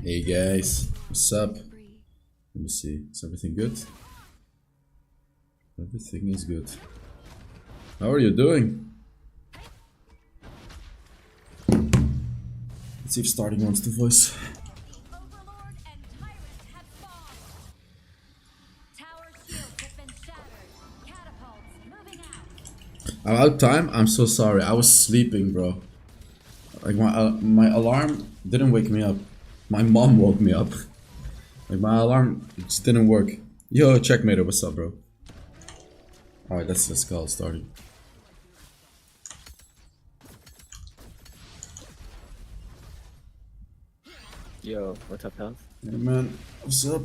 Hey guys, what's up? Let me see. Is everything good? Everything is good. How are you doing? Let's see if starting wants to voice. I'm out of time. I'm so sorry. I was sleeping, bro. Like my alarm didn't wake me up. My mom woke me up. Like my alarm just didn't work. Yo, checkmate, what's up, bro? Alright, let's call it starting. Yo, what's up, Health? Hey man, what's up?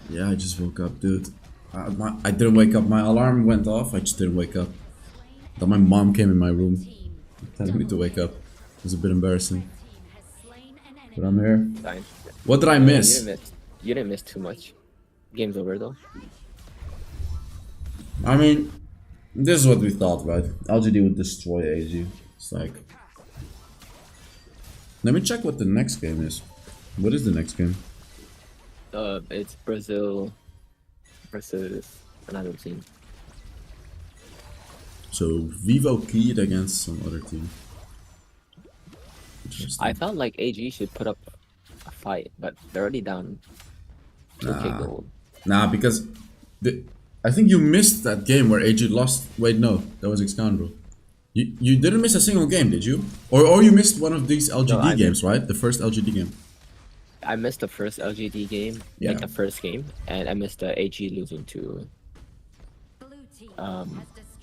Yeah, I just woke up, dude. I didn't wake up. My alarm went off. I just didn't wake up. Then my mom came in my room telling me to wake up. It was a bit embarrassing. But I'm here. Fine. What did I miss? You didn't miss too much. Game's over though. I mean, this is what we thought, right? LGD would destroy AG. It's like... Let me check what the next game is. What is the next game? It's Brazil versus another team. So, Vivo Keyed against some other team. I felt like AG should put up a fight, but they're already down 2k gold. Nah, because... I think you missed that game where AG lost... Wait, no. That was Excalibur. You didn't miss a single game, did you? Or you missed one of these LGD games, right? The first LGD game. I missed the first LGD game, Yeah. like the first game, and I missed the AG losing to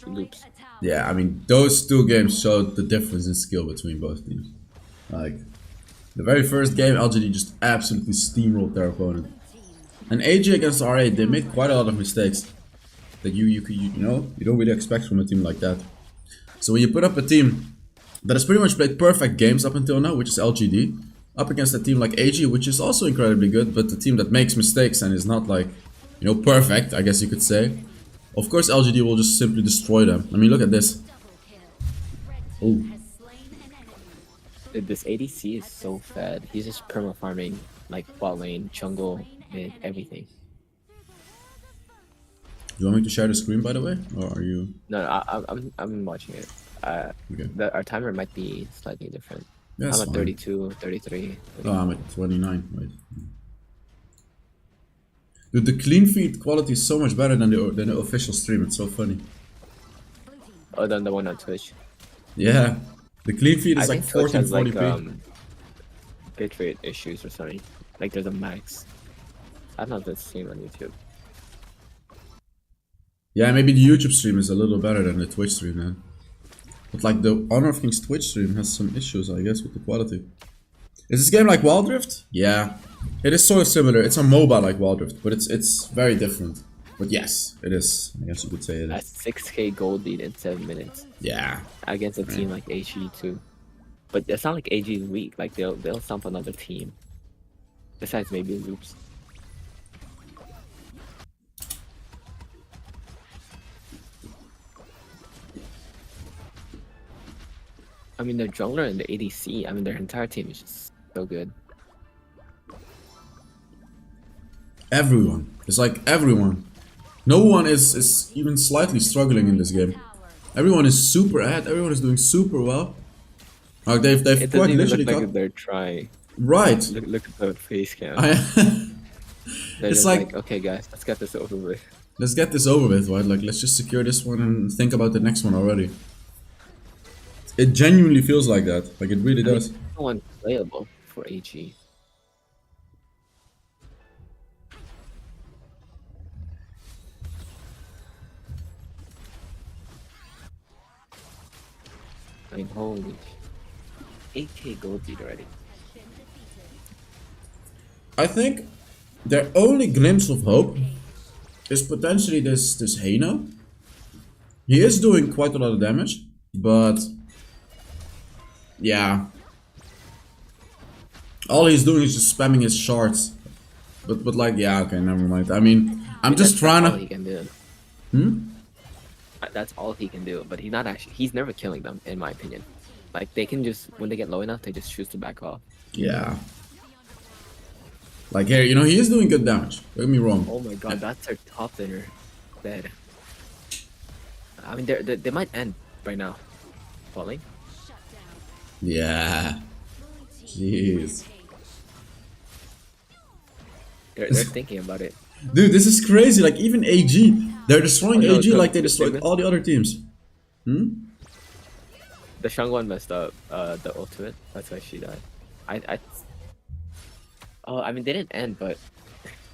Loops. Yeah, I mean, those two games showed the difference in skill between both teams. Like, the very first game, LGD just absolutely steamrolled their opponent. And AG against RA, they made quite a lot of mistakes that you know, you don't really expect from a team like that. So when you put up a team that has pretty much played perfect games up until now, which is LGD, up against a team like AG, which is also incredibly good, but the team that makes mistakes and is not like, you know, perfect, I guess you could say. Of course LGD will just simply destroy them. I mean, look at this. Oh. This ADC is so fed. He's just perma farming like bot lane, jungle, mid, everything. Do you want me to share the screen, by the way, or are you? No, I'm watching it. Okay. Our timer might be slightly different. Yeah, I'm at fine. 32, 33. Oh, I'm at 29. Wait. Dude, the clean feed quality is so much better than the official stream. It's so funny. Oh, than the one on Twitch. Yeah, the clean feed is I like think Twitch has 1440p. bitrate issues or something. Like there's a max. I don't know if that's the same on YouTube. Yeah, maybe the YouTube stream is a little better than the Twitch stream, man. But like the Honor of Kings Twitch stream has some issues, I guess, with the quality. Is this game like Wild Rift? Yeah, it is sort of similar. It's a MOBA like Wild Rift, but it's very different. But yes, it is. I guess you could say it That's is. 6k gold lead in 7 minutes Yeah. against a team like AG too. But it's not like AG is weak. Like they'll stomp another team. Besides maybe Loops. I mean, their jungler and the ADC, I mean, their entire team is just so good. Everyone. It's like everyone. No one is even slightly struggling in this game. Everyone is super ahead. Everyone is doing super well. Like they've It doesn't quite even literally look like got... they're trying. Right. Look at the face cam. They're It's just like, okay, guys, let's get this over with. let's get this over with, right? Like, let's just secure this one and think about the next one already. It genuinely feels like that. Like, it really does. No one playable for AG. I mean, holy 8k gold lead already. I think their only glimpse of hope is potentially this Hano. He is doing quite a lot of damage, but yeah, all he's doing is just spamming his shards. But like, yeah, okay, never mind. I mean, I'm just trying That's all to. he can do. Hmm? That's all he can do. But he's never killing them, in my opinion. Like they can just when they get low enough, they just choose to back off. Yeah. Like here, you know, he is doing good damage. Don't get me wrong. Oh my god, that's their top laner. Dead. I mean, they might end right now. Falling. Yeah. Jeez. They're thinking about it. Dude, this is crazy. Like even AG, they're destroying Oh, no, AG like they destroyed missed- all the other teams. Hmm? The Shangguan messed up the ultimate. That's why she died. I. Oh, I mean, they didn't end, but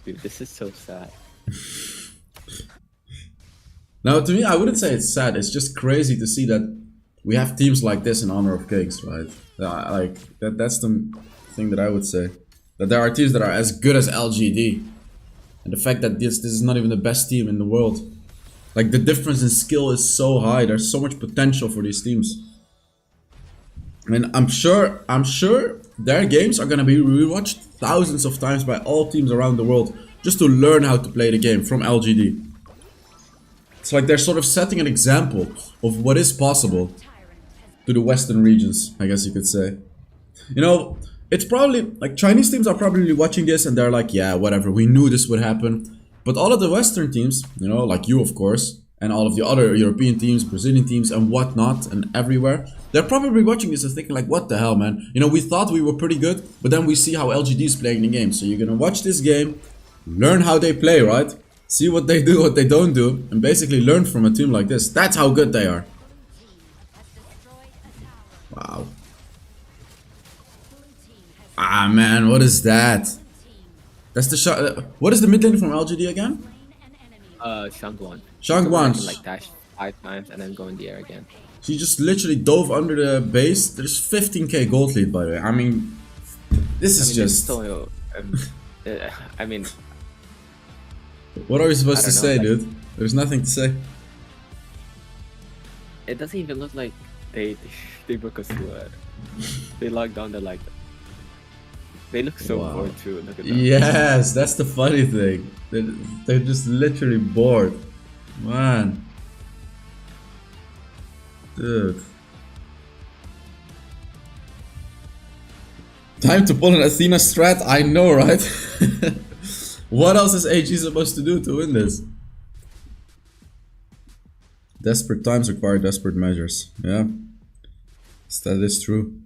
dude, this is so sad. Now, to me, I wouldn't say it's sad. It's just crazy to see that we have teams like this in Honor of Kings, right? Like that's the thing that I would say. That there are teams that are as good as LGD, and the fact that this is not even the best team in the world. Like the difference in skill is so high. There's so much potential for these teams. I mean, I'm sure their games are gonna be rewatched thousands of times by all teams around the world just to learn how to play the game from LGD. It's like they're sort of setting an example of what is possible to the Western regions, I guess you could say. You know, it's probably like Chinese teams are probably watching this and they're like, yeah, whatever, we knew this would happen. But all of the Western teams, you know, like you, of course, and all of the other European teams, Brazilian teams, and whatnot, and everywhere, they're probably watching this and thinking like, what the hell, man? You know, we thought we were pretty good, but then we see how LGD is playing the game. So you're gonna watch this game, learn how they play, right? See what they do, what they don't do, and basically learn from a team like this. That's how good they are. Wow. Ah, man, what is that? That's the shot. What is the mid lane from LGD again? Shangguan. Shangguan. Can, like dash 5 times and then go in the air again. She just literally dove under the base. There's 15k gold lead, by the way. I mean, this is just. Still, I mean, what are we supposed to I don't say, know, like- dude? There's nothing to say. it doesn't even look like they broke a squad. They logged on. They're like, they look so Wow. bored too. Look at that. Yes, that's the funny thing. They're just literally bored. Man. Dude. Time to pull an Athena strat? I know, right? What else is AG supposed to do to win this? Desperate times require desperate measures. Yeah. That is true.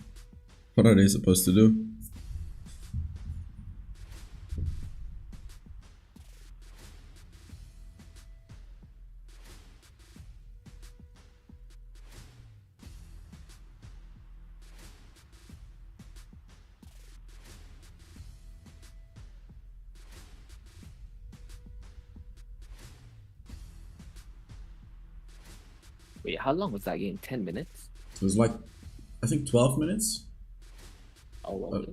What are they supposed to do? Wait, how long was that game? 10 minutes? It was like, I think 12 minutes? Oh, well,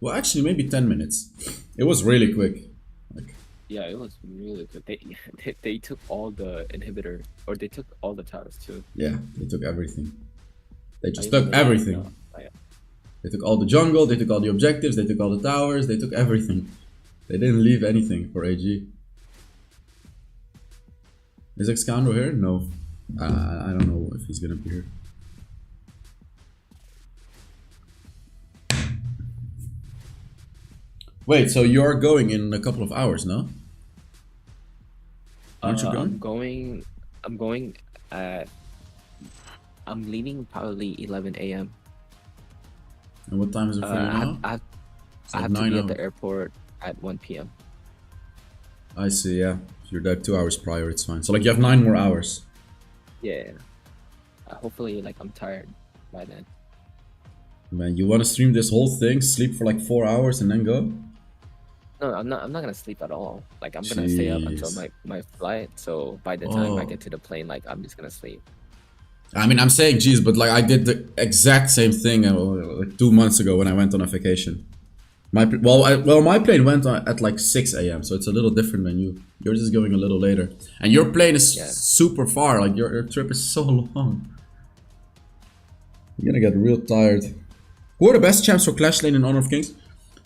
Well, actually, maybe 10 minutes. It was really quick. Like, yeah, it was really good. They took all the inhibitor, or they took all the towers too. yeah, they took everything. They just I took even- everything. no, I- They took all the jungle, they took all the objectives, they took all the towers, they took everything. They didn't leave anything for AG. Is Excandro here? No. I don't know if he's gonna be here. Wait, so you're going in a couple of hours, no? Aren't you going? I'm going at. I'm leaving probably 11 a.m. And what time is it for you now? I It's have like to be 9 at the hours. airport at 1 p.m. I see, yeah. If you're there 2 hours prior, it's fine. So like you have 9 more hours. Yeah. Hopefully, like I'm tired by then. Man, you wanna stream this whole thing, sleep for like 4 hours and then go? No, I'm not. I'm not gonna sleep at all. Like I'm gonna stay up until Jeez. my flight. So by the time I Oh. get to the plane, like I'm just gonna sleep. I mean, I'm saying geez, but like I did the exact same thing like 2 months ago when I went on a vacation. My plane went on at like 6 a.m. So it's a little different than you. You're just going a little later, and your plane is Yeah. super far. Like your trip is so long. You're gonna get real tired. Who are the best champs for Clash Lane in Honor of Kings?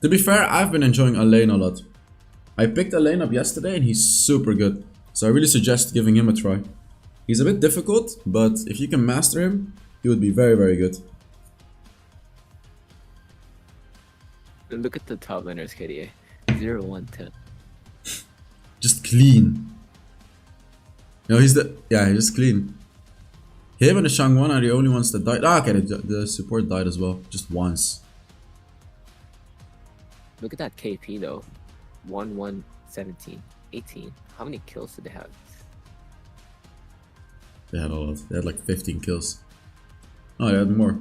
To be fair, I've been enjoying Elaine a lot. I picked Elaine up yesterday and he's super good. So I really suggest giving him a try. He's a bit difficult, but if you can master him, he would be very, very good. Look at the top laners, KDA. 0, 1, 10. Just clean. No, he's just clean. Him and the Shangwan are the only ones that died. Ah, okay, the support died as well, just once. Look at that KP though. 1, 1, 17, 18. How many kills did they have? They had a lot. They had like 15 kills. Oh, they had more.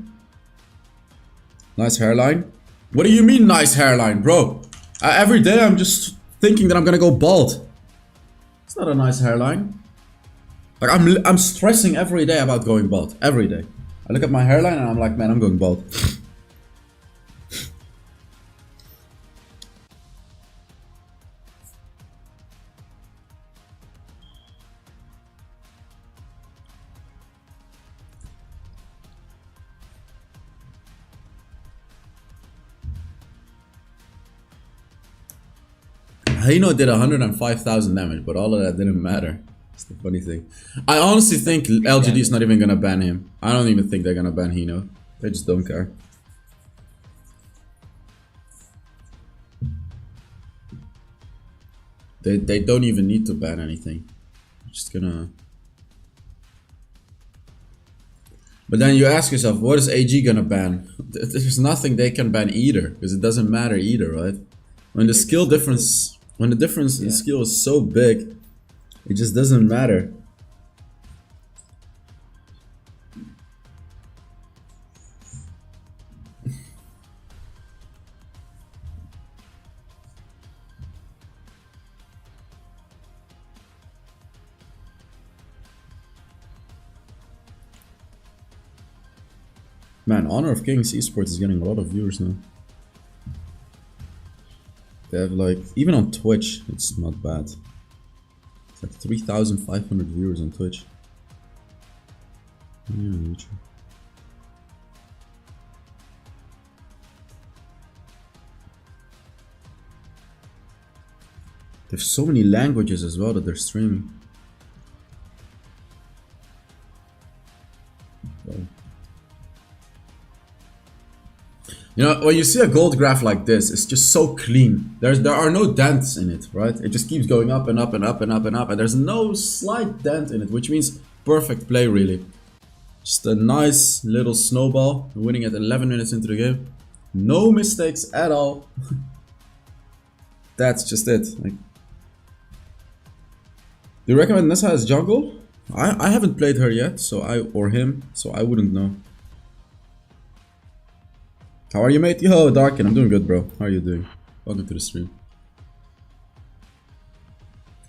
Nice hairline. What do you mean nice hairline, bro? Every day I'm just thinking that I'm gonna go bald. It's not a nice hairline. Like I'm stressing every day about going bald. Every day. I look at my hairline and I'm like, man, I'm going bald. Hino did 105,000 damage, but all of that didn't matter. That's the funny thing. I honestly think LGD is not even gonna ban him. I don't even think they're gonna ban Hino. They just don't care. They don't even need to ban anything. They're just gonna... But then you ask yourself, what is AG gonna ban? There's nothing they can ban either, because it doesn't matter either, right? When the skill difference... When the difference in skill is so big, it just doesn't matter. Man, Honor of Kings Esports is getting a lot of viewers now. They have like, even on Twitch, it's not bad. It's like 3,500 viewers on Twitch. Yeah, true. They have so many languages as well that they're streaming. Wow. You know, when you see a gold graph like this, it's just so clean. There are no dents in it, right? It just keeps going up and up and up and up and up, and there's no slight dent in it, which means perfect play, really. Just a nice little snowball, winning at 11 minutes into the game. No mistakes at all. That's just it. Like, do you recommend Nessa as jungle? I haven't played her yet, or him, so I wouldn't know. How are you, mate? Yo, Darkin, I'm doing good, bro. How are you doing? Welcome to the stream.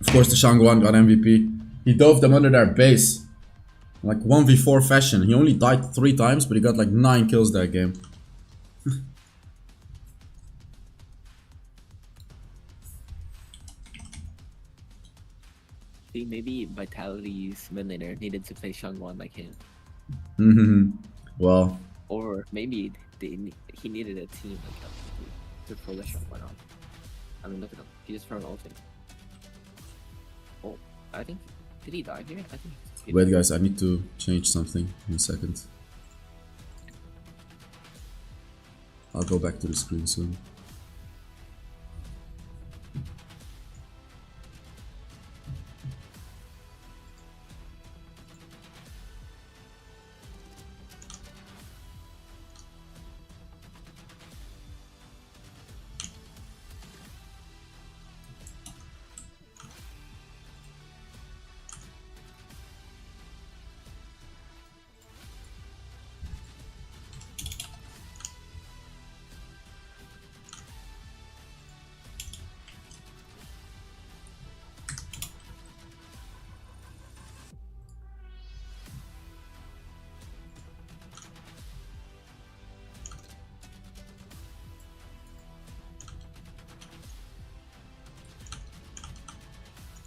Of course, the Shangwan got MVP. He dove them under their base. Like 1v4 fashion. He only died 3 times, but he got like 9 kills that game. See, maybe Vitality's mid laner needed to play Shangwan like him. Well. Or maybe he needed a team like that to pull the Shangwan off. I mean, look at him. He just thrown ulting. Oh, I think... Did he die here? I think he Wait, died. guys, I need to change something in a second. I'll go back to the screen soon.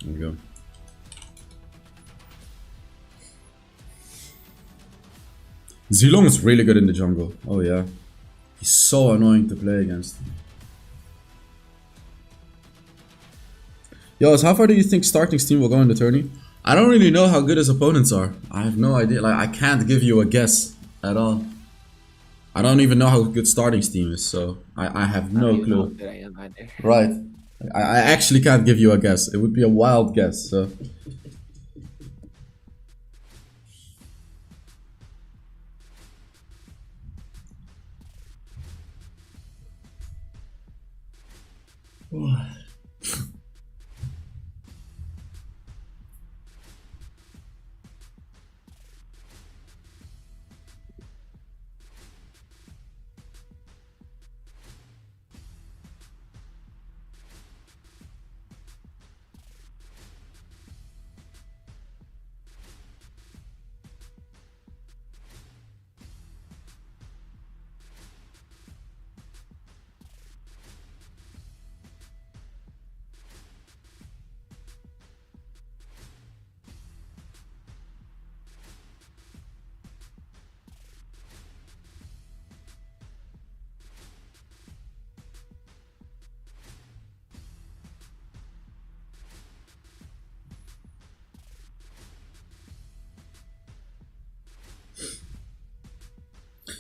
There we go. Zilong is really good in the jungle. Oh yeah. He's so annoying to play against. Yo, how far do you think Starting's team will go in the tourney? I don't really know how good his opponents are. I have no idea. Like, I can't give you a guess at all. I don't even know how good Starting's team is, so I have I don't no even know how clue. good I am either. Right. I actually can't give you a guess. It would be a wild guess, so.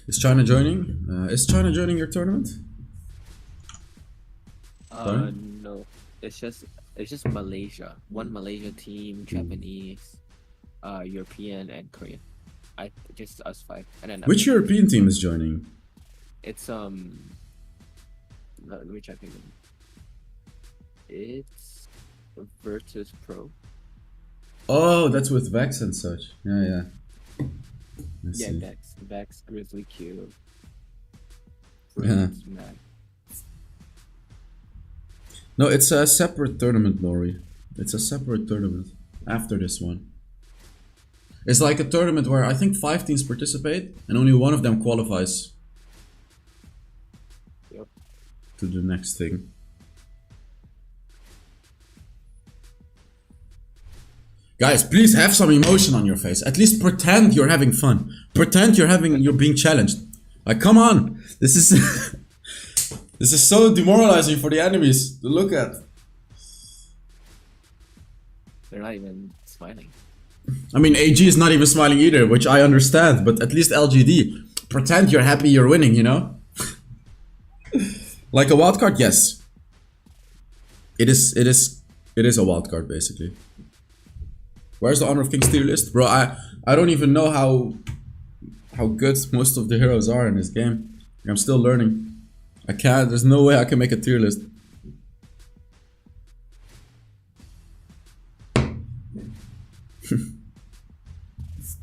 Is China joining? Is China joining your tournament? Sorry? No. It's just Malaysia. One Malaysia team, Japanese, European, and Korean. Just us 5. And then Which European team is joining? it's let me check again. It's Virtus Pro. Oh, that's with Vex and such. Yeah, yeah. Let's Yeah, see. Vex, Grizzly Q. Yeah. Mag. No, it's a separate tournament, Lori. It's a separate tournament after this one. It's like a tournament where I think 5 teams participate and only one of them qualifies Yep. to the next thing. Guys, please have some emotion on your face. At least pretend you're having fun. Pretend you're being challenged. Like, come on. This is this is so demoralizing for the enemies to look at. They're not even smiling. I mean, AG is not even smiling either, which I understand, but at least LGD. Pretend you're happy you're winning, you know? Like a wildcard, yes. It is a wildcard, basically. Where's the Honor of Kings tier list? Bro, I don't even know how good most of the heroes are in this game. I'm still learning. I can't, there's no way I can make a tier list.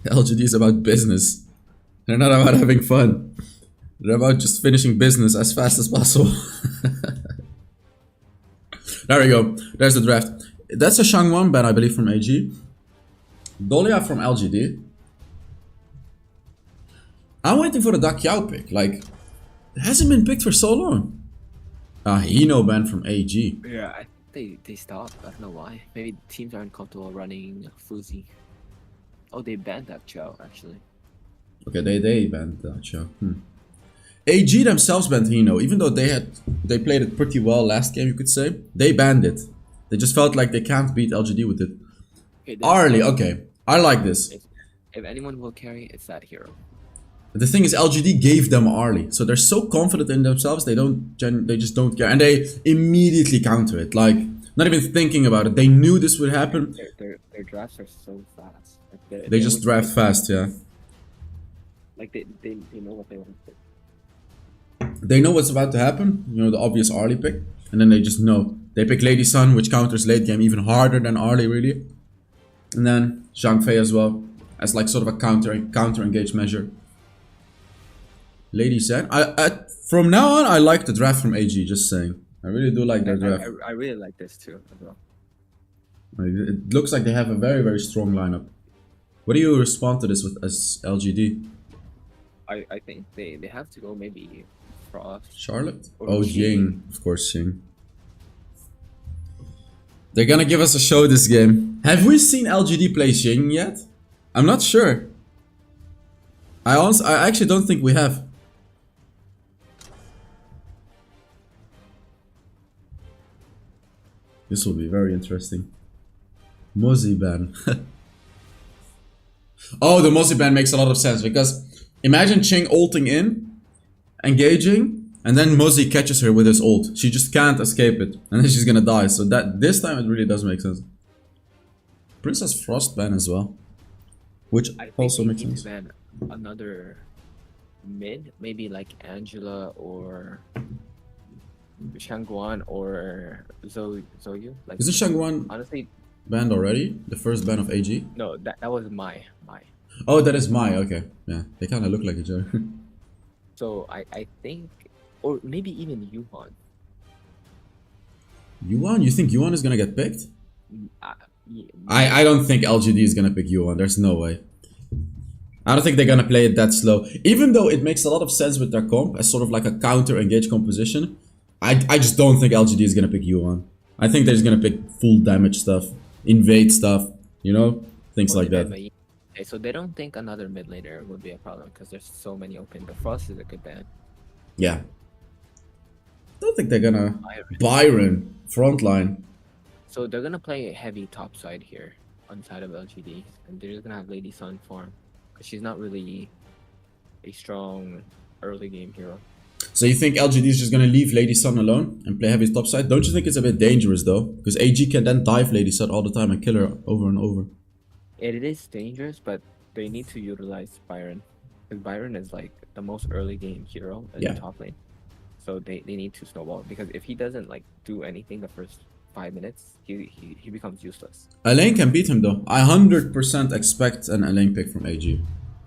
LGD is about business. They're not about having fun. They're about just finishing business as fast as possible. There we go. There's the draft. That's a Shangwon ban, I believe, from AG. Dolia from LGD. I'm waiting for the Dakyao pick. Like, it hasn't been picked for so long. Hino ban from AG. Yeah, I think they stopped. I don't know why. Maybe teams aren't comfortable running Fuzi. Oh, they banned that Chow actually. Okay, they banned Dakyao. AG themselves banned Hino, even though they played it pretty well last game, you could say. They banned it. They just felt like they can't beat LGD with it. Okay, Arlie, okay. I like this. If anyone will carry, it's that hero. The thing is, LGD gave them Arlie, so they're so confident in themselves, they just don't care, and they immediately counter it, like not even thinking about it. They knew this would happen. Their drafts are so fast. Like They just draft fast, yeah. Like they know what they want to pick. They know what's about to happen, you know, the obvious Arlie pick, and then they just know. They pick Lady Sun, which counters late game even harder than Arlie, really. And then Zhang Fei as well, as like sort of a counter engage measure. Lady Sun. From now on, I like the draft from AG, just saying. I really do like their draft. I really like this too as well. It looks like they have a very, very strong lineup. What do you respond to this with as LGD? I think they have to go maybe Frost. Charlotte? Or Oh, Xing. Ying. Of course, Ying. They're gonna give us a show this game. Have we seen LGD play Ying yet? I'm not sure. I actually don't think we have. This will be very interesting. Mozzie ban. Oh, the Mozzie ban makes a lot of sense because imagine Ching ulting in engaging, and then Mozzie catches her with his ult. She just can't escape it, and then she's gonna die. So that this time it really does make sense. Princess Frostban as well, which I think also they makes need sense. to ban another mid, maybe like Angela or Shangguan or Zoyu. Like, Isn't Shangguan honestly, banned already? The first ban of AG? no, that was my. Oh, that is Mai. Okay, yeah, they kind of look like each other. So I think, or maybe even Yuhan. Yuan? You think Yuan is gonna get picked? Yeah, I don't think LGD is gonna pick Yuan. There's no way. I don't think they're gonna play it that slow. Even though it makes a lot of sense with their comp as sort of like a counter engage composition, I just don't think LGD is gonna pick Yuan. I think they're just gonna pick full damage stuff, invade stuff, you know, things like that. Okay, so they don't think another mid laner would be a problem because there's so many open. The Frost is a good ban. Yeah. I don't think they're gonna Byron frontline. So they're gonna play heavy top side here on the side of LGD, and they're just gonna have Lady Sun farm because she's not really a strong early game hero. So you think LGD is just gonna leave Lady Sun alone and play heavy topside? Don't you think it's a bit dangerous though? Because AG can then dive Lady Sun all the time and kill her over and over. It is dangerous, but they need to utilize Byron because Byron is like the most early game hero in the top lane. So they need to snowball because if he doesn't like do anything the first 5 minutes, he becomes useless. Elaine can beat him though. I 100% expect an Elaine pick from AG.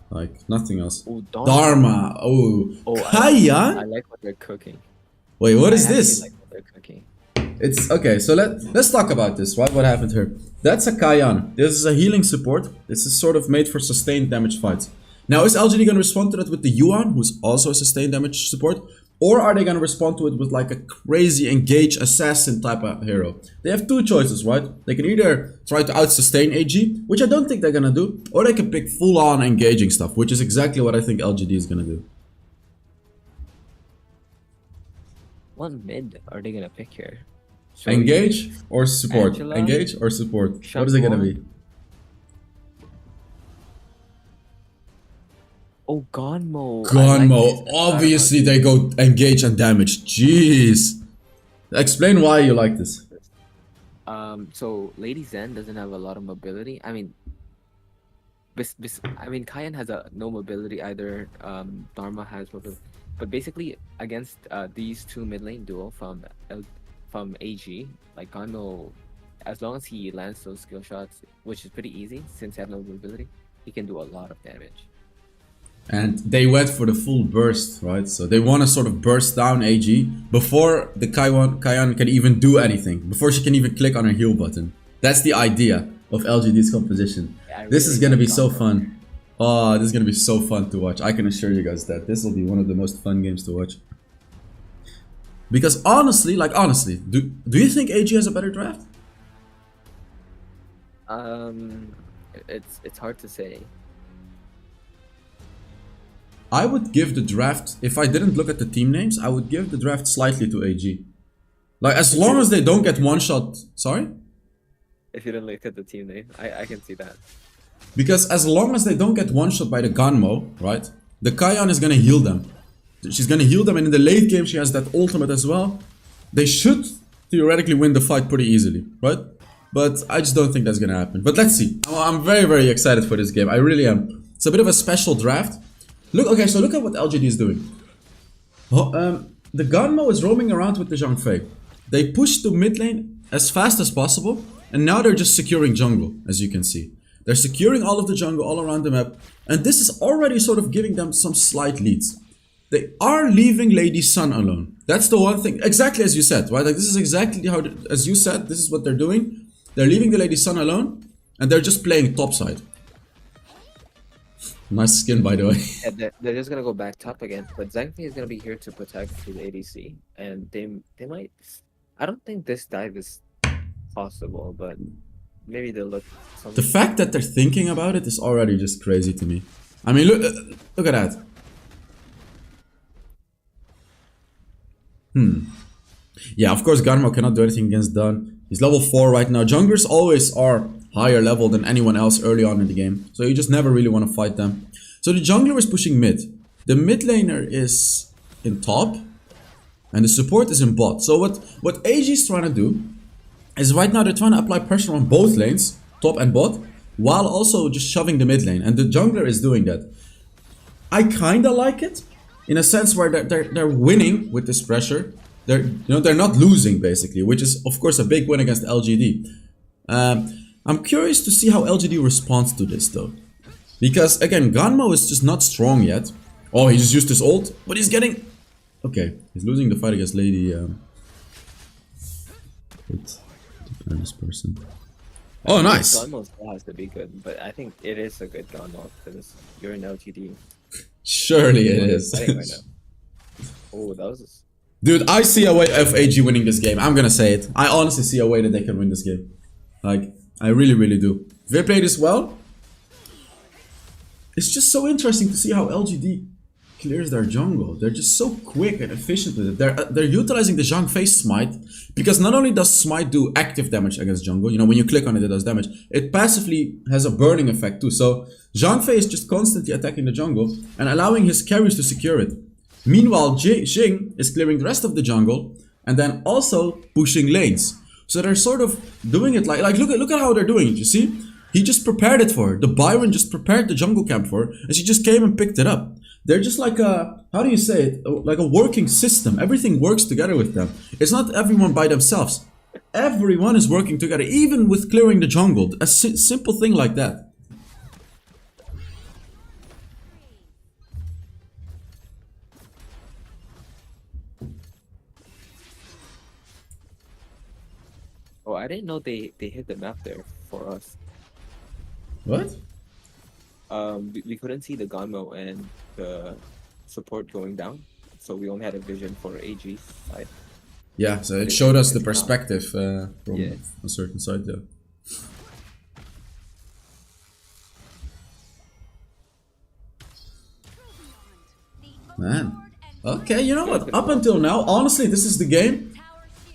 Like, nothing else. Ooh, Dharma. Oh, Kaya? I like what they're cooking. Wait, what is this? I like what they're cooking. It's okay, so let's talk about this, right? What happened here? That's a Kayan. This is a healing support. This is sort of made for sustained damage fights. Now, is LGD gonna respond to that with the Yuan, who's also a sustained damage support? Or are they gonna respond to it with like a crazy engage assassin type of hero? They have two choices, right? They can either try to out-sustain AG, which I don't think they're gonna do, or they can pick full-on engaging stuff, which is exactly what I think LGD is gonna do. What mid are they gonna pick here? Engage or support? Angela, Engage or support? What is it gonna be? Oh, Gonmo. Gonmo. Obviously, they go engage and damage. Jeez. Explain why you like this. So Lady Zen doesn't have a lot of mobility. I mean, Kayan has no mobility either. Dharma has mobility, but basically against these two mid lane duo from AG, like Gonmo, as long as he lands those skill shots, which is pretty easy since he has no mobility, he can do a lot of damage. And they went for the full burst, right? So they want to sort of burst down AG before the Kayan can even do anything, before she can even click on her heal button. That's the idea of LGD's composition. Yeah, this is gonna be so fun. Oh, this is gonna be so fun to watch. I can assure you guys that this will be one of the most fun games to watch. Because honestly, do you think AG has a better draft? It's hard to say. I would give the draft, if I didn't look at the team names, I would give the draft slightly to AG. Like, as long as they don't get one shot. Sorry? If you don't look at the team name, I can see that. Because as long as they don't get one shot by the Ganmo, right? The Kayan is gonna heal them. She's gonna heal them, and in the late game she has that ultimate as well. They should theoretically win the fight pretty easily, right? But I just don't think that's gonna happen. But let's see. I'm very, very excited for this game. I really am. It's a bit of a special draft. Okay, so look at what LGD is doing. The Ganmo is roaming around with the Zhang Fei. They push to mid lane as fast as possible, and now they're just securing jungle, as you can see. They're securing all of the jungle all around the map, and this is already sort of giving them some slight leads. They are leaving Lady Sun alone. That's the one thing, exactly as you said, right? Like, this is exactly how, as you said, this is what they're doing. They're leaving the Lady Sun alone, and they're just playing topside. Nice skin, by the way. Yeah, they're just gonna go back top again, but Zhang Fei is gonna be here to protect his ADC, and they might. I don't think this dive is possible, but maybe they'll look. The fact that they're thinking about it is already just crazy to me. I mean, look at that. Yeah, of course, Garmo cannot do anything against Dun. He's level 4 right now. Junglers always are higher level than anyone else early on in the game, so you just never really want to fight them. So the jungler is pushing mid. The mid laner is in top, and the support is in bot. So what AG is trying to do is right now they're trying to apply pressure on both lanes, top and bot, while also just shoving the mid lane, and the jungler is doing that. I kinda like it, in a sense where they're winning with this pressure. They're not losing basically, which is of course a big win against LGD. I'm curious to see how LGD responds to this though, because again, Ganmo is just not strong yet. Oh, he just used his ult, but he's getting. Okay, he's losing the fight against Lady. Wait, this person. Oh, nice. Gunmo still has to be good, but I think it is a good Gunmo because you're in LTD. Surely it is. Right now. Oh, that was. Dude, I see a way of AG winning this game. I'm gonna say it. I honestly see a way that they can win this game. Like, I really, really do. If they play this well, it's just so interesting to see how LGD clears their jungle. They're just so quick and efficient with it. They're utilizing the Zhang Fei smite, because not only does smite do active damage against jungle, you know, when you click on it, it does damage. It passively has a burning effect too. So Zhang Fei is just constantly attacking the jungle and allowing his carries to secure it. Meanwhile, Jing is clearing the rest of the jungle and then also pushing lanes. So they're sort of doing it like look at how they're doing it. You see, he just prepared it for her. The Byron just prepared the jungle camp for her, and she just came and picked it up. They're just like a, how do you say it? Like a working system. Everything works together with them. It's not everyone by themselves. Everyone is working together, even with clearing the jungle. A simple thing like that. Oh, I didn't know they hit the map there for us. What? We couldn't see the Gunmo and the support going down, so we only had a vision for AG side. Yeah, so it showed us the perspective from a certain side, yeah. Man. Okay, you know what? Up until now, honestly, this is the game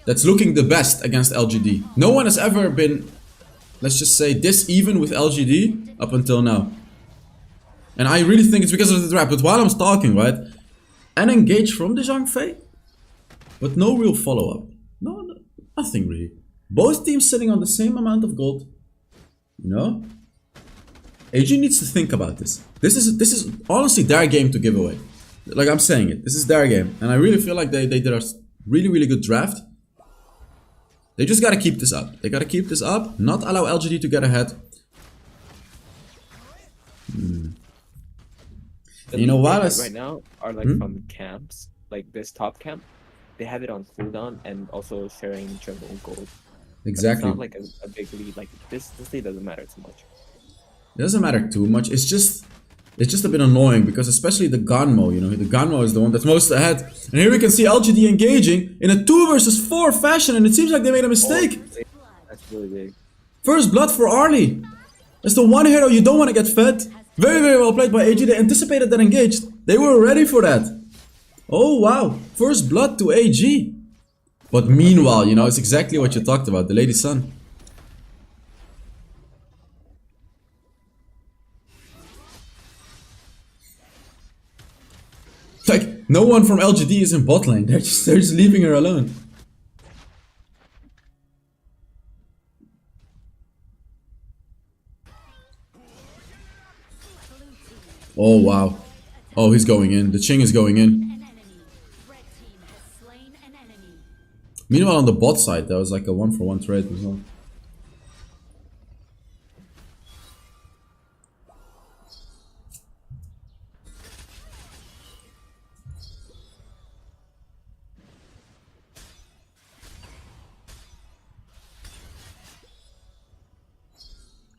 that's looking the best against LGD. No one has ever been, let's just say, this even with LGD up until now. And I really think it's because of the trap. But while I'm talking, right? An engage from the Zhang Fei, but no real follow-up. No, nothing really. Both teams sitting on the same amount of gold. You know? AG needs to think about this. This is honestly their game to give away. Like I'm saying it. This is their game. And I really feel like they did a really, really good draft. They just gotta keep this up. They gotta keep this up. Not allow LGD to get ahead. You know what? Right now are like from camps, like this top camp. They have it on cooldown and also sharing jungle gold. Exactly. It's not like a big lead. Like this lead doesn't matter too much. It doesn't matter too much. It's just a bit annoying because especially the Ganmo, you know, the Ganmo is the one that's most ahead. And here we can see LGD engaging in a 2 versus 4 fashion, and it seems like they made a mistake. Oh, that's really big. First blood for Arlie. That's the one hero you don't want to get fed. Very, very well played by AG. They anticipated that engaged. They were ready for that. Oh, wow. First blood to AG. But meanwhile, you know, it's exactly what you talked about. The Lady Sun. Like, no one from LGD is in bot lane. They're just leaving her alone. Oh, wow. Oh, he's going in. The Ching is going in. Meanwhile, on the bot side, there was like a 1-for-1 trade as well.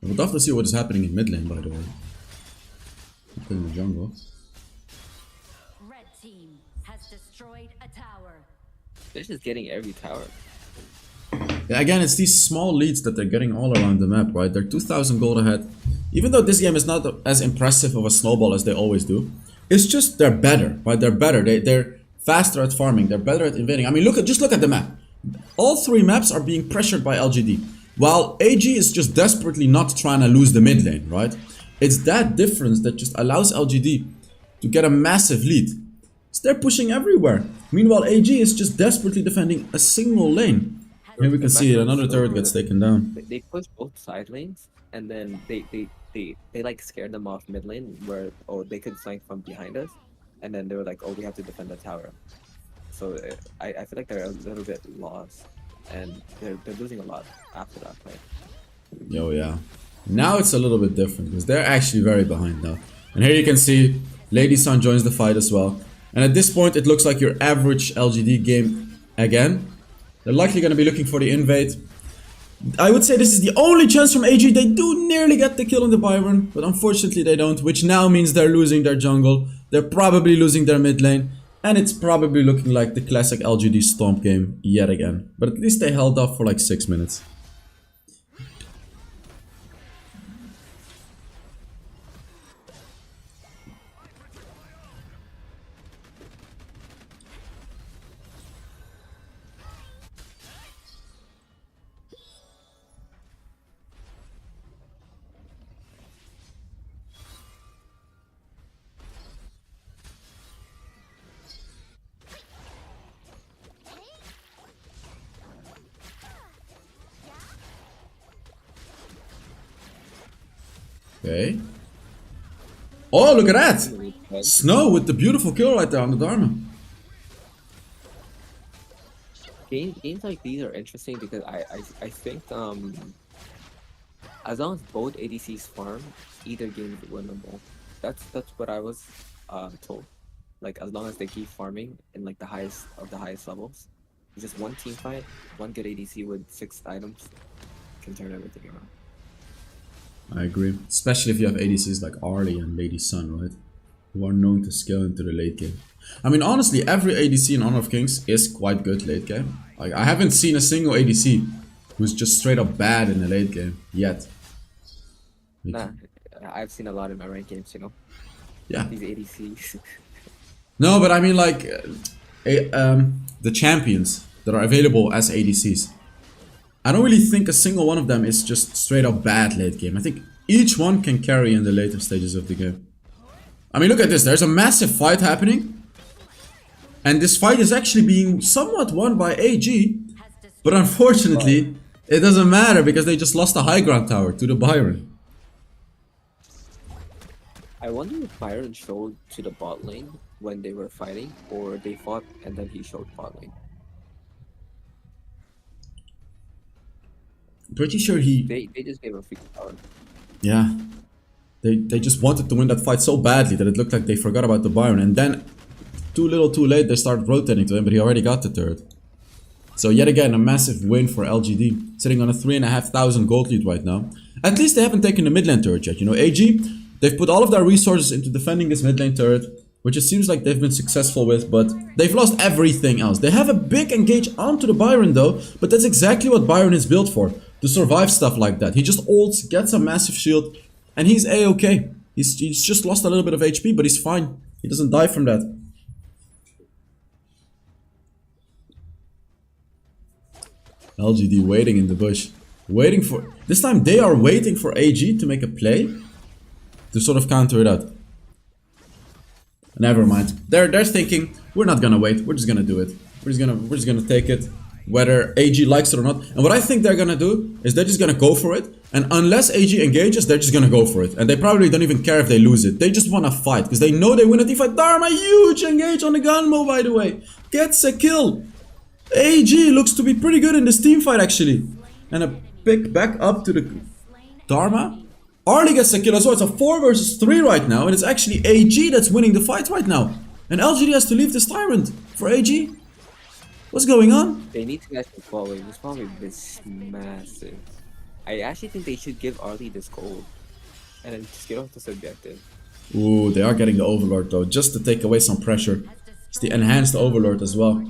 I would love to see what is happening in mid lane, by the way. In the jungle. Red team has destroyed a tower. They're just getting every tower. Yeah, again, it's these small leads that they're getting all around the map, right? They're 2,000 gold ahead. Even though this game is not as impressive of a snowball as they always do, it's just they're better, right? They're better. They're faster at farming. They're better at invading. I mean, just look at the map. All 3 maps are being pressured by LGD, while AG is just desperately not trying to lose the mid lane, right? It's that difference that just allows LGD to get a massive lead. So they're pushing everywhere. Meanwhile, AG is just desperately defending a single lane. Here we can see another turret gets taken down. They push both side lanes, and then they like scared them off mid lane where they could flank from behind us, and then they were like, oh, we have to defend the tower. So I feel like they're a little bit lost, and they're losing a lot after that play. Yo, yeah. Now it's a little bit different because they're actually very behind now. And here you can see Lady Sun joins the fight as well. And at this point, it looks like your average LGD game again. They're likely going to be looking for the invade. I would say this is the only chance from AG. They do nearly get the kill on the Byron, but unfortunately they don't, which now means they're losing their jungle. They're probably losing their mid lane. And it's probably looking like the classic LGD stomp game yet again. But at least they held off for like 6 minutes. Okay. Oh, look at that! Snow with the beautiful kill right there on the Dharma. Games like these are interesting because I think as long as both ADCs farm, either game is winnable. That's what I was told. Like as long as they keep farming in like the highest of the highest levels, just one team fight, one good ADC with 6 items can turn everything around. I agree. Especially if you have ADCs like Arlie and Lady Sun, right? Who are known to scale into the late game. I mean, honestly, every ADC in Honor of Kings is quite good late game. Like, I haven't seen a single ADC who's just straight up bad in the late game yet. Nah, I've seen a lot in my ranked games, you know? Yeah. These ADCs. No, but I mean, like, the champions that are available as ADCs. I don't really think a single one of them is just straight up bad late game. I think each one can carry in the later stages of the game. I mean, look at this. There's a massive fight happening. And this fight is actually being somewhat won by AG. But unfortunately, it doesn't matter because they just lost the high ground tower to the Byron. I wonder if Byron showed to the bot lane when they were fighting, or they fought and then he showed bot lane. Pretty sure he... They just gave a free power. Yeah. They just wanted to win that fight so badly that it looked like they forgot about the Byron. And then, too little too late, they started rotating to him, but he already got the turret. So yet again, a massive win for LGD. Sitting on a 3,500 gold lead right now. At least they haven't taken the mid lane turret yet. You know, AG, they've put all of their resources into defending this mid lane turret, which it seems like they've been successful with, but they've lost everything else. They have a big engage onto the Byron though, but that's exactly what Byron is built for. To survive stuff like that. He just ults, gets a massive shield, and he's A-okay. He's just lost a little bit of HP, but he's fine. He doesn't die from that. LGD waiting in the bush. Waiting for... This time they are waiting for AG to make a play to sort of counter it out. Never mind. They're thinking, we're not gonna wait, we're just gonna do it. We're just gonna take it. Whether AG likes it or not. And what I think they're gonna do is they're just gonna go for it. And unless AG engages, they're just gonna go for it. And they probably don't even care if they lose it. They just wanna fight because they know they win a team fight. Dharma, huge engage on the Gunmo, by the way. Gets a kill. AG looks to be pretty good in this team fight actually. And a pick back up to the Dharma. Arlie gets a kill as well. It's a 4 versus 3 right now. And it's actually AG that's winning the fight right now. And LGD has to leave this Tyrant for AG. What's going on? They need to catch the following. This following is massive. I actually think they should give Arlie this gold. And then just get off this objective. Ooh, they are getting the Overlord though, just to take away some pressure. It's the enhanced Overlord as well.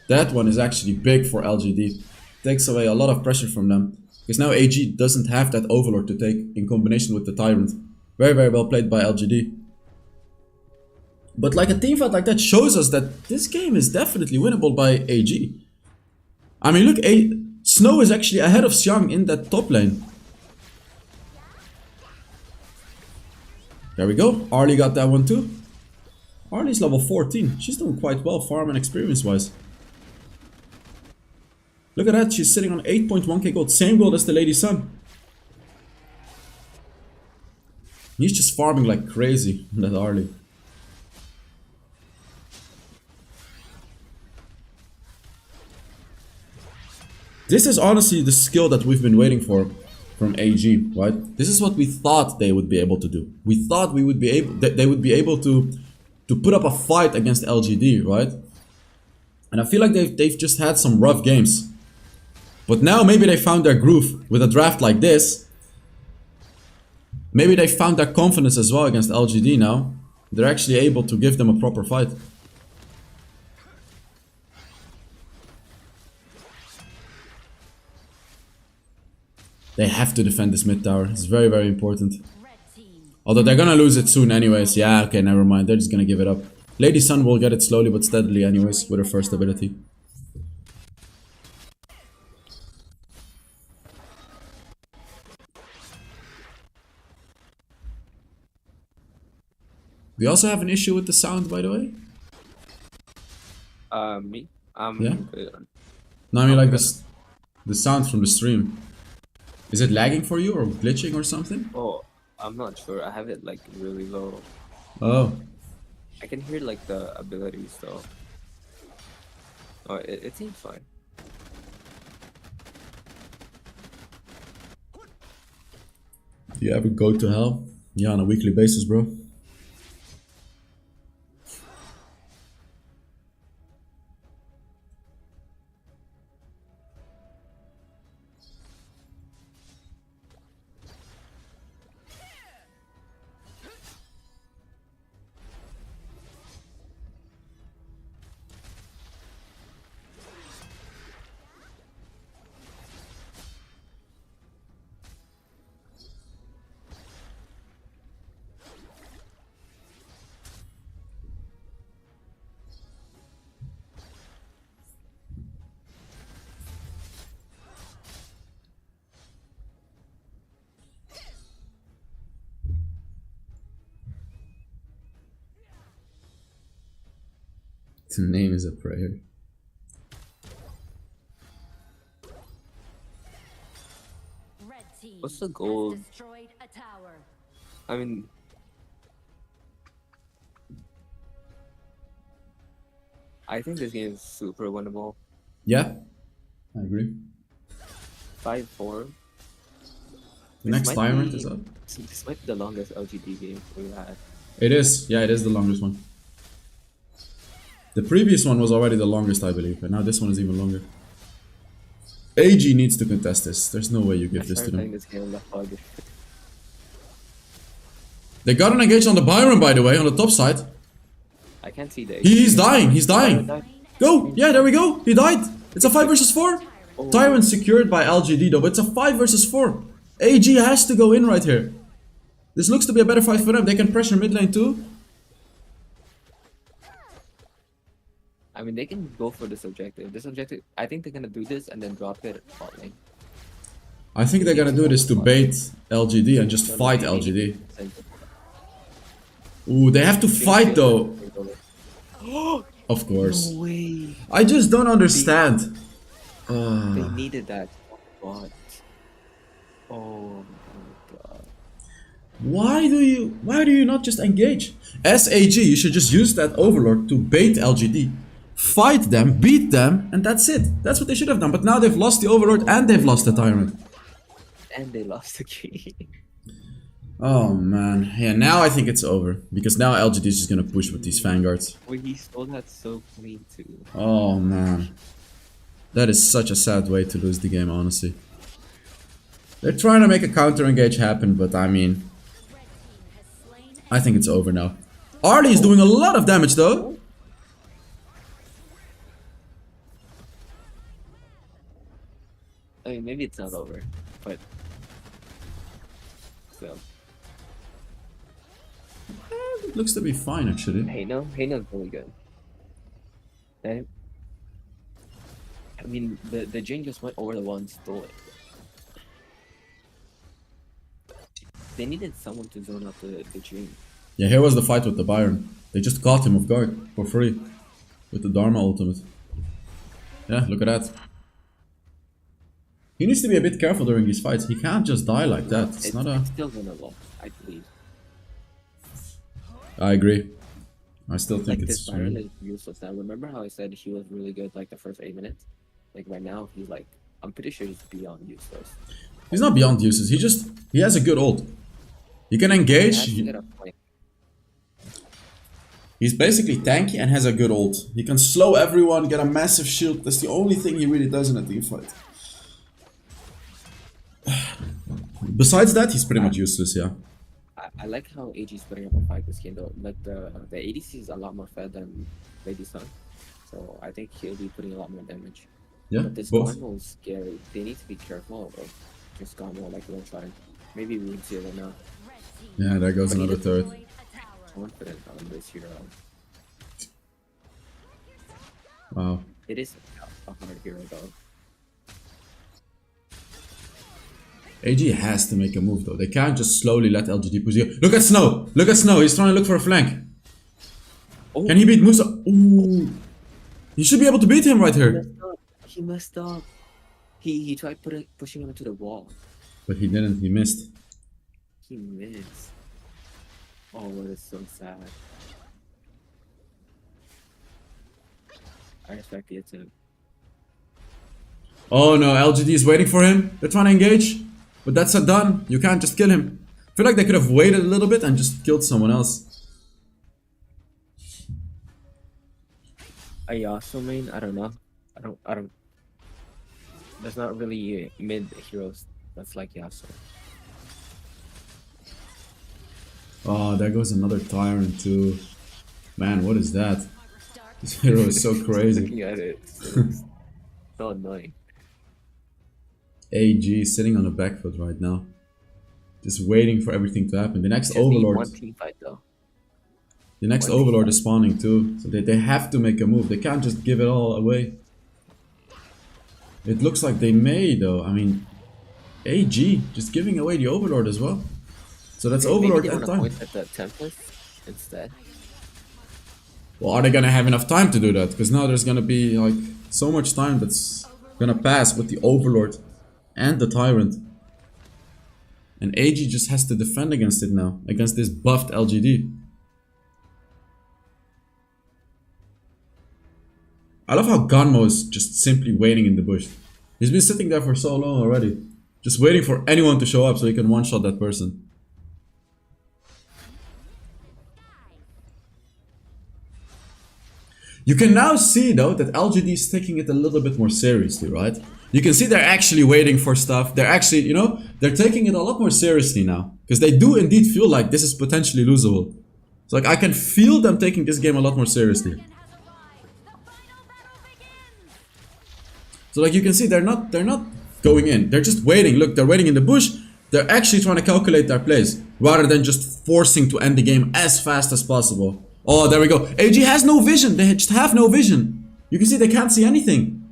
That one is actually big for LGD. Takes away a lot of pressure from them. Because now AG doesn't have that Overlord to take in combination with the Tyrant. Very, very well played by LGD. But like a team fight like that shows us that this game is definitely winnable by AG. I mean, look, Snow is actually ahead of Xiang in that top lane. There we go. Arlie got that one too. Arlie's level 14. She's doing quite well farm and experience-wise. Look at that, she's sitting on 8.1k gold. Same gold as the Lady Sun. He's just farming like crazy, that Arlie. This is honestly the skill that we've been waiting for from AG, right? This is what we thought they would be able to do. We thought we would be able, they would be able to put up a fight against LGD, right? And I feel like they've just had some rough games. But now maybe they found their groove with a draft like this. Maybe they found their confidence as well against LGD now. They're actually able to give them a proper fight. They have to defend this mid tower. It's very, very important. Although they're gonna lose it soon anyways. Yeah, okay, never mind. They're just gonna give it up. Lady Sun will get it slowly but steadily anyways with her first ability. We also have an issue with the sound, by the way. Me? Yeah? Good. No, I mean like this, the sound from the stream. Is it lagging for you or glitching or something? Oh, I'm not sure. I have it like really low. Oh. I can hear like the abilities though. Oh, it seems fine. Do you ever go to hell? Yeah, on a weekly basis, bro. The name is a prayer. Red team What's the has goal? destroyed a tower. I mean, I think this game is super winnable. Yeah, I agree. 5-4. The next Tyrant is up. This might be the longest LGD game we've had. It is. Yeah, it is the longest one. The previous one was already the longest, I believe, and now this one is even longer. AG needs to contest this. There's no way you give this to playing them. this game on the fog. They got an engage on the Byron, by the way, on the top side. I can't see the. He's dying. He's dying. Go. Yeah, there we go. He died. It's a 5 versus 4. Tyrant secured by LGD though, but it's a 5 versus 4. AG has to go in right here. This looks to be a better fight for them. They can pressure mid lane too. I mean, they can go for this objective. This objective, I think they're gonna do this and then drop it at bot lane. I think they're gonna do this to bait LGD and just fight LGD. Ooh, they have to fight though. Of course. No way. I just don't understand. They needed that bot. Oh my god. Why do you not just engage? As AG, you should just use that Overlord to bait LGD. Fight them, beat them, and that's it. That's what they should have done. But now they've lost the Overlord and they've lost the Tyrant. And they lost the game. Oh man. Yeah, now I think it's over. Because now LGD is just gonna push with these Vanguards. Well, he stole that so clean too. Oh man. That is such a sad way to lose the game, honestly. They're trying to make a counter engage happen, but I mean, I think it's over now. Arlie is doing a lot of damage though. I mean, maybe it's not over, but still. It looks to be fine actually. Hayno's really good. I mean, the Jin just went over the wall and stole it. They needed someone to zone up the Jin. Yeah, here was the fight with the Byron. They just caught him off guard for free with the Dharma ultimate. Yeah, look at that. He needs to be a bit careful during these fights. He can't just die like that. It's not a... It's still winnable, I believe. I agree. I still think Like it's... this Byron is useless now. Remember how I said he was really good like the first 8 minutes? Like right now, he's like, I'm pretty sure he's beyond useless. He's not beyond uses. He has a good ult. You can engage. He has to get a point. He's basically tanky and has a good ult. He can slow everyone, get a massive shield. That's the only thing he really does in a team fight. Besides that, he's pretty much useless, yeah. I like how AG is putting up a fight this game though. Like the ADC is a lot more fed than Lady Sun. So I think he'll be putting a lot more damage. Yeah, But this both. Garmo is scary. They need to be careful of just Garmo like one try. Maybe we can see it right now. Red team Yeah, there goes another third. destroyed a tower. Confident on this hero. Wow. It is a hard hero though. AG has to make a move though. They can't just slowly let LGD push you. Look at Snow! Look at Snow! He's trying to look for a flank. Oh, Can he beat Musa? Ooh. You should be able to beat him right here. he messed up. He tried pushing him into the wall. But he didn't, he missed. He missed. Oh, that is so sad. I respect the attempt. Oh no, LGD is waiting for him. They're trying to engage. But that's a done. You can't just kill him. I feel like they could have waited a little bit and just killed someone else. A Yasuo main? I don't know. I don't. There's not really mid heroes that's like Yasuo. Oh, there goes another Tyrant too. Man, what is that? This hero is so crazy. Looking at it, it's so annoying. AG sitting on the back foot right now. Just waiting for everything to happen. The next Just need Overlord. one team fight though. The next one Overlord team is spawning too. So they have to make a move. They can't just give it all away. It looks like they may though. I mean, AG just giving away the Overlord as well. So that's Maybe Overlord they at wanna time. point at the Tempest instead. Well, are they gonna have enough time to do that? Because now there's gonna be like so much time that's gonna pass with the Overlord and the Tyrant. And AG just has to defend against it now. Against this buffed LGD. I love how Ganmo is just simply waiting in the bush. He's been sitting there for so long already. Just waiting for anyone to show up so he can one-shot that person. You can now see though that LGD is taking it a little bit more seriously, right? You can see they're actually waiting for stuff. They're actually, you know, they're taking it a lot more seriously now. Because they do indeed feel like this is potentially losable. So like I can feel them taking this game a lot more seriously. So like you can see they're not going in. They're just waiting. Look, they're waiting in the bush. They're actually trying to calculate their plays rather than just forcing to end the game as fast as possible. Oh, there we go. AG has no vision. They just have no vision. You can see they can't see anything.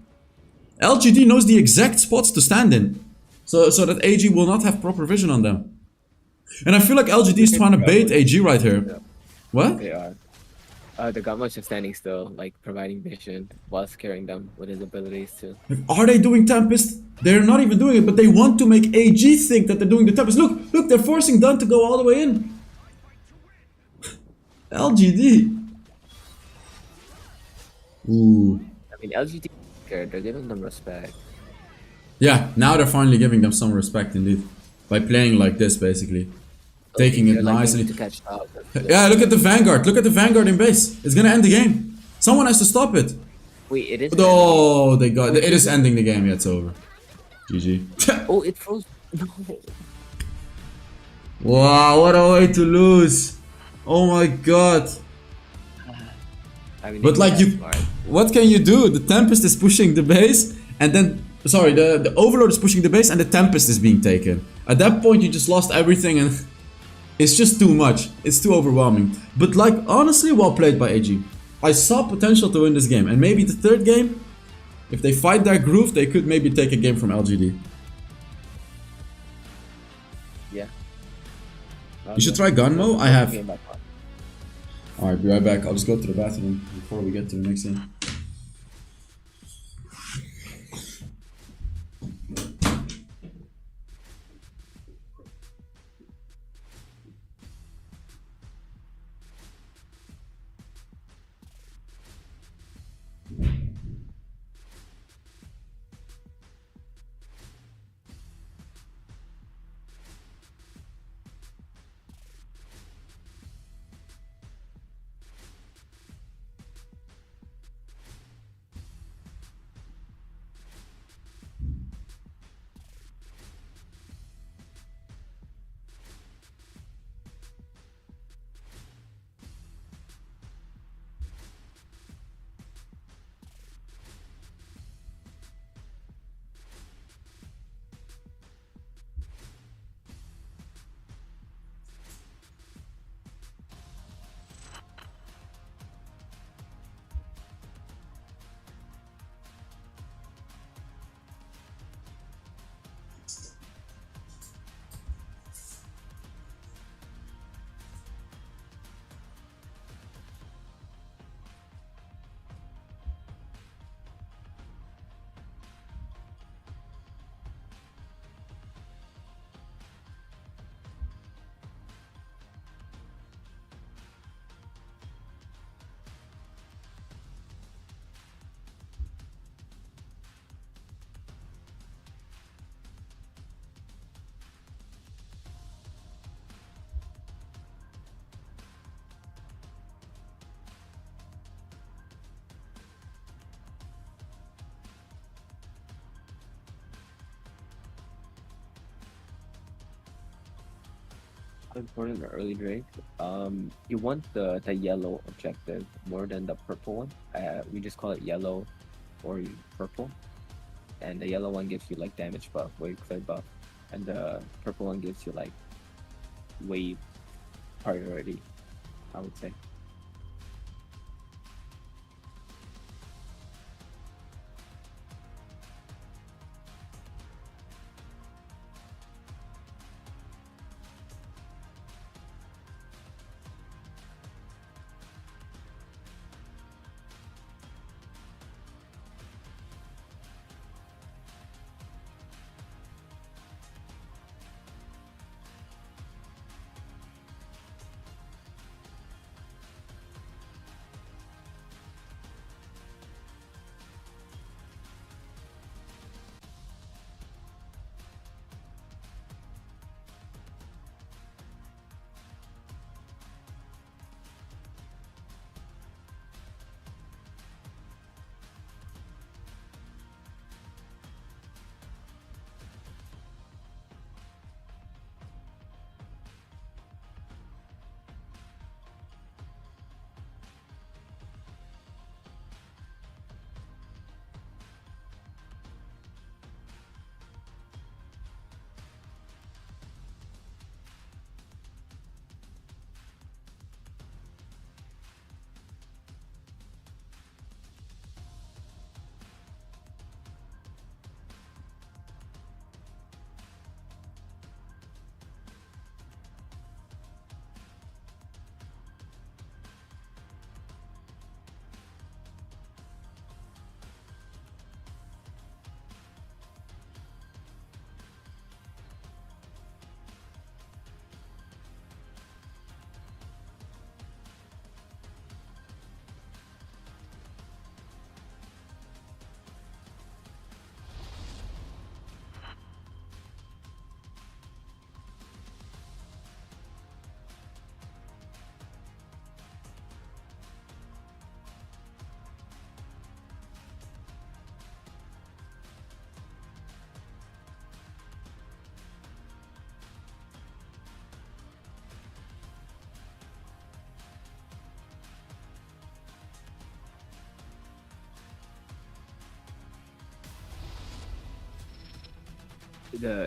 LGD knows the exact spots to stand in. So that AG will not have proper vision on them. And I feel like LGD is trying to bait AG right here. Yeah. What? They are. The Gamma is just standing still, like providing vision while scaring them with his abilities too. Like, are they doing Tempest? They're not even doing it, but they want to make AG think that they're doing the Tempest. Look, they're forcing Dunn to go all the way in. LGD. Ooh. I mean, LGD scared. They're giving them respect. Yeah, now they're finally giving them some respect indeed. By playing like this, basically. Taking it They're, like, nicely. they need to catch up. Yeah, look at the Vanguard. Look at the Vanguard in base. It's gonna end the game. Someone has to stop it. Wait, it is. Oh, they got it. It is ending the game. Yeah, it's over. GG. Oh, it froze. No. Wow, what a way to lose. Oh my god. I mean, But like you, what can you do? The Tempest is pushing the base, and then sorry, the Overlord is pushing the base, and the Tempest is being taken. At that point, you just lost everything, and it's just too much. It's too overwhelming. But like honestly, well played by AG. I saw potential to win this game, and maybe the third game, if they fight their groove, they could maybe take a game from LGD. Yeah. You should try Gunmo. I have. Alright, be right back. I'll just go to the bathroom before we get to the next thing. How important the early drink? You want the yellow objective more than the purple one. We just call it yellow or purple, and the yellow one gives you like damage buff, wave clear buff, and the purple one gives you like wave priority, I would say.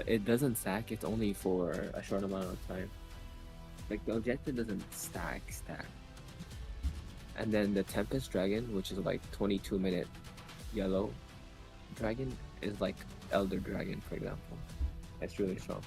It doesn't stack. It's only for a short amount of time. Like the objective doesn't stack. And then the Tempest Dragon, which is like 22-minute yellow dragon, is like Elder Dragon, for example. It's really strong.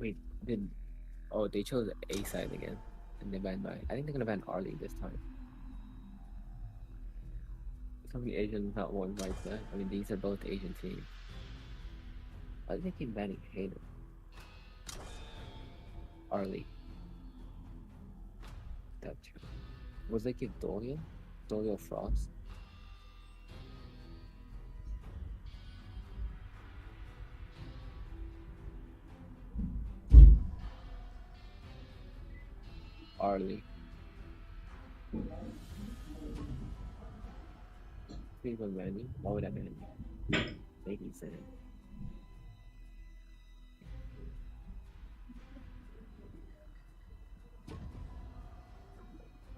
Wait, did oh they chose A side again, and they banned by. I think they're gonna ban Arlie this time. Some Asians not one like that. I mean, these are both Asian teams. Why do they keep banning Hayden? Arlie. That too. Was they give Dolia? Dolia Frost? Arlie. People banning? Why would I ban you? Lady said.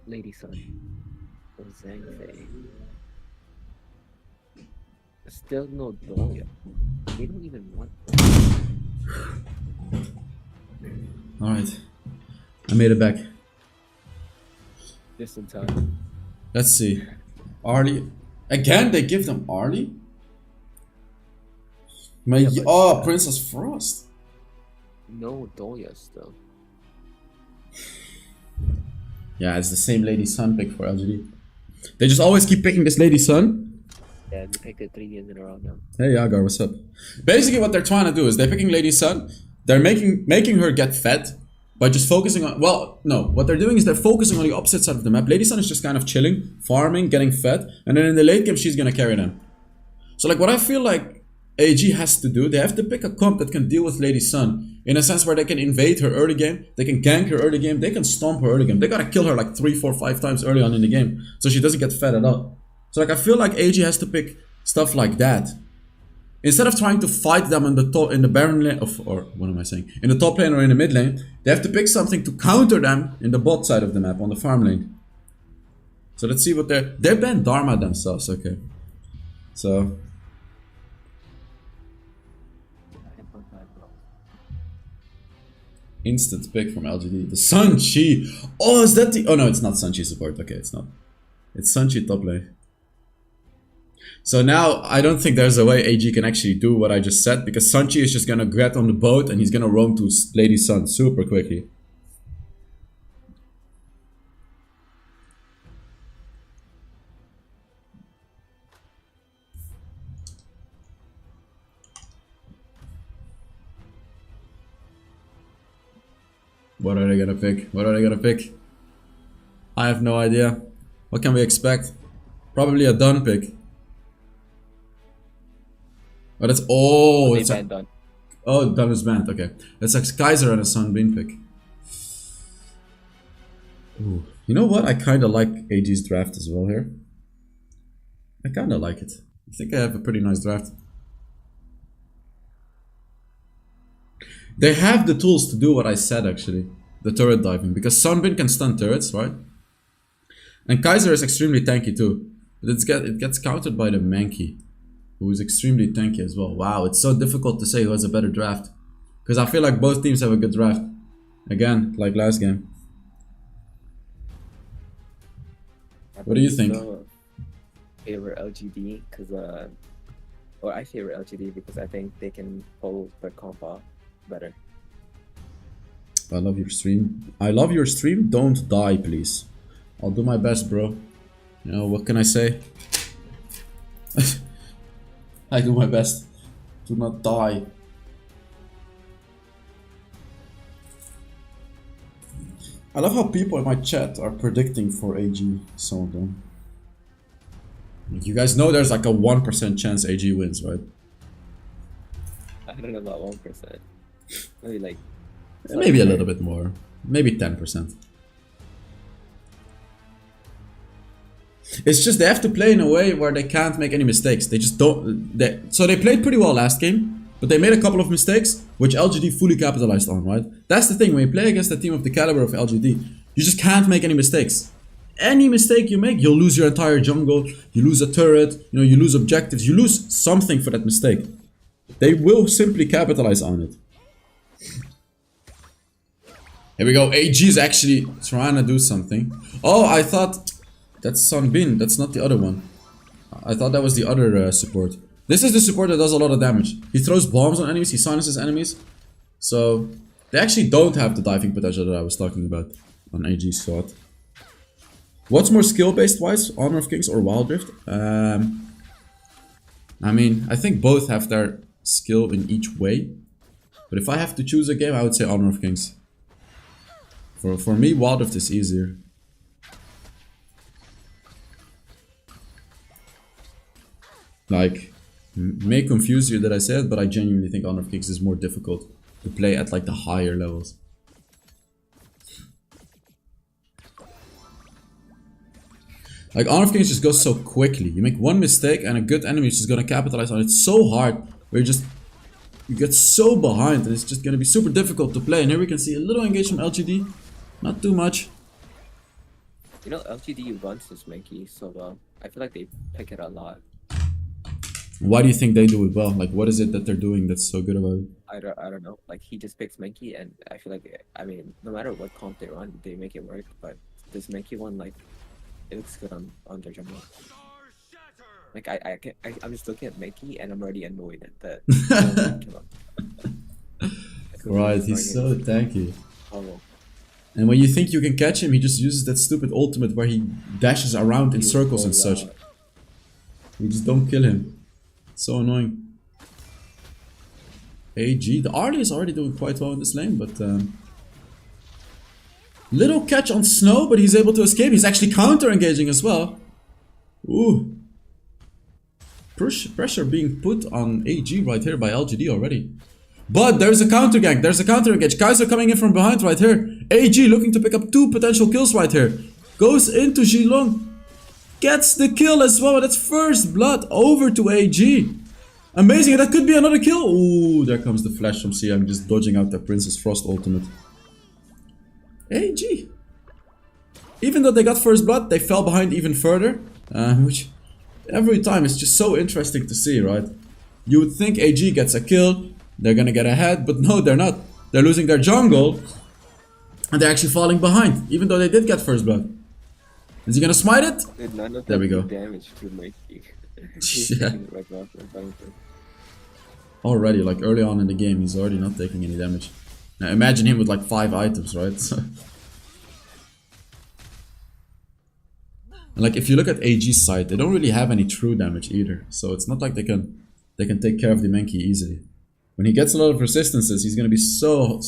Lady Sun. Or Zhang Fei. Still no Dolia. They don't even want. Alright. I made it back. Just in time. Let's see. Arlie. Again, they give them Arlie? Yeah, but, oh, Princess Frost. No Dolia still. Yeah, it's the same Lady Sun pick for LGD. They just always keep picking this Lady Sun. Yeah, they picked it 3 years in a row now. Hey Yagar, what's up? Basically what they're trying to do is they're picking Lady Sun. They're making her get fed by just focusing on, well, no, what they're doing is they're focusing on the opposite side of the map. Lady Sun is just kind of chilling, farming, getting fed, and then in the late game she's gonna carry them. So like what I feel like AG has to do, they have to pick a comp that can deal with Lady Sun in a sense where they can invade her early game, they can gank her early game, they can stomp her early game. They gotta kill her like 3, 4, 5 times early on in the game so she doesn't get fed at all. So like I feel like AG has to pick stuff like that. Instead of trying to fight them in the top, in the Baron lane, or what am I saying? In the top lane or in the mid lane, they have to pick something to counter them in the bot side of the map, on the farm lane. So let's see what they're banned Dharma themselves, okay. So instant pick from LGD. The Sun Chi. Oh, is that the, oh no, it's not Sun Chi support. Okay, it's not. It's Sun Chi top lane. So now, I don't think there's a way AG can actually do what I just said, because Sun Chi is just gonna get on the boat and he's gonna roam to Lady Sun super quickly. What are they gonna pick? What are they gonna pick? I have no idea. What can we expect? Probably a done pick. Oh, that's, oh, it's a, done. oh, done is banned, okay. It's like Kaiser and a Sunbeam pick. Ooh. You know what? I kinda like AG's draft as well here. I kinda like it. I think I have a pretty nice draft. They have the tools to do what I said actually. The turret diving. Because Sunbeam can stun turrets, right? And Kaiser is extremely tanky too. But it gets countered by the Mankey, who is extremely tanky as well. Wow, it's so difficult to say who has a better draft. Because I feel like both teams have a good draft. Again, like last game. What do you think? Favor LGD because or I favor LGD because I think they can pull their comp off better. I love your stream. I love your stream. Don't die, please. I'll do my best, bro. You know, what can I say? I do my best to not die. I love how people in my chat are predicting for AG, some of them. You guys know there's like a 1% chance AG wins, right? I don't know about 1%. Maybe like... Maybe a little bit more. Maybe 10%. It's just they have to play in a way where they can't make any mistakes. They just don't... So they played pretty well last game, but they made a couple of mistakes, which LGD fully capitalized on, right? That's the thing, when you play against a team of the caliber of LGD, you just can't make any mistakes. Any mistake you make, you'll lose your entire jungle, you lose a turret, you know, you lose objectives, you lose something for that mistake. They will simply capitalize on it. Here we go, AG is actually trying to do something. Oh, I thought... That's Sunbin, that's not the other one. I thought that was the other support. This is the support that does a lot of damage. He throws bombs on enemies, he silences enemies. So, They actually don't have the diving potential that I was talking about on AG's squad. What's more skill-based wise, Honor of Kings or Wild Rift? I mean, I think both have their skill in each way. But if I have to choose a game, I would say Honor of Kings. For me, Wild Rift is easier. Like, may confuse you that I said, but I genuinely think Honor of Kings is more difficult to play at like the higher levels. Like, Honor of Kings just goes so quickly. You make one mistake and a good enemy is just gonna capitalize on it so hard, where you get so behind and it's just gonna be super difficult to play. And here we can see a little engage from LGD. Not too much. You know, LGD runs this Mankey so well. I feel like they pick it a lot. Why do you think they do it well? Like, what is it that they're doing that's so good about it? I don't know. Like, he just picks Mankey, and I feel like, I mean, no matter what comp they run, they make it work. But this Mankey one, like, it looks good on their jungle. Like, I'm just looking at Mankey, and I'm already annoyed at that. Right, he's so tanky. Oh. And when you think you can catch him, he just uses that stupid ultimate where he dashes around in circles and such. You just don't kill him. So annoying. AG, the Arlie is already doing quite well in this lane, but little catch on Snow, but he's able to escape. He's actually counter-engaging as well. Ooh. Pressure being put on AG right here by LGD already. But there's a counter gank, there's a counter engage. Kaiser coming in from behind right here. AG looking to pick up 2 potential kills right here. Goes into Zilong. Gets the kill as well. That's first blood over to AG. Amazing, that could be another kill. Ooh, there comes the flash from CM, just dodging out the Princess Frost ultimate. AG. Even though they got first blood, they fell behind even further. Which every time is just so interesting to see, right? You would think AG gets a kill, they're gonna get ahead, but no, they're not. They're losing their jungle, and they're actually falling behind, even though they did get first blood. Is he gonna smite it? There we go. Damage to Mankey. Yeah. Already, like early on in the game, he's already not taking any damage. Now imagine him with like 5 items, right? And like if you look at AG's side, they don't really have any true damage either. So it's not like they can take care of the Mankey easily. When he gets a lot of resistances, he's gonna be so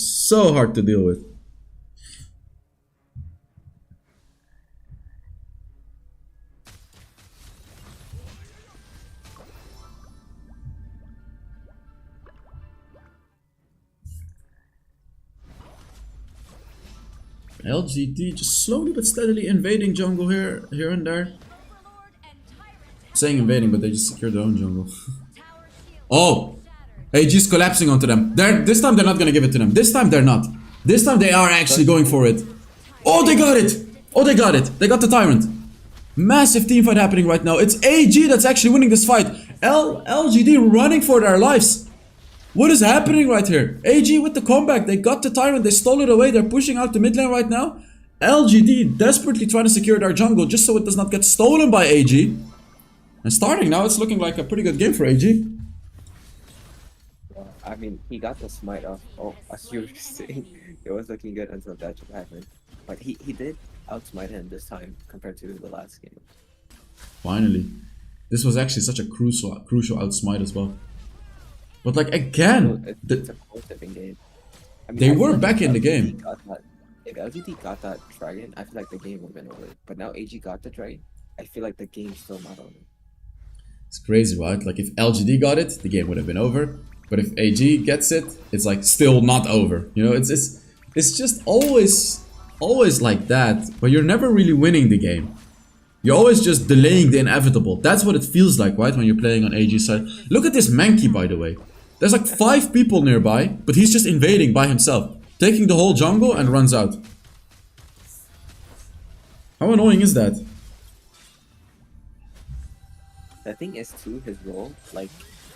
hard to deal with. LGD just slowly but steadily invading jungle here and there. Saying invading, but they just secured their own jungle. Oh! AG's collapsing onto them. This time they're not gonna give it to them. This time they're not. This time they are actually going for it. Oh, they got it! Oh, they got it. They got the Tyrant. Massive team fight happening right now. It's AG that's actually winning this fight. LGD running for their lives. What is happening right here? AG with the comeback. They got the Tyrant. They stole it away. They're pushing out the mid lane right now. LGD desperately trying to secure their jungle just so it does not get stolen by AG. And starting now, it's looking like a pretty good game for AG. I mean, he got the smite off. Oh, as you were saying, it was looking good until that happened. But he did outsmite him this time compared to the last game. Finally. This was actually such a crucial outsmite as well. But like again, it's a close-tipping game. I mean, they were back in the game. If LGD got that dragon, I feel like the game would have been over. But now AG got the dragon, I feel like the game's still not over. It's crazy, right? Like if LGD got it, the game would have been over. But if AG gets it, it's like still not over. You know, it's just always like that. But you're never really winning the game. You're always just delaying the inevitable. That's what it feels like, right? When you're playing on AG's side. Look at this Mankey, by the way. There's like 5 people nearby, but he's just invading by himself. Taking the whole jungle and runs out. How annoying is that? The thing is too, his roll, like,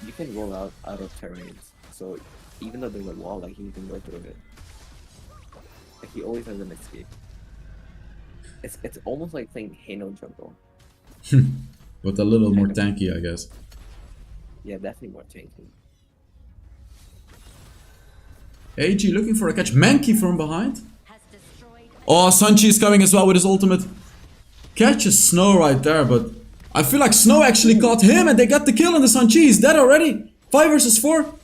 you can roll out of terrains. So even though there's a wall, like, you can go through it. Like, he always has an escape. It's almost like playing Hano jungle. But a little more tanky, I guess. Yeah, definitely more tanky. AG looking for a catch. Mankey from behind. Has destroyed a Oh, Sanchi is coming as well with his ultimate. Catches Snow right there, but I feel like Snow actually caught him and they got the kill on the Sanchi. He's dead already. 5 versus 4.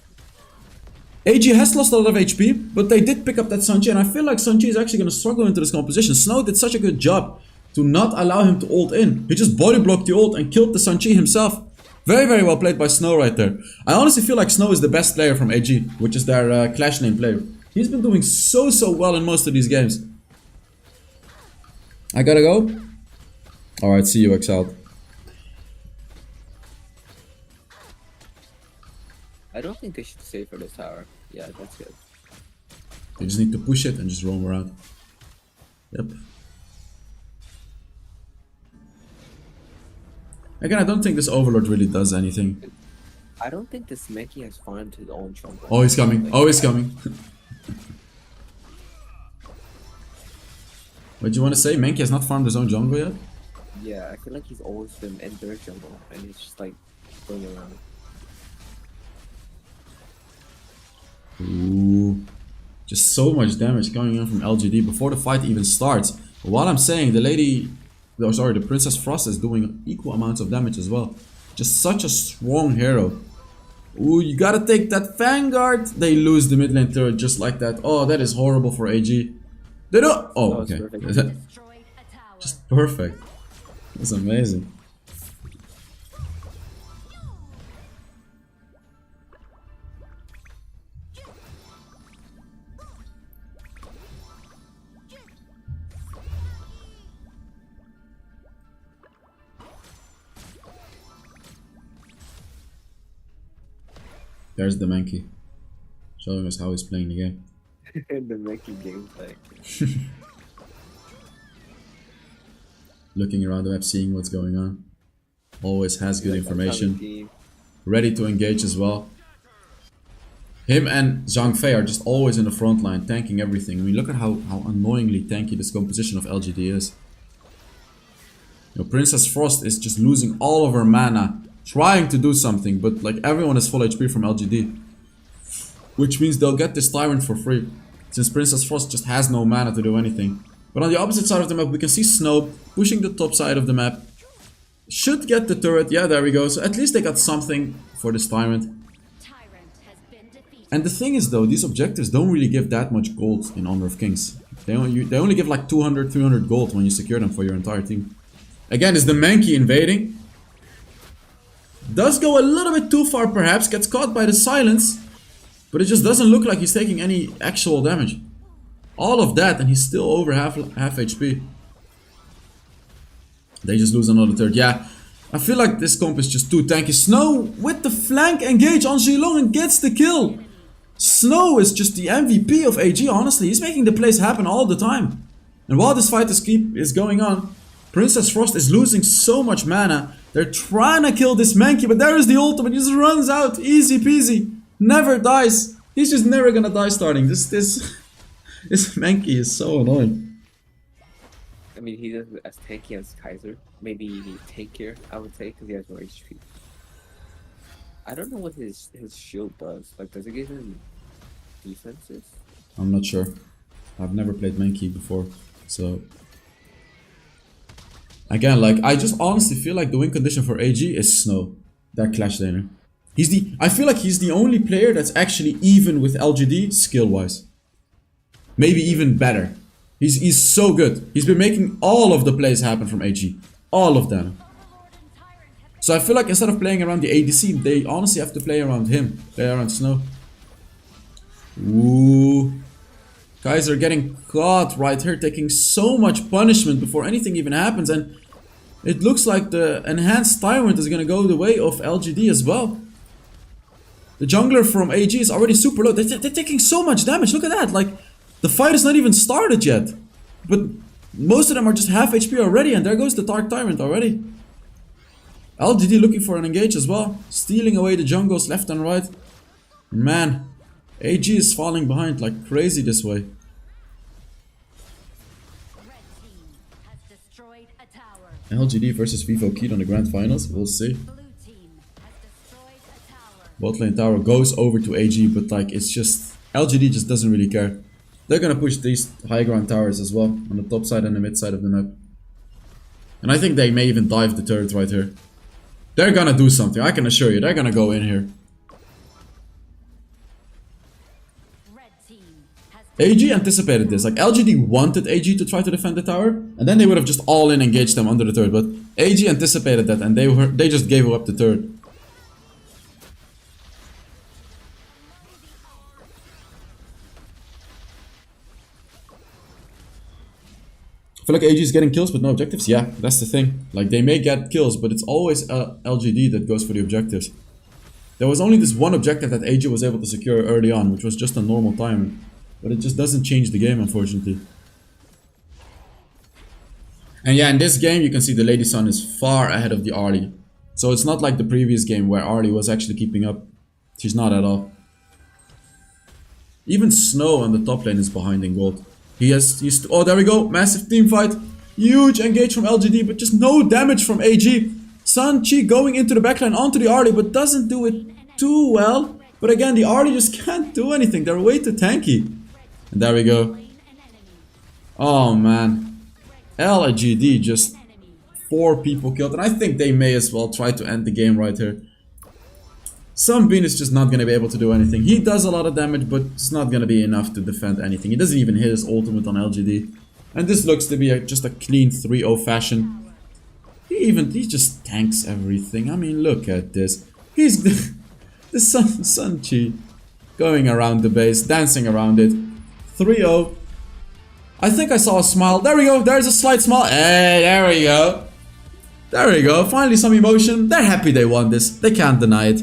AG has lost a lot of HP, but they did pick up that Sanchi, and I feel like Sanchi is actually going to struggle into this composition. Snow did such a good job to not allow him to ult in. He just body blocked the ult and killed the Sanchi himself. Very, very well played by Snow right there. I honestly feel like Snow is the best player from AG, which is their Clash name player. He's been doing so well in most of these games. I gotta go. Alright, see you, Exiled. I don't think they should save for this tower. Yeah, that's good. They just need to push it and just roam around. Yep. Again, I don't think this Overlord really does anything. I don't think this Mankey has farmed his own jungle. Oh, he's coming. Oh, he's coming. What do you want to say? Mankey has not farmed his own jungle yet? Yeah, I feel like he's always been in their jungle, and he's just like going around. Ooh. Just so much damage coming in from LGD before the fight even starts. But while I'm saying, the Princess Frost is doing equal amounts of damage as well. Just such a strong hero. Ooh, you gotta take that Vanguard. They lose the mid lane turret just like that. Oh, that is horrible for AG. They don't. Oh, okay. destroyed a tower. Just perfect. That's amazing. There's the Mankey, showing us how he's playing the game. The Mankey gameplay. Looking around the map, seeing what's going on. Always has good information. Ready to engage as well. Him and Zhang Fei are just always in the front line, tanking everything. I mean, look at how annoyingly tanky this composition of LGD is. You know, Princess Frost is just losing all of her mana, trying to do something, but like everyone is full HP from LGD. Which means they'll get this Tyrant for free, since Princess Frost just has no mana to do anything. But on the opposite side of the map, we can see Snow pushing the top side of the map. Should get the turret, yeah, there we go. So at least they got something for this Tyrant. Tyrant has been defeated. And the thing is though, these objectives don't really give that much gold in Honor of Kings. They only give like 200, 300 gold when you secure them for your entire team. Again, is the Mankey invading. Does go a little bit too far perhaps, gets caught by the silence. But it just doesn't look like he's taking any actual damage. All of that and he's still over half HP. They just lose another third. Yeah, I feel like this comp is just too tanky. Snow with the flank engage on Zilong and gets the kill. Snow is just the MVP of AG, honestly. He's making the plays happen all the time. And while this fight is going on, Princess Frost is losing so much mana. They're trying to kill this Mankey, but there is the ultimate. He just runs out. Easy peasy. Never dies. He's just never gonna die starting. This Mankey is so annoying. I mean, he doesn't as tanky as Kaiser. Maybe tankier, I would say, because he has more HP. I don't know what his shield does. Like, does it give him defenses? I'm not sure. I've never played Mankey before, so... Again, like, I just honestly feel like the win condition for AG is Snow, that Clash laner. I feel like he's the only player that's actually even with LGD skill-wise. Maybe even better. He's so good. He's been making all of the plays happen from AG. All of them. So I feel like instead of playing around the ADC, they honestly have to play around him. Play around Snow. Ooh. Kaiser getting caught right here, taking so much punishment before anything even happens. And it looks like the enhanced Tyrant is going to go the way of LGD as well. The jungler from AG is already super low. They're taking so much damage. Look at that. Like, the fight is not even started yet. But most of them are just half HP already. And there goes the Dark Tyrant already. LGD looking for an engage as well. Stealing away the jungles left and right. Man, AG is falling behind like crazy this way. Red team has destroyed a tower. LGD versus Vivo Kid on the Grand Finals. We'll see. Blue team has destroyed a tower. Bot lane tower goes over to AG, but like it's just LGD just doesn't really care. They're gonna push these high ground towers as well, on the top side and the mid side of the map. And I think they may even dive the turret right here. They're gonna do something, I can assure you, they're gonna go in here. Red team has AG anticipated this, like LGD wanted AG to try to defend the tower, and then they would have just all in engaged them under the turret, but AG anticipated that and they just gave up the turret. I feel like AG is getting kills but no objectives. Yeah, that's the thing. Like, they may get kills, but it's always LGD that goes for the objectives. There was only this one objective that AG was able to secure early on, which was just a normal timing. But it just doesn't change the game, unfortunately. And yeah, in this game, you can see the Lady Sun is far ahead of the Arlie. So it's not like the previous game where Arlie was actually keeping up. She's not at all. Even Snow on the top lane is behind in gold. Oh, there we go. Massive team fight. Huge engage from LGD, but just no damage from AG. Sun-Chi going into the backline onto the Arlie, but doesn't do it too well. But again, the Arlie just can't do anything. They're way too tanky. And there we go. Oh, man. LGD just 4 people killed. And I think they may as well try to end the game right here. Sunbeam is just not going to be able to do anything. He does a lot of damage, but it's not going to be enough to defend anything. He doesn't even hit his ultimate on LGD. And this looks to be just a clean 3-0 fashion. He just tanks everything. I mean, look at this. He's the Sun-Chi going around the base, dancing around it. 3-0. I think I saw a smile. There we go. There's a slight smile. Hey, there we go. There we go. Finally some emotion. They're happy they won this. They can't deny it.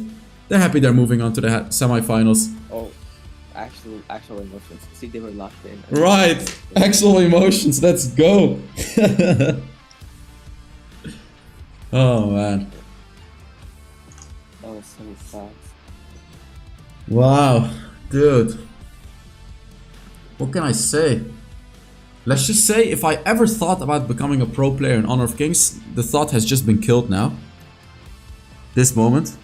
They're happy they're moving on to the semi-finals. Oh, actual emotions. See, they were locked in. Right. Actual emotions. Let's go. Oh, man. That was so fast. Wow. Dude. What can I say? Let's just say, if I ever thought about becoming a pro player in Honor of Kings, the thought has just been killed now. This moment.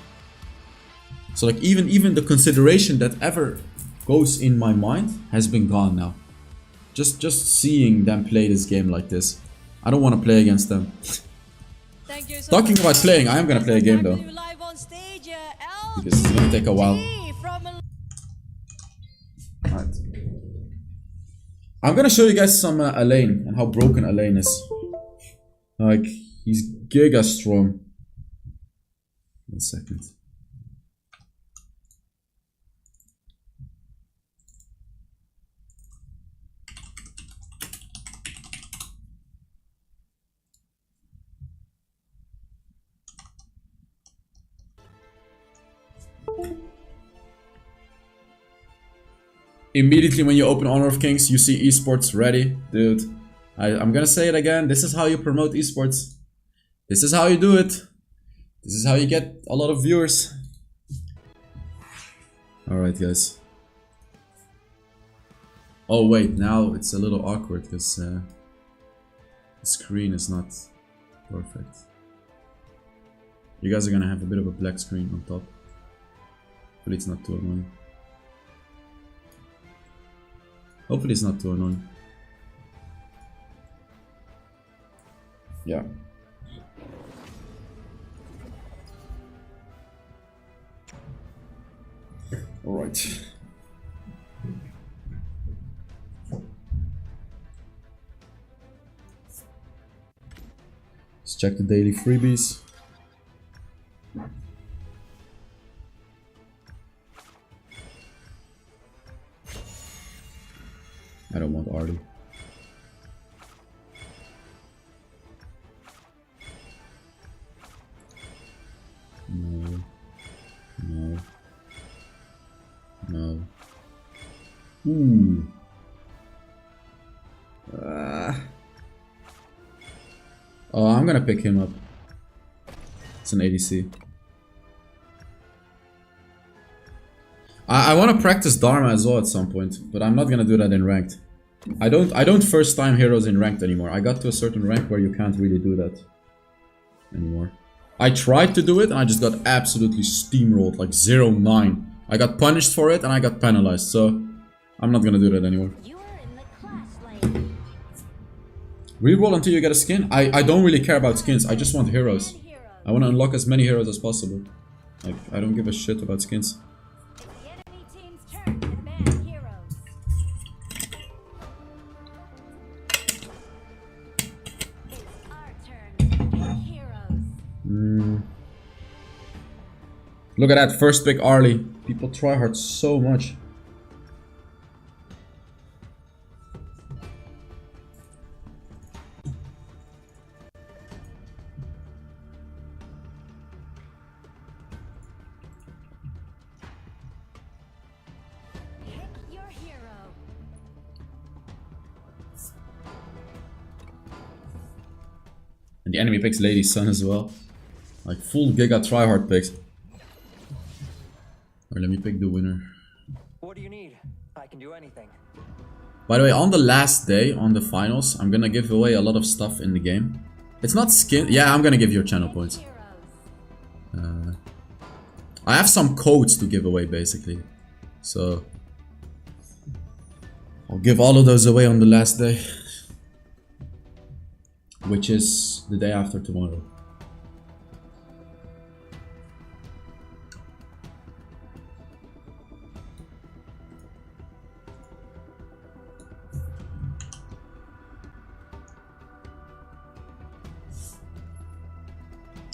So like even the consideration that ever goes in my mind has been gone now. Just seeing them play this game like this. I don't want to play against them. Thank you so Talking much. about playing, I am gonna play a game though. Live on stage, Because it's gonna take a while. Right. I'm gonna show you guys some Elaine and how broken Elaine is. Like, he's giga strong. 1 second. Immediately when you open Honor of Kings, you see Esports ready. Dude, I'm gonna say it again. This is how you promote Esports. This is how you do it. This is how you get a lot of viewers. Alright, guys. Oh, wait. Now it's a little awkward because the screen is not perfect. You guys are gonna have a bit of a black screen on top. Hopefully it's not too annoying. Hopefully it's not too annoying. Yeah. Alright. Let's check the daily freebies. I don't want Artie. No. No. No. Ooh. Oh, I'm gonna pick him up. It's an ADC. I want to practice Dharma as well at some point, but I'm not gonna do that in ranked. I don't first time heroes in ranked anymore. I got to a certain rank where you can't really do that anymore. I tried to do it and I just got absolutely steamrolled, like 0-9. I got punished for it and I got penalized, so I'm not gonna do that anymore. You are in the clash lane. Reroll until you get a skin? I don't really care about skins, I just want heroes. And heroes. I want to unlock as many heroes as possible. Like, I don't give a shit about skins. It's the enemy team's turn to ban heroes. It's our turn to pick heroes. Look at that, first pick Arlie. People try hard so much. Pick your hero. And the enemy picks Lady Sun as well. Like full Giga tryhard picks. Alright, let me pick the winner. What do you need? I can do anything. By the way, on the last day, on the finals, I'm gonna give away a lot of stuff in the game. It's not skin. Yeah, I'm gonna give your channel points. Heroes. I have some codes to give away, basically. So I'll give all of those away on the last day. Which is the day after tomorrow.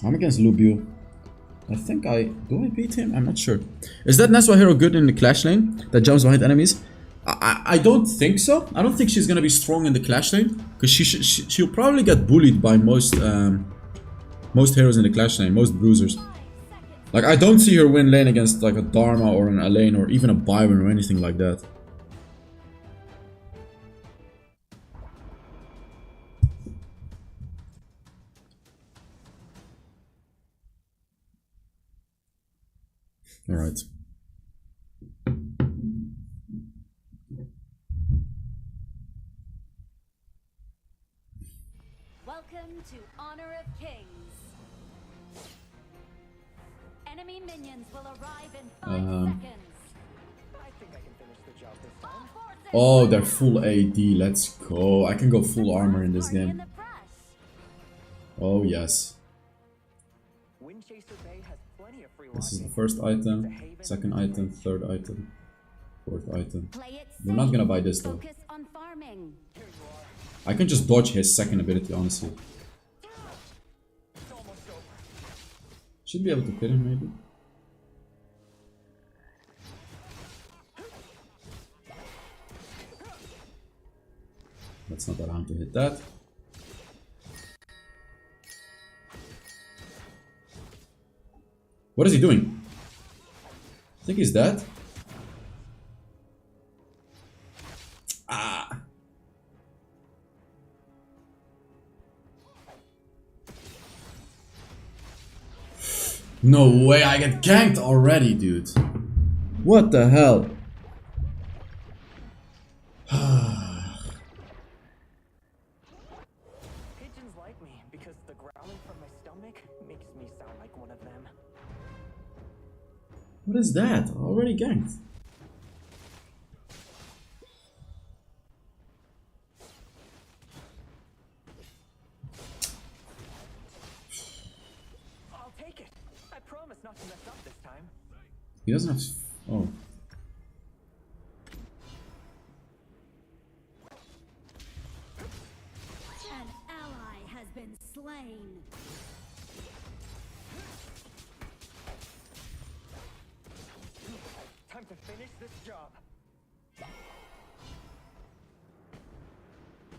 I'm against Lubio. I think do I beat him? I'm not sure. Is that Neswa hero good in the clash lane that jumps behind enemies? I don't think so. I don't think she's gonna be strong in the clash lane because she'll probably get bullied by most heroes in the clash lane, most bruisers. Like I don't see her win lane against like a Dharma or an Elaine or even a Byron or anything like that. All right. Welcome to Honor of Kings. Enemy minions will arrive in 5 seconds. I think I can finish the job this time. All forces Oh, they're full AD. Let's go. I can go full armor in this party in game. the press. Oh yes. Windchaser Bay has plenty of free This is the walking. first item, second item, third item, fourth item. Play it We're not safe. gonna buy this though. Focus on farming. I can just dodge his second ability, honestly. It's almost over. Should be able to hit him, maybe. That's not around to hit that. What is he doing? I think he's dead. Ah. No way, I get ganked already, dude. What the hell? Pigeons like me because the growling from my stomach makes me sound like one of them. What is that? Already ganked. I'll take it. I promise not to mess up this time. He doesn't have. Oh. An ally has been slain. Time to finish this job.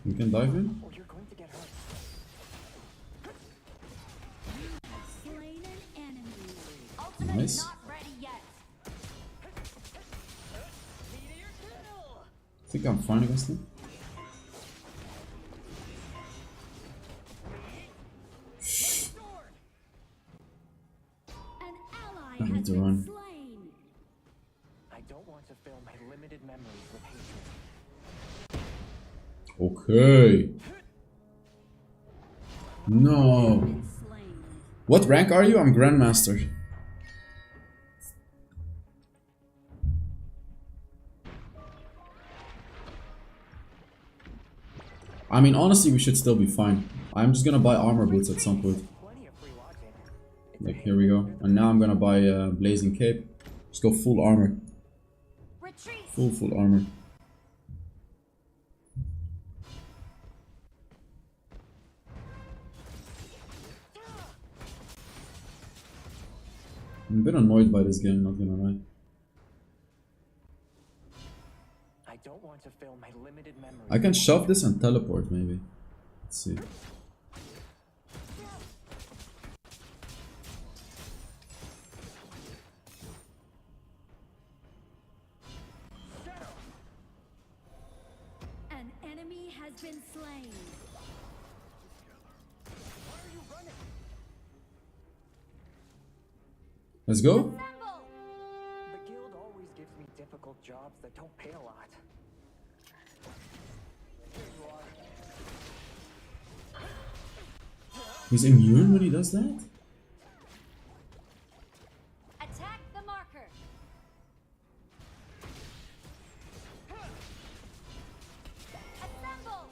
You can dive in? Or you're going to get hurt. Slain an enemy. Ultimate nice. Not ready yet. I think I'm fine against him. An ally I need has to been run. slain. I don't want to fill my limited memories with hatred. Okay. No. Slain. What rank are you? I'm Grandmaster. I mean, honestly, we should still be fine. I'm just gonna buy armor boots at some point. Plenty of free lodging. Like, here we go. And now I'm gonna buy blazing cape. Just go full armor. Retreat. Full armor. I'm a bit annoyed by this game, not gonna lie. I don't want to fill my limited memory. I can shove this and teleport, maybe. Let's see. An enemy has been slain. Let's go. Assemble. The guild always gives me difficult jobs that don't pay a lot. He's immune when he does that? Attack the marker. Assemble.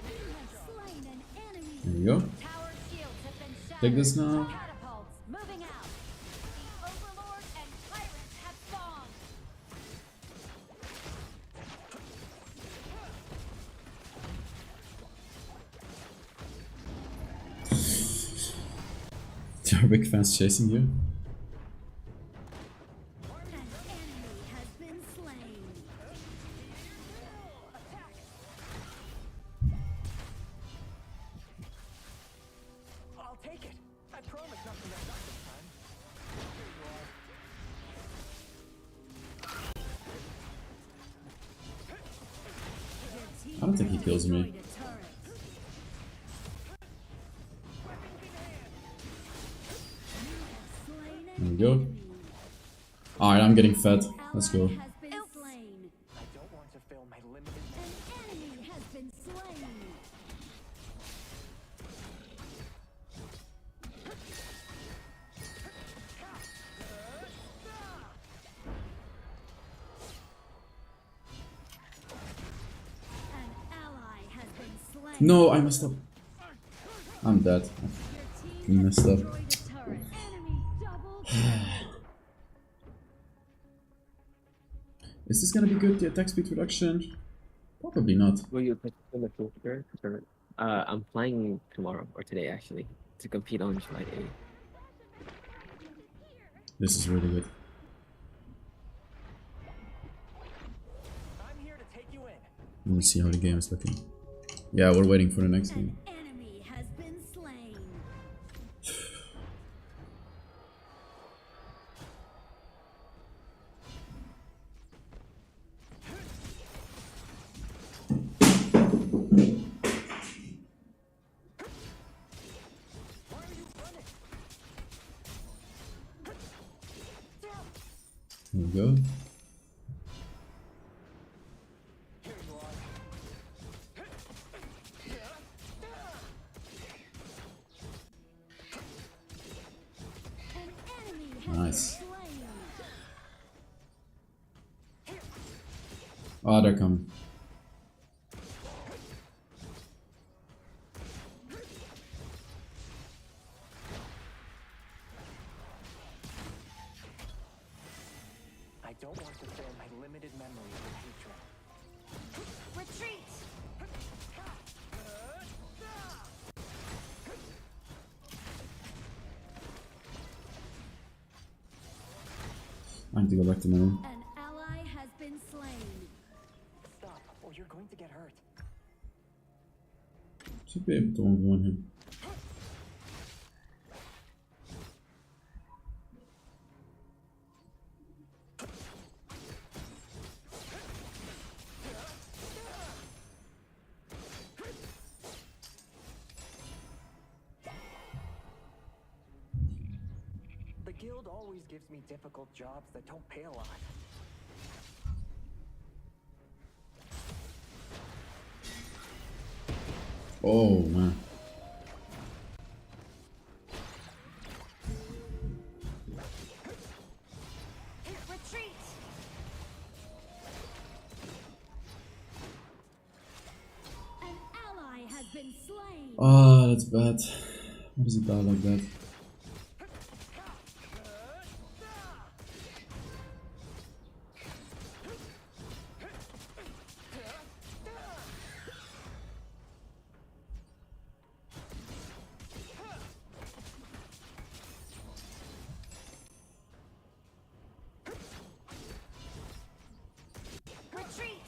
You have slain an enemy. There we go. Tower shields have been shattered. Take this now. Catapults moving out. The Overlord and Tyrant have spawned. There are big fans chasing you. An enemy has been slain. I'll take it. I promise not to mess up this time. Here you are. I don't think he kills me. Destroyed a turret. Slain There an we go. enemy. Alright, I'm getting fed. Let's go. Ally has been slain. I don't want to fill my limited An enemy has been slain. An ally has been slain. No, I messed up. I'm dead. Your team messed has up. destroyed a turret. Enemy double kill. Is this gonna be good, the attack speed reduction? Probably not. Will you put in the future? I'm flying tomorrow or today actually to compete on July 8th. This is really good. I'm here to take you in. Let me see how the game is looking. Yeah, we're waiting for the next game. An enemy has been slain. Here we go. An enemy has Nice. been slain. Oh, they're coming. I don't want to fill my limited memory with hatred. Retreat. I need to go back to my room. An ally has been slain. Stop, or you're going to get hurt. Should be able to 1v1 him. The guild always gives me difficult jobs that don't pay a lot. Oh, man. Retreat. An slain. Ah, that's bad. Why does he die like that? Retreat.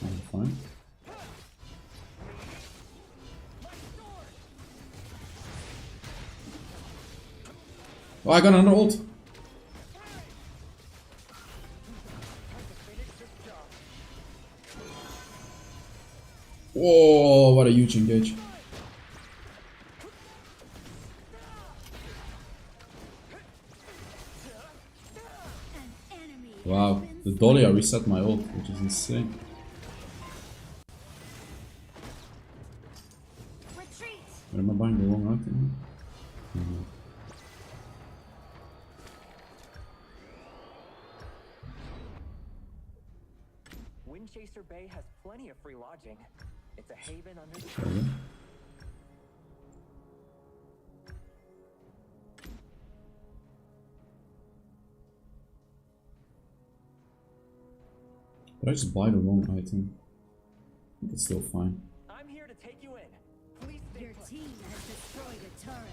I'm fine. Oh, I got another ult. Whoa, what a huge engage. An enemy. Wow, the dolly I reset my ult, which is insane. Retreat. But am I buying the wrong item? No. Windchaser Bay has plenty of free lodging. It's a haven under the Okay. Did I just buy the wrong item? I think it's still fine. I'm here to take you in. Please stay Your put. team has destroyed a turret.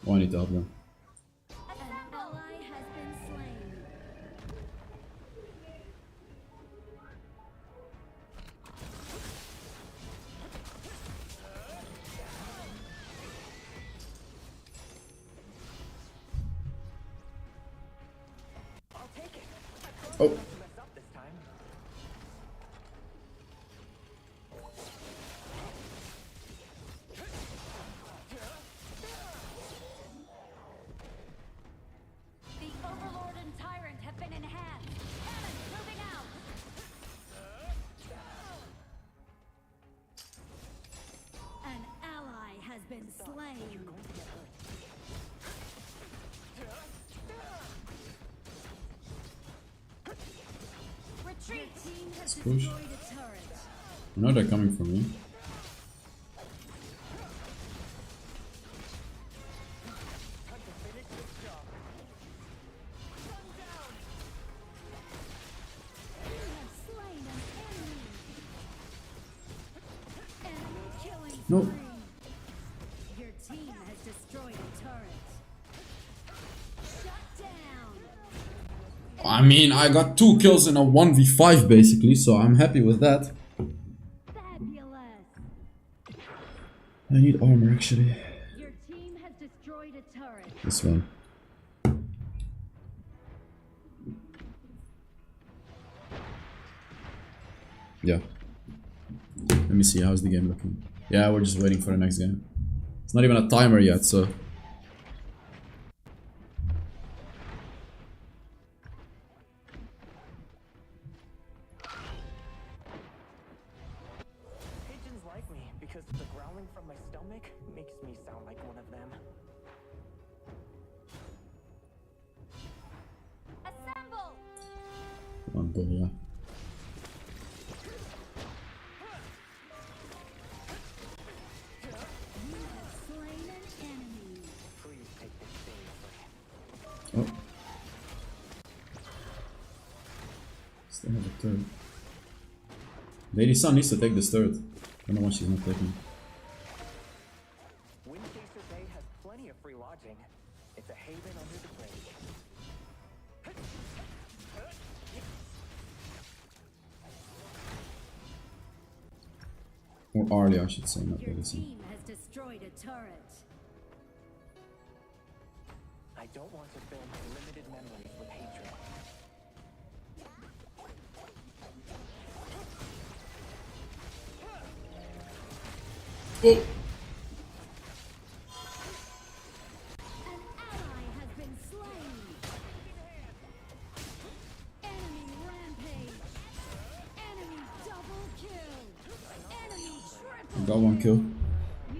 Oh, I need to help them. An ally has been slain. I'll take it. Oh, Not to mess up this time. The Overlord and Tyrant have been enhanced. Cannon moving out. An ally has been slain. Retreat. Your team has push. destroyed a turret. I know they're coming for me. Time to finish this job. You have slain an enemy. Enemy killing No. spree. Your team has destroyed a turret. Shut down. I mean, I got 2 kills in a 1v5 basically, so I'm happy with that. Fabulous. I need armor actually. Your team has destroyed a turret. This one. Yeah. Let me see, how's the game looking? Yeah, we're just waiting for the next game. It's not even a timer yet, so... Pigeons like me because the growling from my stomach makes me sound like one of them. Assemble. Come on, Dolly, yeah. You have slain an enemy. Please take this seriously. Oh. Still have a third. Lady Sun needs to take this third. I don't know why she's not taking. Windchaser Bay has plenty of free lodging. It's a haven under the bridge. Or Arlie, I should say, not Your Lady Sun. team has destroyed a turret. I don't want to fill my limited memories with hatred. Oh! An ally has been slain. Enemy rampage. Enemy double kill. Enemy triple Got 1 kill. You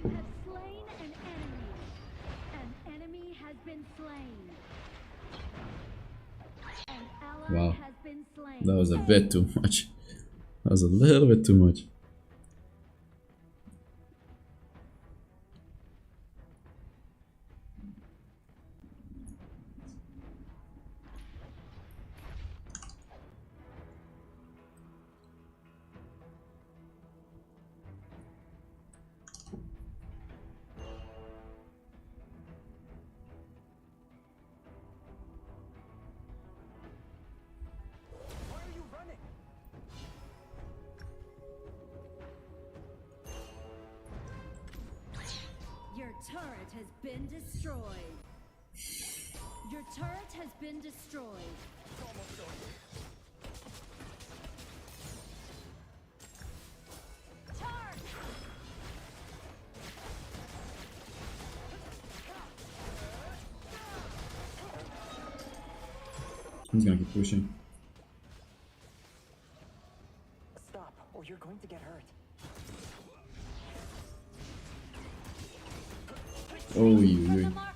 have slain an enemy. An enemy has been slain. Wow. has been slain. That was a bit too much. That was a little bit too much. Why are you running? Your turret has been destroyed. Your turret has been destroyed. It's almost over. Charge! He's gonna keep pushing. Stop, or you're going to get hurt. Oh, For the you. marker.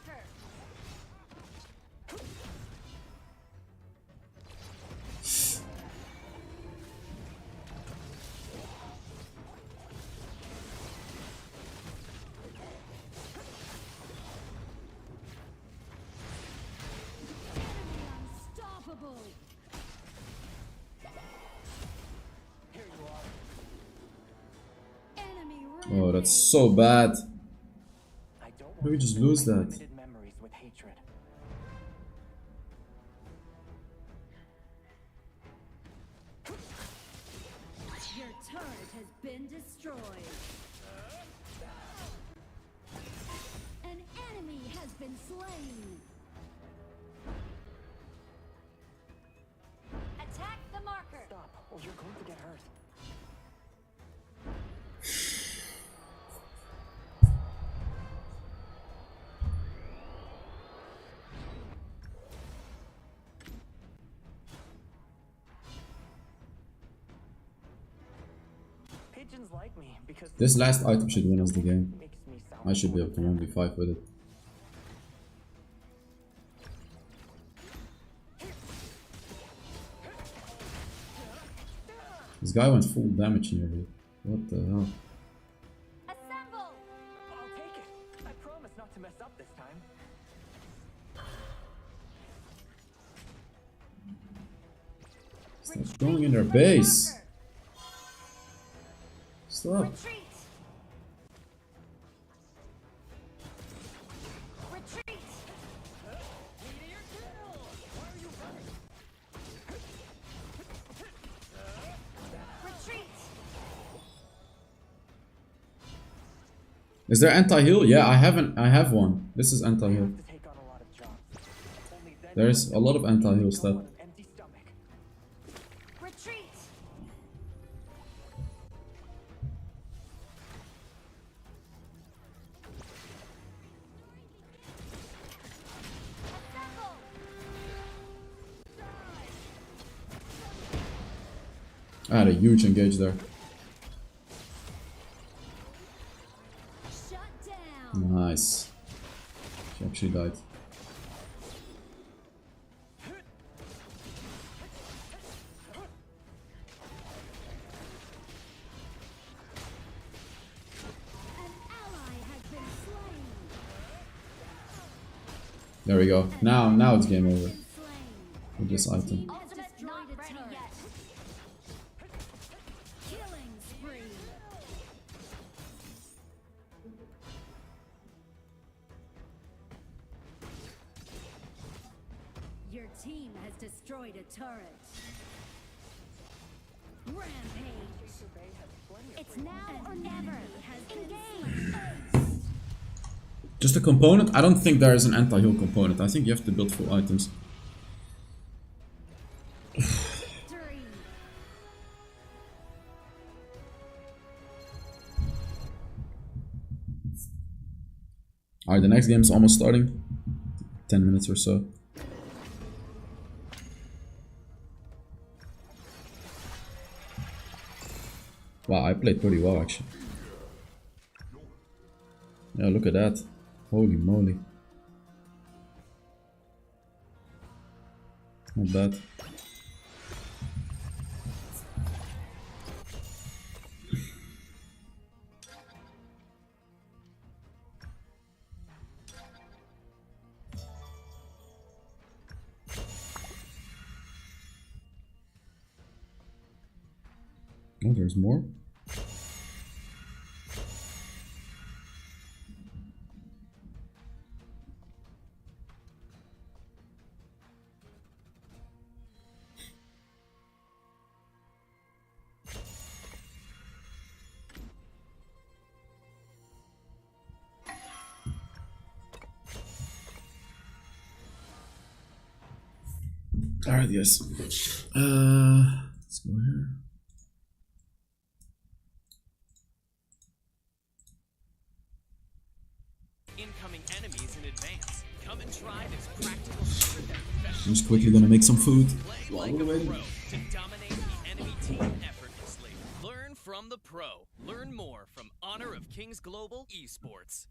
Enemy unstoppable. Here you are. Enemy Oh, that's rampage. so bad. I don't How do we want to just fill lose my that? limited memories with hatred. Your turret has been destroyed. An enemy has been slain. Attack the marker. Stop, or you're going to get hurt. Pigeons like me because This last item should win us the game. makes me sound I should be more able to than 1v5 with it. This guy went full damage nearly. What the hell? Assemble. I'll take it. I promise not to mess up this time. Stop going in their base. Stop. Retreat. Retreat. Retreat. Is there anti-heal? Yeah, I have one. This is anti-heal. Have to take on a lot of jobs. Only then There's a lot of anti-heal go stuff. on an empty stomach. Retreat. Assemble. I had a huge engage there. Shut down. Nice. She actually died. An ally has been slain. There we go. Now it's game over Been slain. with this item. Team has Ultimate destroyed not a ready turret. yet. Killing spree. Your team has destroyed a turret. Rampage. It's now or never. Engage. Just a component? I don't think there is an anti-heal component. I think you have to build full items. Victory. Alright, the next game is almost starting. 10 minutes or so. Wow, I played pretty well actually. Yeah, look at that. Holy moly. Not bad. Oh, there's more. Alright, yes. Let's go here. Incoming enemies in advance. Come and try this practical secret that professionals I'm just quickly gonna make some food. play like a pro to dominate the enemy team effortlessly. Learn from the pro. Learn more from Honor of Kings Global Esports.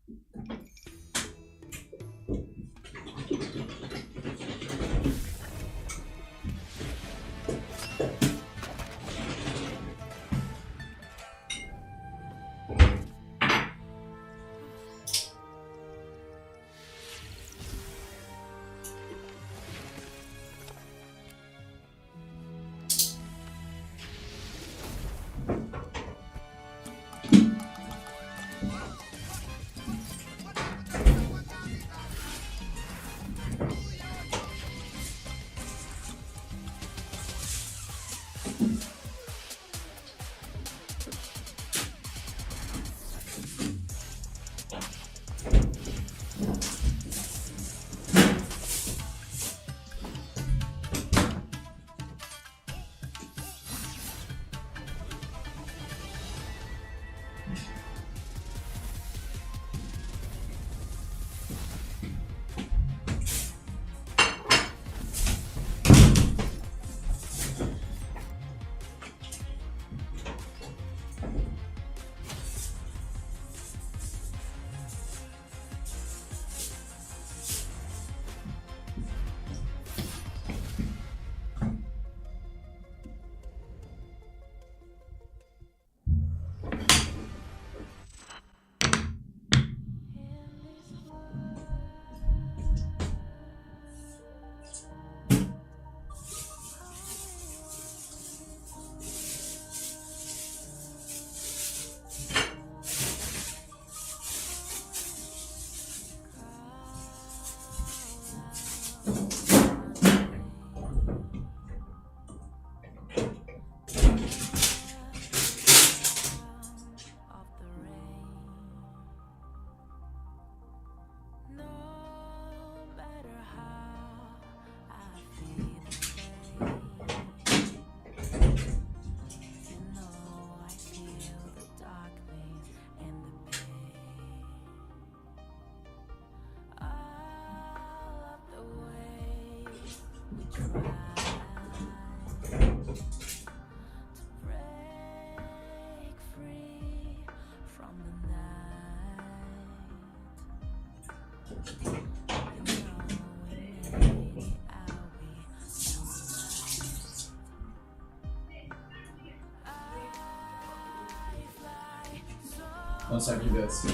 One second, guys.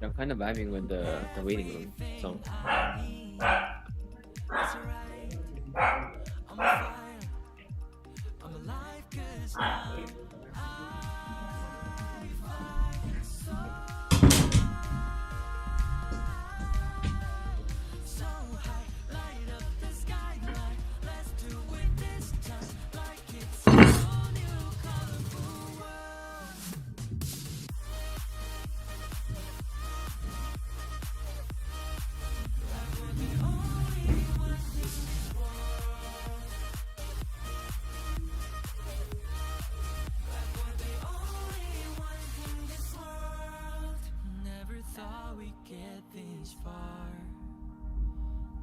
I'm kind of vibing with the waiting room song.